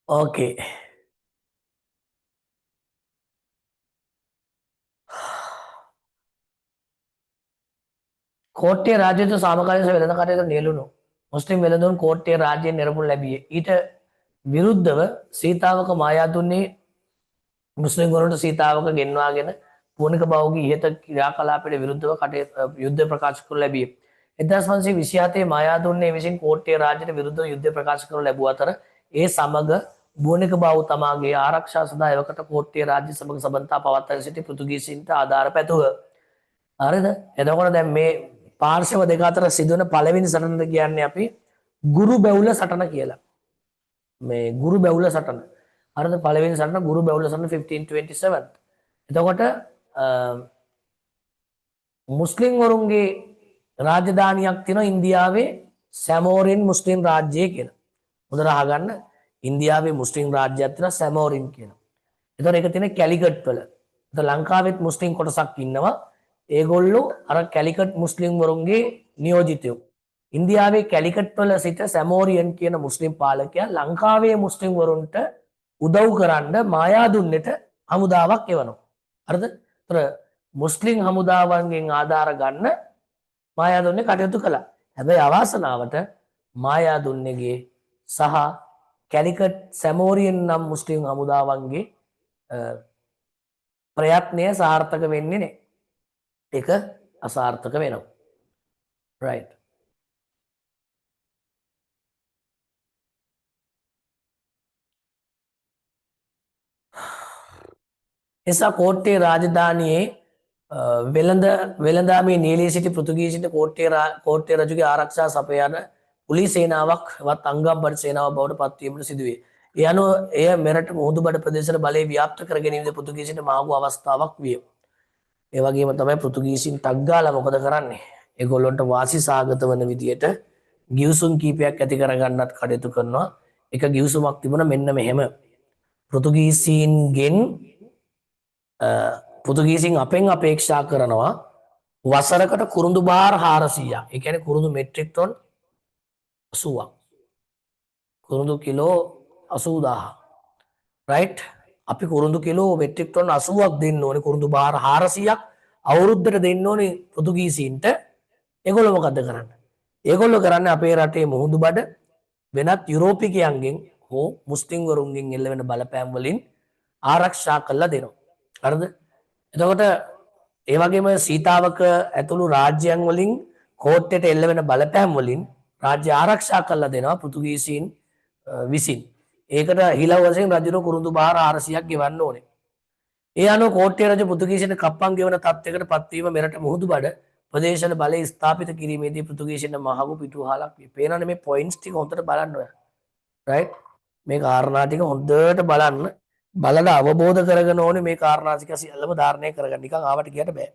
okay. කෝට්ටේ රාජ්‍යයට සාමකාමීව වෙළඳ කටයුතු නියැලුණු මුස්ලිම් වෙළඳුන් කෝට්ටේ රාජ්‍යයෙන් නිරපුන් ලැබියේ. ඊට විරුද්ධව සීතාවක මායාදුන්නේ මුස්ලිම් වරුන්ට සීතාවක ගෙන්වාගෙන පුවනික බාහුගේ ඉහත ක්‍රියාකලාපයට විරුද්ධව යුද්ධ ප්‍රකාශ කරනු ලැබියේ. 1527 මායාදුන්නේ විසින් කෝට්ටේ රාජ්‍යයට විරුද්ධව යුද්ධ ප්‍රකාශ කරනු ලැබුව අතර ඒ සමග බුවනික බාහු තමාගේ ආරක්ෂා සඳහා එවකට කෝට්ටේ රාජ්‍ය සමග සබඳතා පවත්වාගෙන සිටි පෘතුගීසීන්ට ආධාර පැතුව. හරිද? එතකොට දැන් මේ පාර්ශව දෙක අතර සිදුවන පළවෙනි සටනද කියන්නේ අපි ගුරු බැවුල සටන කියලා. මේ ගුරු බැවුල සටන. අරද පළවෙනි සටන ගුරු බැවුල සටන 1527. එතකොට මුස්ලිම් වරුන්ගේ රාජධානියක් තියෙනවා ඉන්දියාවේ සැමෝරින් මුස්ලිම් රාජ්‍යය කියලා. හොඳට අහගන්න ඉන්දියාවේ මුස්ලිම් රාජ්‍යයක් තියෙනවා සැමෝරින් කියලා. එතකොට ඒක තියෙන කැලිකට් වල. එතකොට ලංකාවෙත් මුස්ලිම් කොටසක් ඉන්නවා. ඒගොල්ලෝ අර කැලිකට් මුස්ලිම් වරුන්ගේ නියෝජිතයෝ. ඉන්දියාවේ කැලිකට් වල සිට සැමෝරියන් කියන මුස්ලිම් පාලකයා ලංකාවේ මුස්ලිම් වරුන්ට උදව් කරන්න මායාදුන්නට හමුදාවක් එවනවා. හරිද? ඒතර මුස්ලිම් හමුදාවන්ගෙන් ආධාර ගන්න මායාදුන්නේ කටයුතු කළා. හැබැයි අවාසනාවට මායාදුන්නේගේ සහ කැලිකට් සැමෝරියන් නම් මුස්ලිම් හමුදාවන්ගේ ප්‍රයත්නය සාර්ථක වෙන්නේ නැහැ. ඒක අසාර්ථක වෙනවා. right. එසා කෝට්ටේ රාජධානියේ වෙළඳාමේ නියැලී සිටි පෘතුගීසින්ට කෝට්ටේ රජුගේ ආරක්ෂා සපයන පුලි සේනාවක් වත් අංගම්බඩ සේනාව බවට පත්වීමට සිදුවේ. ඒ අනුව එය මෙරට මුහුදුබඩ ප්‍රදේශවල බලය ව්‍යාප්ත කර ගැනීමද පෘතුගීසින්ට මාගු අවස්ථාවක් විය. ඒ වගේම තමයි පෘතුගීසින් ටක් ගාලා මොකද කරන්නේ? ඒගොල්ලන්ට වාසි සාගත වන විදියට ගිවිසුම් කීපයක් ඇති කරගන්නත් කටයුතු කරනවා. එක ගිවිසුමක් තිබුණා මෙන්න මෙහෙම. පෘතුගීසීන්ගෙන් පෘතුගීසින් අපෙන් අපේක්ෂා කරනවා වසරකට කුරුඳු බාර 400ක්. ඒ කියන්නේ කුරුඳු මෙට්‍රික් ටොන් 80ක්. කුරුඳු කිලෝ 80000. රයිට්? අපි කුරුඳු කිලෝ මෙට්‍රික් ටොන් 80ක් දෙන්න ඕනේ. කුරුඳු බාර 400ක් අවුරුද්දට දෙන්න ඕනේ පෘතුගීසීන්ට. ඒගොල්ලෝ මොකද කරන්නේ? ඒගොල්ලෝ කරන්නේ අපේ රටේ මුහුදු බඩ වෙනත් යුරෝපිකයන්ගෙන් හෝ මුස්ලිම් වරුන්ගෙන් එල්ලවෙන බලපෑම් වලින් ආරක්ෂා කළා දෙනවා. හරිද? එතකොට ඒ වගේම සීතාවක ඇතුළු රාජ්‍යයන් වලින් කෝට්ටේට එල්ලවෙන බලපෑම් වලින් රාජ්‍ය ආරක්ෂා කළා දෙනවා පෘතුගීසීන් විසින්. ඒකට හිලව් වශයෙන් රජුට කුරුඳු බාර 400ක් ගෙවන්න ඕනේ. ඒ අනුව කෝට්ටේ රජු පෘතුගීසීන්ට කප්පම් ගෙවන තත්ත්වයකට පත්වීම මෙරට මුහුදු බඩ ප්‍රදේශවල බලය ස්ථාපිත කිරීමේදී පෘතුගීසීන්ට මහඟු පිටුවහලක් විය. පේනවනේ මේ පොයින්ට්ස් ටික හොඳට බලන්න ඔයා. රයිට්? මේ කාරණා ටික හොඳට බලන්න. බලලා අවබෝධ කරගෙන ඕනේ මේ කාරණා ටික සියල්ලම ධාරණය කරගන්න. නිකන් ආවට ගියට බෑ.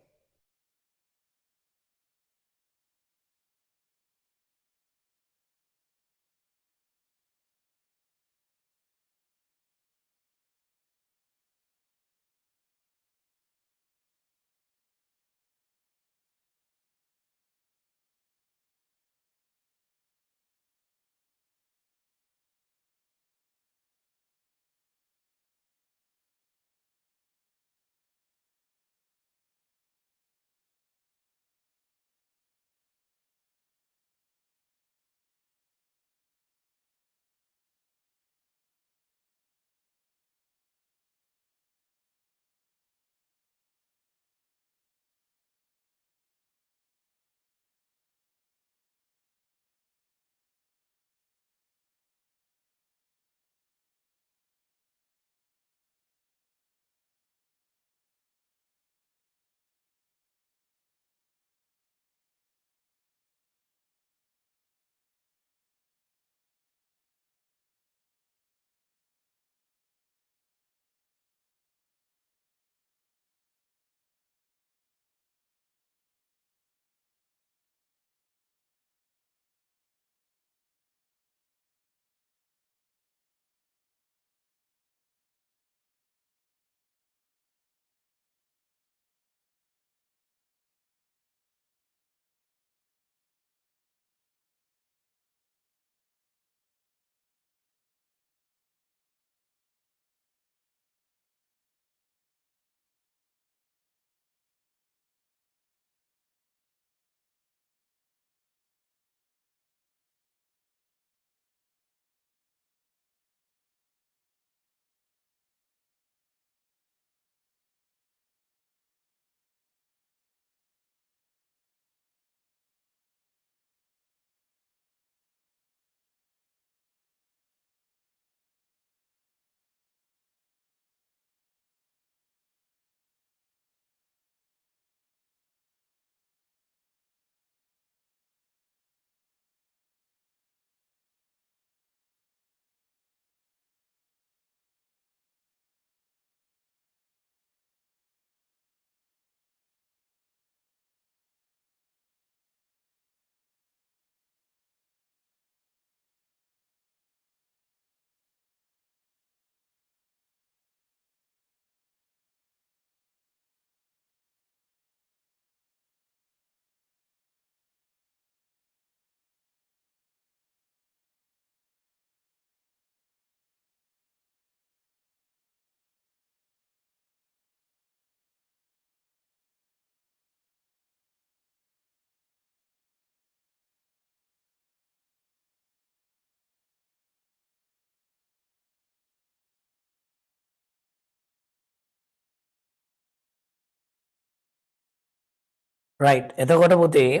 රයිට්. එතකොට පුතේ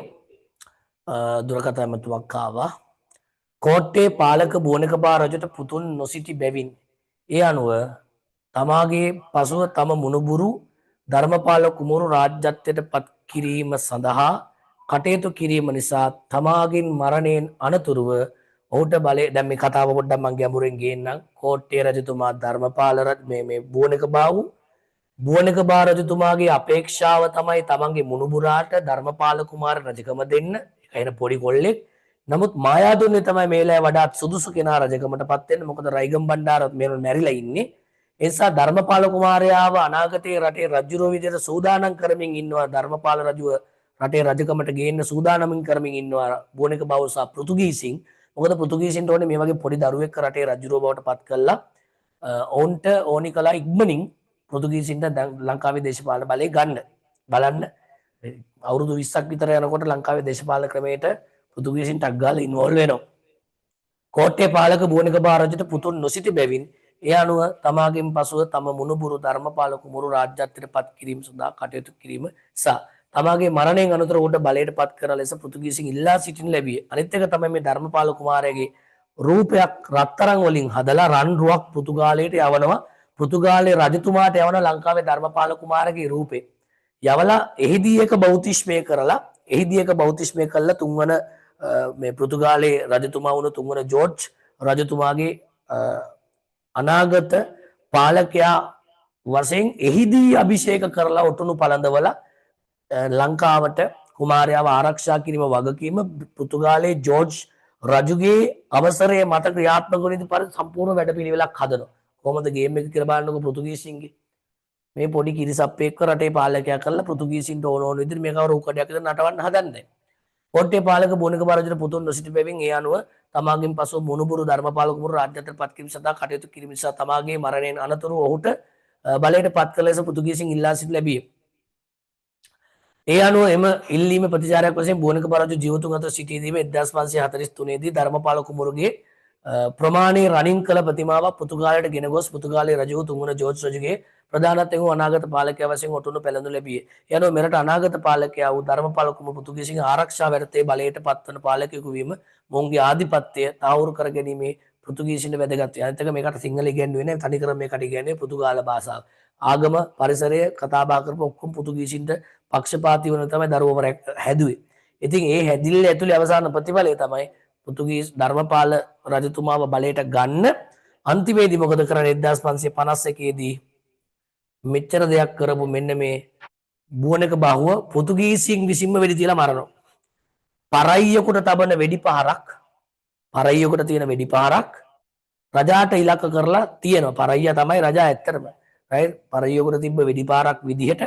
දුරකථන ඇමතුමක් ආවා. කෝට්ටේ පාලක බෝනකපා රජුට පුතුන් නොසිටි බැවින් ඒ අනුව තමාගේ පසුව තම මුණුබුරු ධර්මපාල කුමරු රාජ්‍යත්වයට පත් කිරීම සඳහා කටයුතු කිරීම නිසා තමාගින් මරණයෙන් අනතුරුව ඔහුට බලය දැන් මේ කතාව පොඩ්ඩක් මම ගැඹුරින් ගේන්නම්. කෝට්ටේ රජතුමා ධර්මපාල මේ බෝනකපා වූ බෝනකපා රජතුමාගේ අපේක්ෂාව තමයි තමන්ගේ මුණුබුරාට ධර්මපාල කුමාර රජකම දෙන්න. ඒක පොඩි කොල්ලෙක්. නමුත් මායාදුන්නේ තමයි මේලෑ වඩාත් සුදුසු කෙනා රජකමට පත් වෙන්න. මොකද රයිගම් බණ්ඩාරත් මේනොල් මැරිලා ඉන්නේ. ඒ නිසා ධර්මපාල කුමාරයාව අනාගතයේ රටේ රජුරෝ විදිහට සූදානම් කරමින් ඉන්නවා. ධර්මපාල රජුව රටේ රජකමට ගේන්න සූදානමින් කරමින් ඉන්නවා බෝනකපා සහ පෘතුගීසින්. මොකද පෘතුගීසින්ට ඕනේ මේ වගේ පොඩි දරුවෙක් රටේ රජුරෝ බවට පත් කළා. ඔවුන්ට ඕනි කළා ඉක්මනින් පෘතුගීසින්ට ලංකාවේ දේශපාලන බලය ගන්න. බලන්න අවුරුදු 20ක් විතර යනකොට ලංකාවේ දේශපාලන ක්‍රමයට පෘතුගීසින් ටක් ගාලා ඉන්වෝල්ව් වෙනවා. කෝට්ටේ පාලක බෝනකපා රජුට පුතුන් නොසිටි බැවින් ඒ අනුව තමාගෙන් පසුව තම මුණුබුරු ධර්මපාල කුමරු රාජ්‍යත්වයට පත් කිරීම සඳහා කටයුතු කිරීම සහ තමාගේ මරණයෙන් අනතුරු ඔහුට බලයට පත් කරන ලෙස පෘතුගීසින් ඉල්ලා සිටින ලැබියේ. අනිත් එක තමයි මේ ධර්මපාල කුමාරයාගේ රූපයක් රත්තරන් වලින් හදලා රන් රුවක් පෘතුගාලයට යවනවා. පෘතුගාලයේ රජතුමාට යවන ලංකාවේ ධර්මපාල කුමාරගේ රූපේ. යවලා එහිදී එක බෞතිස්මය කරලා තුන්වන මේ පෘතුගාලයේ රජතුමා වුණ තුන්වන ජෝර්ජ් රජතුමාගේ අනාගත පාලකයා වශයෙන් එහිදී අභිෂේක කරලා ඔටුනු පළඳවලා ලංකාවට කුමාරයාව ආරක්ෂා කිරීම වගකීම පෘතුගාලයේ ජෝර්ජ් රජුගේ අවසරය මත ක්‍රියාත්මක වන පරිදි සම්පූර්ණ වැඩපිළිවෙලක් හදනවා. කොහොමද ගේම් එක කියලා බලන්නකො පෘතුගීසින්ගේ මේ පොඩි කිරිසප්පෙක්ව රටේ පාලකයා කරලා පෘතුගීසින්ට ඕන විදිහට මේකව රූකඩයක් විතර නටවන්න හදන්නේ. කෝට්ටේ පාලක බෝනකපා රජුට පුතුන් නොසිටි බැවින් ඒ අනුව තමාගෙන් පසුව මුණුබුරු ධර්මපාල කුමරු රාජ්‍යත්වයට පත් කිරීම සඳහා කටයුතු කිරීම නිසා තමාගේ මරණයෙන් අනතුරු ඔහුට බලයට පත් කළ ලෙස පෘතුගීසින් ඉල්ලා සිට ලැබිය. ඒ අනුව එම ඉල්ලීම ප්‍රතිචාරයක් වශයෙන් බෝනකපා රජු ජීවතුන් අතර සිටියදීම 1543 දී ධර්මපාල කුමරුගේ ප්‍රමාණයේ රනින් කළ ප්‍රතිමාවක් පෘතුගාලයට ගෙන ගොස් පෘතුගාලයේ රජු තුන්වන ජෝර්ජ් රජුගේ ප්‍රධානත්වයෙන් වූ අනාගත පාලකයා වශයෙන් ඔටුනු පැලඳු ලැබියේ. ඒ අනුව මෙරට අනාගත පාලකයා වූ ධර්මපාල කුමරු පෘතුගීසින් ආරක්ෂා වැඩතේ බලයට පත්වන පාලකයෙකු වීම මොවුන්ගේ ආධිපත්‍යය තහවුරු කර ගැනීමේ පෘතුගීසින්ට වැදගත්. අනිත් එක මේකට සිංහල ඉගෙනුවේ නැහැ. තනිකර මේකට ඉගෙනුවේ පෘතුගාල භාෂාව. ආගම පරිසරය කතා බහ කරපු ඔක්කොම පෘතුගීසින්ට පක්ෂපාතී වන තමයි දරුවෝ හැදුවේ. ඉතින් ඒ හැදිල්ල ඇතුලේ අවසාන ප්‍රතිඵලය තමයි පෘතුගීස් ධර්මපාල රජතුමාව බලයට ගන්න. අන්තිමේදී මොකද කරන්නේ 1551 දී මෙච්චර දෙයක් කරපු මෙන්න මේ බෝනකපාව පෘතුගීසින් විසින්ම වෙඩි තියලා මරනවා. පරයියකට තබන වෙඩි පහරක් රජාට ඉලක්ක කරලා තියෙනවා. පරයියා තමයි රජා ඇත්තටම. රයිට් පරයියකට තිබ්බ වෙඩි පාරක් විදිහට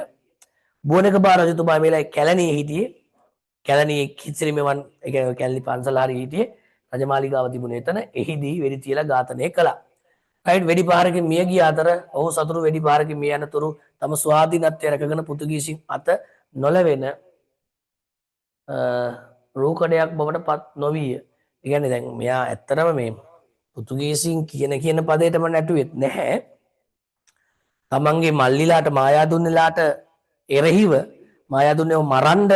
බෝනකපා රජතුමා මේලා කැලණියේ හිටියේ. කැලණියේ කිසිරිමෙවන් ඒ කියන්නේ කැලණි පන්සල හරි හිටියේ. රජමාලිගාව තිබුණේ එතන. එහිදී වෙඩි තියලා ඝාතනය කළා. රයිට් වෙඩි පාරකින් මිය ගිය අතර ඔහු සතුරු වෙඩි පාරකින් මිය යනතුරු තම ස්වාධීනත්වය රැකගෙන පෘතුගීසින් අත නොලැවෙන රූකඩයක් බවට පත් නොවිය. ඒ කියන්නේ දැන් මෙයා ඇත්තටම මේ පෘතුගීසින් කියන පදයටම නැටුවෙත් නැහැ. තමන්ගේ මල්ලිලාට මායාදුන්නලාට එරෙහිව මායාදුන්නව මරන්න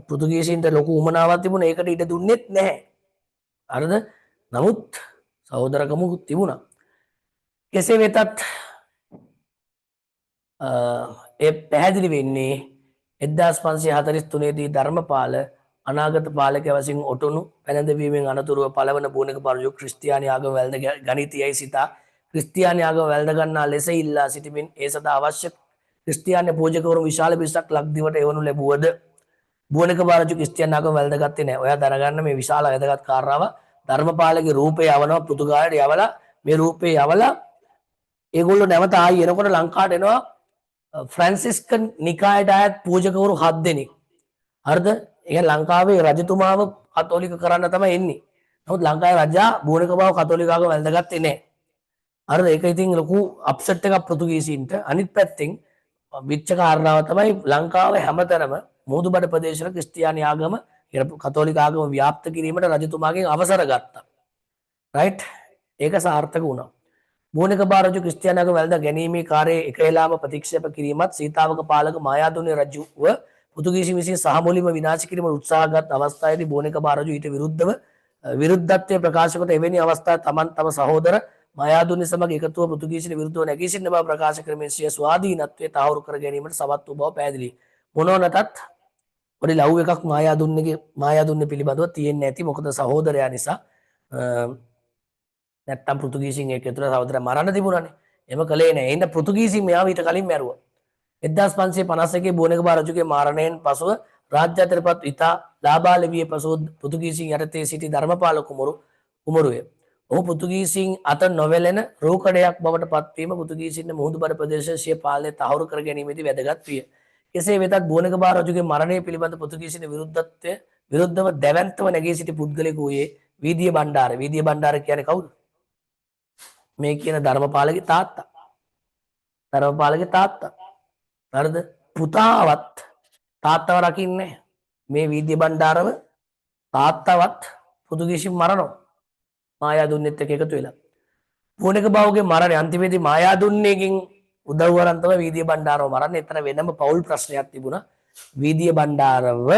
පෘතුගීසින්ට ලොකු උමනාවක් තිබුණා. ඒකට ඉඩ දුන්නෙත් නැහැ. හරිද? නමුත් සහෝදරකමක් තිබුණා. කෙසේ වෙතත් ඒ පැහැදිලි වෙන්නේ 1543 දී ධර්මපාල අනාගත පාලකයා වශයෙන් ඔටුනු පැනදවීමෙන් අනතුරුව පළවන බෝනකපා රජු ක්‍රිස්තියානි ආගම වැළඳ ගනිතියයි සිතා ක්‍රිස්තියානි ආගම වැළඳ ගන්නා ලෙස ඉල්ලා සිටිමින් ඒ සඳහා අවශ්‍ය ක්‍රිස්තියානි පූජකවරු විශාල පිරිසක් ලක්දිවට එවනු ලැබුවද බෝනකපා රජු ක්‍රිස්තියානි ආගම වැළඳ ගත්තේ නැහැ. ඔයා දැනගන්න මේ විශාල වැදගත් කාරණාව ධර්මපාලගේ රූපය යවනවා පෘතුගාලයට යවලා මේ රූපේ යවලා ඒගොල්ලෝ නැවත ආයි එනකොට ලංකාවට එනවා ෆ්‍රැන්සිස්කන් නිකායට අයත් පූජකවරු 7 දෙනෙක්. හරිද? ඒ ලංකාවේ රජතුමාව කතෝලික කරන්න තමයි එන්නේ. නමුත් ලංකාවේ රජා බෝනකපාව කතෝලික ආගම වැළඳගත්තේ නැහැ. හරිද? ඒක ඉතින් ලොකු අප්සෙට් එකක් පෘතුගීසීන්ට. අනිත් පැත්තෙන් විච්ච කාරණාව තමයි ලංකාවේ හැමතැනම මුහුදුබඩ ප්‍රදේශවල ක්‍රිස්තියානි ආගම කතෝලික ආගම ව්‍යාප්ත කිරීමට රජතුමාගෙන් අවසර ගත්තා. රයිට්? ඒක සාර්ථක වුණා. බෝනකපා රජු ක්‍රිස්තියානි ආගම වැළඳ ගැනීමේ කාර්යය එකහෙලාම ප්‍රතික්ෂේප කිරීමත් සීතාවක පාලක මායාදුන්නේ රජුව පෘතුගීසින් විසින් සහ මුලින්ම විනාශ කිරීමට උත්සාහගත් අවස්ථාවේදී බෝනෙක බාරජු ඊට විරුද්ධව විරුද්ධත්වය ප්‍රකාශ කොට එවැනි අවස්ථා තමන් තම සහෝදර මයාදුන්නේ සමග එකතුව පෘතුගීසින් විරුද්ධව නැගී සිටින බව ප්‍රකාශ කරමින් සිය ස්වාධීනත්වය තහවුරු කර ගැනීමට සමත් වූ බව පැහැදිලි. මොනවනටත් පොඩි ලව් එකක් මායාදුන්නේ පිළිබඳව තියෙන්නේ නැති. මොකද සහෝදරයා නිසා නැත්තම් පෘතුගීසින් ඒක ඇතුළේ සහෝදරයා මරන්න තිබුණානේ. එම කලේ නැහැ. එහෙනම් පෘතුගීසින් මෙයාව ඊට කලින් මැරුවා. 1551 බෝනෙගබා රජුගේ මරණයෙන් පසුව රාජ්‍ය අතරපත් ඉතා ලාබාලවිය පසුව පෘතුගීසින් යටතේ සිටි ධර්මපාල කුමරුය. ඔහු පෘතුගීසින් අත නොවැළෙන රෝකඩයක් බවට පත්වීම පෘතුගීසින් මුහුදුබඩ ප්‍රදේශයේ සිය පාලනය තහවුරු කර ගැනීමේදී වැදගත් විය. කෙසේ වෙතත් බෝනෙගබා රජුගේ මරණය පිළිබඳ පෘතුගීසින් විරුද්ධව දැවැන්තව නැගී සිටි පුද්ගලයෙකු වූයේ වීදිය බණ්ඩාර. වීදිය බණ්ඩාර කියන්නේ කවුද? මේ කියන ධර්මපාලගේ තාත්තා. ධර්මපාලගේ තාත්තා. හරිද? පුතාවත් තාත්තව රකින්නේ මේ වීදිය බණ්ඩාරව තාත්තවත් පෘතුගීසින් මරනවා. මායාදුන්නෙත් එක්ක එකතු වෙලා. බෝනෙක බාවුගේ මරණය අන්තිමේදී මායාදුන්නේකින් උදව් අරන් තමයි වීදිය බණ්ඩාරව මරන්නේ. එතන වෙනම පෞල් ප්‍රශ්නයක් තිබුණා. වීදිය බණ්ඩාරව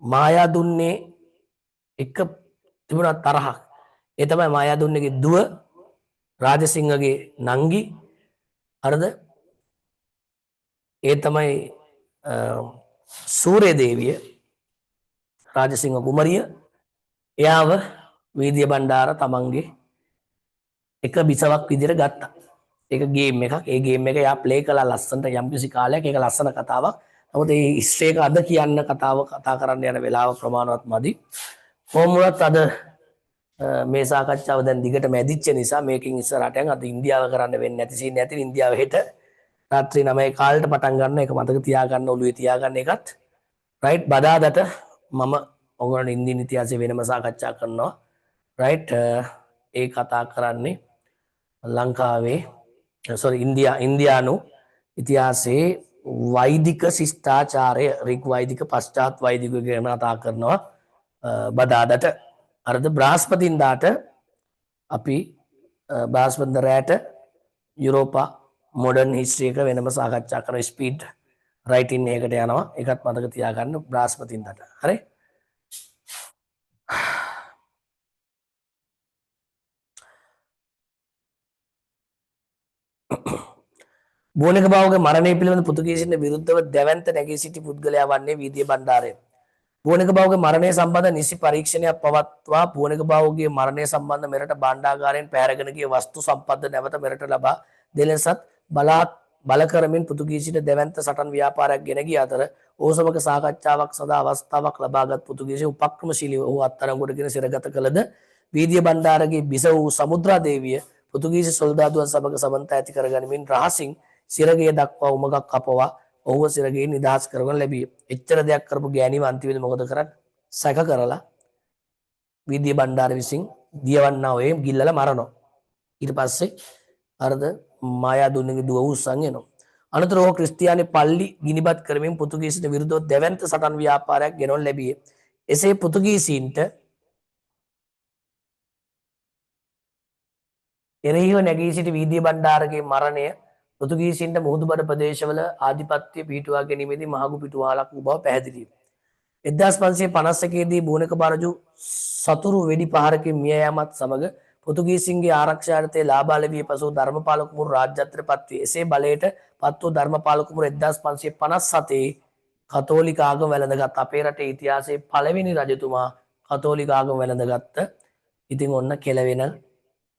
මායාදුන්නේ එක තිබුණා තරහක්. ඒ තමයි මායාදුන්නේගේ දුව රාජසිංහගේ නංගි. හරිද? ඒ තමයි සූර්ය දේවිය රාජසිංහ කුමරිය. එයාව වීදිය බණ්ඩාර තමන්ගේ එක බිසවක් විදිහට ගත්තා. ඒක ගේම් එකක්. ඒ ගේම් එක එයා ප්ලේ කළා ලස්සනට යම්කිසි කාලයක්. ඒක ලස්සන කතාවක්. නමුත් ඒ හිස්ටරි එක අද කියන්න කතා කරන්න යන වෙලාව ප්‍රමාණවත් මදි. කොහොමවත් අද මේ සාකච්ඡාව දැන් දිගට මැදිච්ච නිසා මේකෙන් ඉස්සරහට යන් අද ඉන්දියාව කරන්න වෙන්නේ නැති සීන් නැති ඉන්දියාව හෙට රාත්‍රී 9 කාලට පටන් ගන්න එක මතක තියාගන්න ඔළුවේ තියාගන්න එකත් රයිට්. බදාදට මම ඔයගොල්ලන් ඉන්දියන් ඉතිහාසය වෙනම සාකච්ඡා කරනවා. රයිට්. ඒ කතා කරන්නේ ලංකාවේ ඉන්දියානු ඉතිහාසයේ වෛදික ශිෂ්ටාචාරය රික් වෛදික පශ්චාත් වෛදික ගැන කතා කරනවා බදාදට. අරද බ්‍රහස්පතින්දාට අපි බ්‍රහස්පතින්දාට යුරෝපා මොඩර්න් හිස්ටරි එක වෙනම සාකච්ඡා කරන ස්පීඩ් රයිටින් එකකට යනවා. ඒකත් මතක තියාගන්න බ්‍රහස්පතින්දාට. හරි? බෝනෙක බාවුගේ මරණය පිළිබඳ පෘතුගීසින් විරුද්ධව දැවැන්ත නැගී සිටි පුද්ගලයා වන්නේ වීදිය බණ්ඩාරය. බෝනෙක බාවුගේ මරණය සම්බන්ධ නිසි පරීක්ෂණයක් පවත්වා බෝනෙක බාවුගේ මරණය සම්බන්ධ මෙරට භාණ්ඩාගාරයෙන් පැහැරගෙන ගිය වස්තු සම්පත් නැවත මෙරට ලබා දෙන ලෙසත් බල කරමින් පෘතුගීසිට දැවැන්ත සටන් ව්‍යාපාරයක් ගෙන ගිය අතර ඔහු සමග සාකච්ඡාවක් සඳහා අවස්ථාවක් ලබාගත් පෘතුගීසි උපක්‍රමශීලීව ඔහු අත්අඩංගුවටගෙන සිරගත කළද වීදිය බණ්ඩාරගේ බිස වූ සමුද්‍රා දේවිය පෘතුගීසි සොල්දාදුවන් සමග සමන්ත ඇති කරගනිමින් රහසින් සිරගේ දක්වා උමගක් කපවා ඔහුව සිරගේ නිදහස් කරගන්න ලැබිය. එච්චර දෙයක් කරපු ගෑණිව අන්තිමේදී මොකද කරන්නේ? සැක කරලා වීදිය බණ්ඩාර විසින් දියවන්නා ඔය ගිල්ලලා මරනවා. ඊට පස්සේ අරද මායාදුන්නගේ දුව උස්සන් එනවා. අනතුරුව ක්‍රිස්තියානි පල්ලි ගිනිබත් කරමින් පෘතුගීසිට විරුද්ධව දැවැන්ත සටන් ව්‍යාපාරයක් ගෙනවන ලැබිය. එසේ පෘතුගීසීන්ට එරෙහිව නැගී සිටි වීදිය බණ්ඩාරගේ මරණය පෘතුගීසින්ට මුහුදුබඩ ප්‍රදේශවල ආධිපත්‍ය පිහිටුවා ගැනීමේදී මහඟු පිටුවහලක් වූ බව පැහැදිලිය. 1551 දී බෝනෙක බාරජු සතුරු වෙඩි පහරකින් මිය යාමත් සමග පෘතුගීසින්ගේ ආරක්ෂාර්ථයේ ලාබාලවිය පසු ධර්මපාල කුමරු රාජ්‍යත්වයට පත්විය. එසේ බලයට පත් වූ ධර්මපාල කුමරු 1557 කතෝලික ආගම වැළඳගත්. අපේ රටේ ඉතිහාසයේ පළවෙනි රජතුමා කතෝලික ආගම වැළඳගත්ත. ඉතින් ඔන්න කෙලවෙන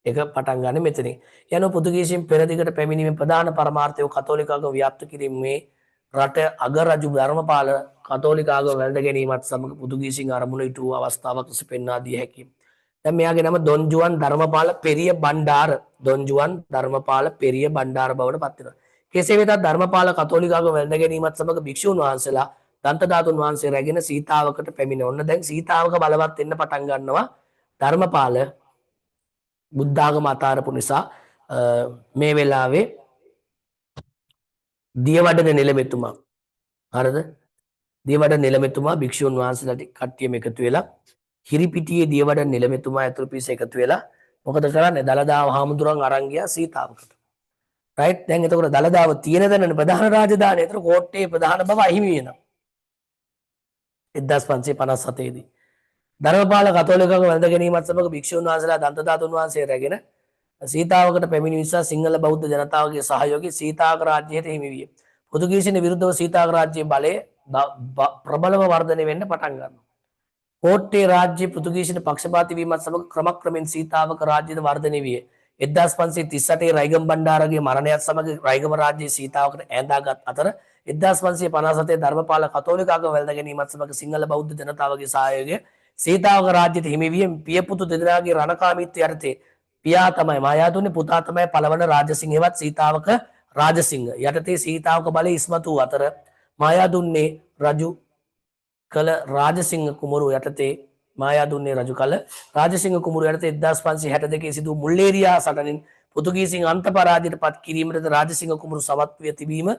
එක පටන් ගන්න මෙතනින්. යන පෘතුගීසින් පෙරදිගට පැමිණීමේ ප්‍රධාන පරමාර්ථය කතෝලික ආගම ව්‍යාප්ත කිරීමේ රට අගරජු ධර්මපාල කතෝලික ආගම වැළඳ ගැනීමත් සමග පෘතුගීසින් අරමුණ ඉටු අවස්ථාවක් ලෙස පෙන්වා දිය හැකියි. දැන් මෙයාගේ නම දොන් ජුවන් ධර්මපාල පෙරිය බණ්ඩාර. දොන් ජුවන් ධර්මපාල පෙරිය බණ්ඩාර බවට පත් වෙනවා. කෙසේ වෙතත් ධර්මපාල කතෝලික ආගම වැළඳ ගැනීමත් සමග භික්ෂුන් වහන්සේලා දන්තධාතුන් වහන්සේ රැගෙන සීතාවකට පැමිණ. ඔන්න දැන් සීතාවක බලවත් වෙන්න පටන් ගන්නවා. ධර්මපාල බුද්ධාගම අතාරපු නිසා මේ වෙලාවේ දියවඩන නිලමෙතුමා හරිද? දියවඩන නිලමෙතුමා භික්ෂුන් වහන්සේලාට කට්ටියම එකතු වෙලා හිරිපිටියේ දියවඩන නිලමෙතුමා ඇතුළු පිරිස එකතු වෙලා මොකද කරන්නේ? දලදා හාමුදුරන් අරන් ගියා සීතාවකට. රයිට්. දැන් එතකොට දළදාව තියෙන තැනනේ ප්‍රධාන රාජධානිය. ඒතර කෝට්ටේ ප්‍රධාන බව අහිමි වෙනවා 1557 දී. ධර්මපාල කතෝලිකව වැළඳ ගැනීමත් සමග භික්ෂුන් වහන්සේලා දන්තධාතුන් වහන්සේ රැගෙන සීතාවකට පැමිණි නිසා සිංහල බෞද්ධ ජනතාවගේ සහයෝගයෙන් සීතාවක රාජ්‍යයට හිමි විය. පෘතුගීසින් විරුද්ධව සීතාවක රාජ්‍යයේ බලය ප්‍රබලව වර්ධනය වෙන්න පටන් ගන්නවා. කෝට්ටේ රාජ්‍ය පෘතුගීසින් පක්ෂපාතී වීමත් සමග ක්‍රමක්‍රමෙන් සීතාවක රාජ්‍යද වර්ධනය විය. 1538 රයිගම් බණ්ඩාරගේ මරණයත් සමග රයිගම රාජ්‍යයේ සීතාවකට ඈඳාගත් අතර 1557 ධර්මපාල කතෝලිකාගම වැළඳ ගැනීමත් සමග සිංහල බෞද්ධ ජනතාවගේ සහයෝගය සීතාවක රාජ්‍යයට හිමි විය. පියපුතු දෙදෙනාගේ රණකාමීත්වය යටතේ පියා තමයි මායාදුන්නේ, පුතා තමයි පළවන රාජසිංහ හෙවත් සීතාවක රාජසිංහ යටතේ සීතාවක බලය ඉස්මතු වූ අතර මායාදුන්නේ රජු කළ රාජසිංහ කුමරු යටතේ මායාදුන්නේ රජු කළ රාජසිංහ කුමරු යටතේ 1562 සිදු වූ මුල්ලේරියා සටනින් පෘතුගීසින් අන්ත පරාජයට පත් කිරීමටද රාජසිංහ කුමරු සමත් වී තිබීම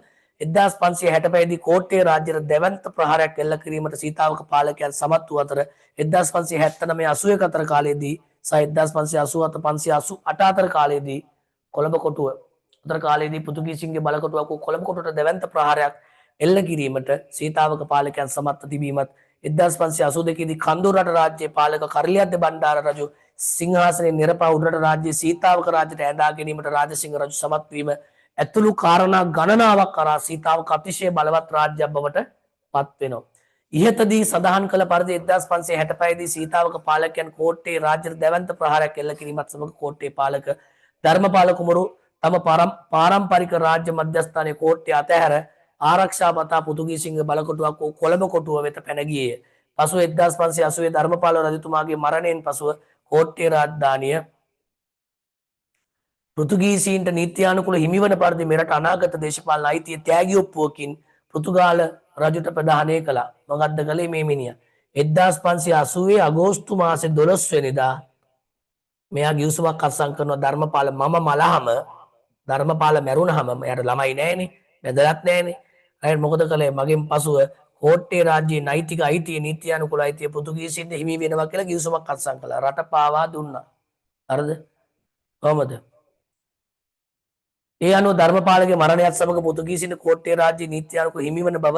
1565 දී කෝට්ටේ රාජ්‍යයට දැවැන්ත ප්‍රහාරයක් එල්ල කිරීමට සීතාවක පාලකයන් සමත් වූ අතර 1579 අතර කාලයේදී සහ 1587 588 අතර කාලයේදී කොළඹ කොටුව අතර කාලයේදී පෘතුගීසින්ගේ බලකොටුවක් වූ කොළඹ කොටුවට දැවැන්ත ප්‍රහාරයක් එල්ල කිරීමට සීතාවක පාලකයන් සමත්ව තිබීමත් 1582 දී කන්දුරට රාජ්‍යයේ පාලක කරලියද්ද බණ්ඩාර රජු සිංහාසනයේ නිරපා උඩරට රාජ්‍යයේ සීතාවක රාජ්‍යයට ඈඳා ගැනීමට රාජසිංහ රජු සමත් වීම ඇතුළු කාරණා ගණනාවක් කරා සීතාවක අතිශය බලවත් රාජ්‍යයක් බවට පත් වෙනවා. ඉහතදී සඳහන් කළ පරිදි 1565 දී සීතාවක පාලකයන් කෝට්ටේ රාජ්‍යයට දැවැන්ත ප්‍රහාරයක් එල්ල කිරීමත් සමග කෝට්ටේ පාලක ධර්මපාල කුමරු තම පාරම්පරික රාජ්‍ය මධ්‍යස්ථානයේ කෝට්ටේ අතහැර ආරක්ෂා පතා පෘතුගීසින්ගේ බලකොටුවක් වූ කොළඹ කොටුව වෙත පැන ගියේය. පසුව 1580 ධර්මපාල රජතුමාගේ මරණයෙන් පසුව කෝට්ටේ රාජධානිය පෘතුගීසීන්ට නීත්‍යානුකූල හිමිවන පරිදි මෙරට අනාගත දේශපාලන අයිතිය තෑගි ඔප්පුවකින් පෘතුගාල රජුට ප්‍රදානය කළා. මොකද්ද කළේ මේ මිනිහා? 1580 අගෝස්තු මාසේ 12 වෙනිදා මෙයා ගිවිසුමක් අත්සන් කරනවා ධර්මපාල මම මලහම ධර්මපාල මැරුණහම එයාට ළමයි නැහැනේ, වැදගත් නැහැනේ. අය මොකද කළේ? මගෙන් පසුව කෝට්ටේ රාජ්‍යයේ නෛතික අයිතිය නීත්‍යානුකූල අයිතිය පෘතුගීසීන්ට හිමි වෙනවා කියලා ගිවිසුමක් අත්සන් කළා. රට පාවා දුන්නා. හරිද? කොහමද? ඒ අනුව ධර්මපාලගේ මරණයත් සමග පෘතුගීසින්ට කෝට්ටේ රාජ්‍ය නීත්‍යානුකූල හිමිවන බව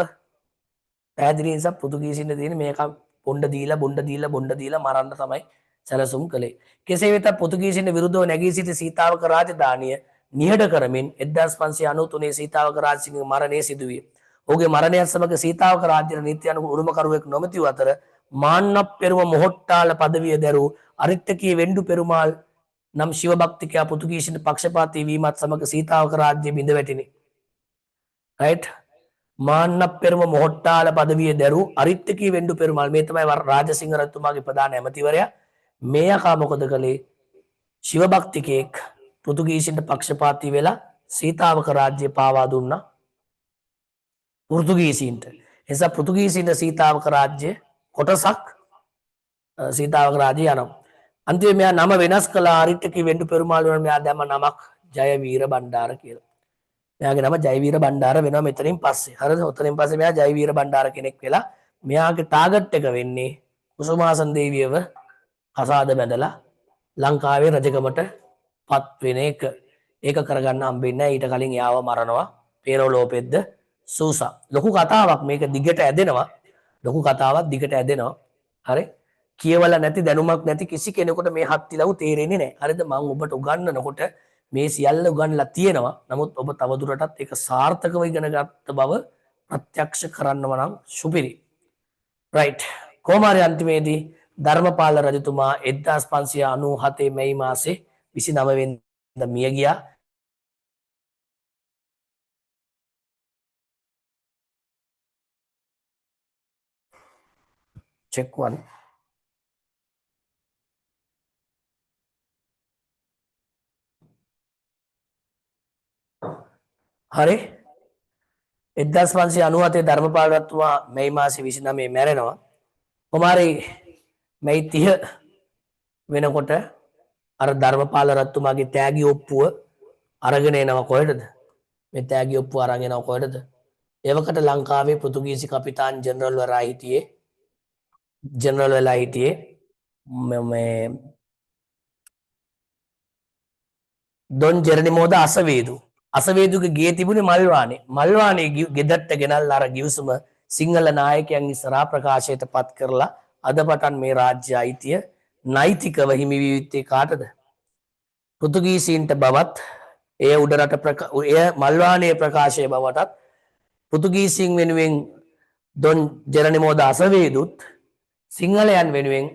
පැහැදිලි නිසා පෘතුගීසින්ට තියෙන මේක බොණ්ඩ දීලා මරන්න තමයි සැලසුම් කළේ. කෙසේ වෙතත් පෘතුගීසින්ට විරුද්ධව නැගී සිටි සීතාවක රාජධානිය නිහඬ කරමින් 1593 සීතාවක රාජසිංහගේ මරණය සිදුවිය. ඔහුගේ මරණයත් සමග සීතාවක රාජ්‍යයේ නීත්‍යානුකූල උරුමකරුවෙක් නොමැති වූ අතර මාන්නප් පෙරුම මොහොට්ටාල පදවිය දැරූ අරිත්තකී වෙන්ඩු පෙරුමාල් නම් ශිව භක්තිකයා පෘතුගීසින්ට පක්ෂපාතී වීමත් සමග සීතාවක රාජ්‍ය බිඳ වැටිනි. රයිට්? මාන්නප් පෙරුම මොහොට්ටාල පදවිය දැරූ අරිත්තකී වෙන්ඩු පෙරුමාල් මේ තමයි රාජසිංහ රජතුමාගේ ප්‍රධාන ඇමතිවරයා. මේ යකා මොකද කළේ? ශිව භක්තිකයෙක් පෘතුගීසින්ට පක්ෂපාතී වෙලා සීතාවක රාජ්‍ය පාවා දුන්නා පෘතුගීසීන්ට. එනිසා පෘතුගීසීන්ට සීතාවක රාජ්‍ය කොටසක් සීතාවක රාජ්‍ය යනවා. අන්තිමේ මෙයා නම වෙනස් කළා අරිත්තකී වෙන්ඩු පෙරුමාල් වුණා. මෙයා දැම්ම නමක් ජයවීර බණ්ඩාර කියලා. මෙයාගේ නම ජයවීර බණ්ඩාර වෙනවා මෙතනින් පස්සේ. හරිද? ඔතනින් පස්සේ මෙයා ජයවීර බණ්ඩාර කෙනෙක් වෙලා මෙයාගේ ටාගට් එක වෙන්නේ කුසුමාසන් දේවියව කසාද බැඳලා ලංකාවේ රජකමට පත් වෙන එක. ඒක කරගන්න හම්බෙන්නේ නැහැ. ඊට කලින් එයාව මරනවා පේරෝ ලෝපෙද්ද සූසා. ලොකු කතාවක් මේක දිගට ඇදෙනවා. ලොකු කතාවක් දිගට ඇදෙනවා. හරි? කියවලා නැති දැනුමක් නැති කිසි කෙනෙකුට මේ හත්තිලව් තේරෙන්නේ නැහැ. හරිද? මම ඔබට උගන්වනකොට මේ සියල්ල උගන්ලා තියෙනවා. නමුත් ඔබ තවදුරටත් ඒක සාර්ථකව ඉගෙන ගත්ත බව ප්‍රත්‍යක්ෂ කරන්නව නම් සුපිරි. රයිට්. කොහොම හරි අන්තිමේදී ධර්මපාල රජතුමා 1597 මැයි මාසේ 29 වෙනිදා මිය ගියා. check one. හරි 1597 ධර්මපාල රජතුමා මැයි මාසේ 29 මැරෙනවා. කොමාරි මැයි 30 වෙනකොට අර ධර්මපාල රජතුමාගේ තෑගි ඔප්පුව අරගෙන එනවා කොහෙටද? මේ තෑගි ඔප්පුව අරන් එනවා කොහෙටද? එවකට ලංකාවේ පෘතුගීසි කපිතාන් ජෙනරල් වෙලා හිටියේ මේ දොන් ජෙරනිමෝ ද අසවේදු අසවේදුගේ ගේ තිබුණේ මල්වානේ. මල්වානේ ගෙදරට ගෙනල්ලා අර ගිවිසුම සිංහල නායකයන් ඉස්සරහා ප්‍රකාශයට පත් කරලා අද පටන් මේ රාජ්‍ය අයිතිය නෛතිකව හිමි වී යුත්තේ කාටද? පෘතුගීසීන්ට බවත් එය උඩරට එය මල්වානේ ප්‍රකාශය බවටත් පෘතුගීසීන් වෙනුවෙන් දොන් ජෙරනිමෝද අසවේදුත් සිංහලයන් වෙනුවෙන්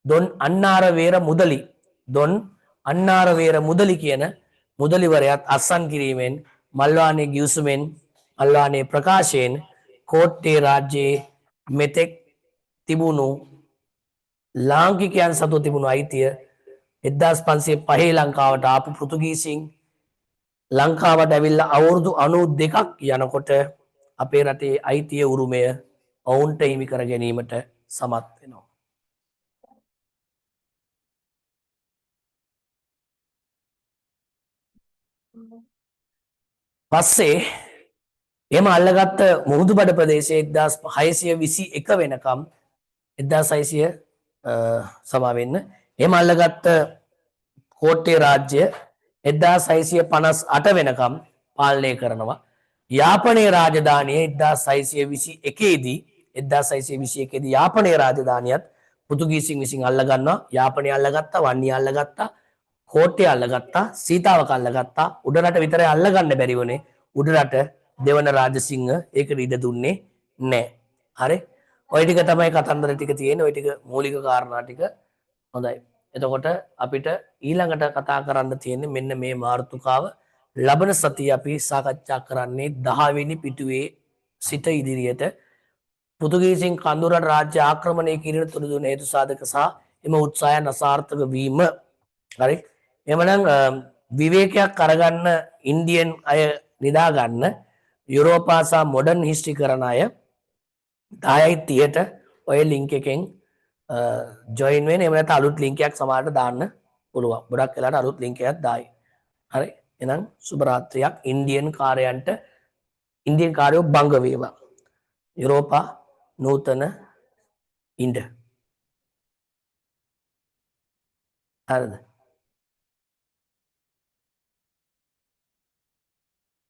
දොන් අන්නාරවේර මුදලි දොන් අන්නාරවේර මුදලි කියන මුදලිවරයත් අත්සන් කිරීමෙන් මල්වානේ ගිවිසුමෙන් මල්වානේ ප්‍රකාශයෙන් කෝට්ටේ රාජ්‍යයේ මෙතෙක් තිබුණු ලාංකිකයන් සතු තිබුණු අයිතිය 1505 ලංකාවට ආපු පෘතුගීසීන් ලංකාවට ඇවිල්ලා අවුරුදු 92ක් යනකොට අපේ රටේ අයිතිය උරුමය ඔවුන්ට හිමි කර ගැනීමට සමත් වෙනවා. පස්සේ එම අල්ලගත්ත මුහුදුබඩ ප්‍රදේශයේ 1621 වෙනකම් 1600 සමා වෙන්න එම අල්ලගත්ත කෝට්ටේ රාජ්‍ය 1658 වෙනකම් පාලනය කරනවා. යාපනයේ රාජධානිය 1621 දී 1621 දී යාපනයේ රාජධානියත් පෘතුගීසින් විසින් අල්ලගන්නවා. යාපනය අල්ලගත්තා, වන්නි අල්ලගත්තා, කෝට්ටේ අල්ලගත්තා, සීතාවක අල්ලගත්තා. උඩරට විතරයි අල්ලගන්න බැරි වුණේ. උඩරට දෙවන රාජසිංහ ඒකට ඉඩ දුන්නේ නැහැ. හරි? ඔය ටික තමයි කතන්දර ටික තියෙන්නේ. ඔය ටික මූලික කාරණා ටික. හොඳයි. එතකොට අපිට ඊළඟට කතා කරන්න තියෙන්නේ මෙන්න මේ මාතෘකාව. ලබන සතිය අපි සාකච්ඡා කරන්නේ 10 වෙනි පිටුවේ සිට ඉදිරියට පෘතුගීසින් කඳුරට රාජ්‍ය ආක්‍රමණය කිරීම තුළ දුන හේතු සාධක සහ එම උත්සාහයන් අසාර්ථක වීම. හරි? එමනම් විවේකයක් අරගන්න ඉන්දියන් අය නිදා ගන්න යුරෝපා සහ මොඩර්න් හිස්ටරි කරන අය 10යි 30ට ඔය ලින්ක් එකෙන් ජොයින් වෙන්න. එහෙම නැත්නම් අලුත් ලින්ක් එකක් සමහරට දාන්න පුළුවන්. ගොඩක් වෙලාට අලුත් ලින්ක් එකක් දායි. හරි? එහෙනම් සුබ රාත්‍රියක්. ඉන්දියන් කාර්යෝ බංග වේවා. යුරෝපා නූතන ඉන්ද. හරිද?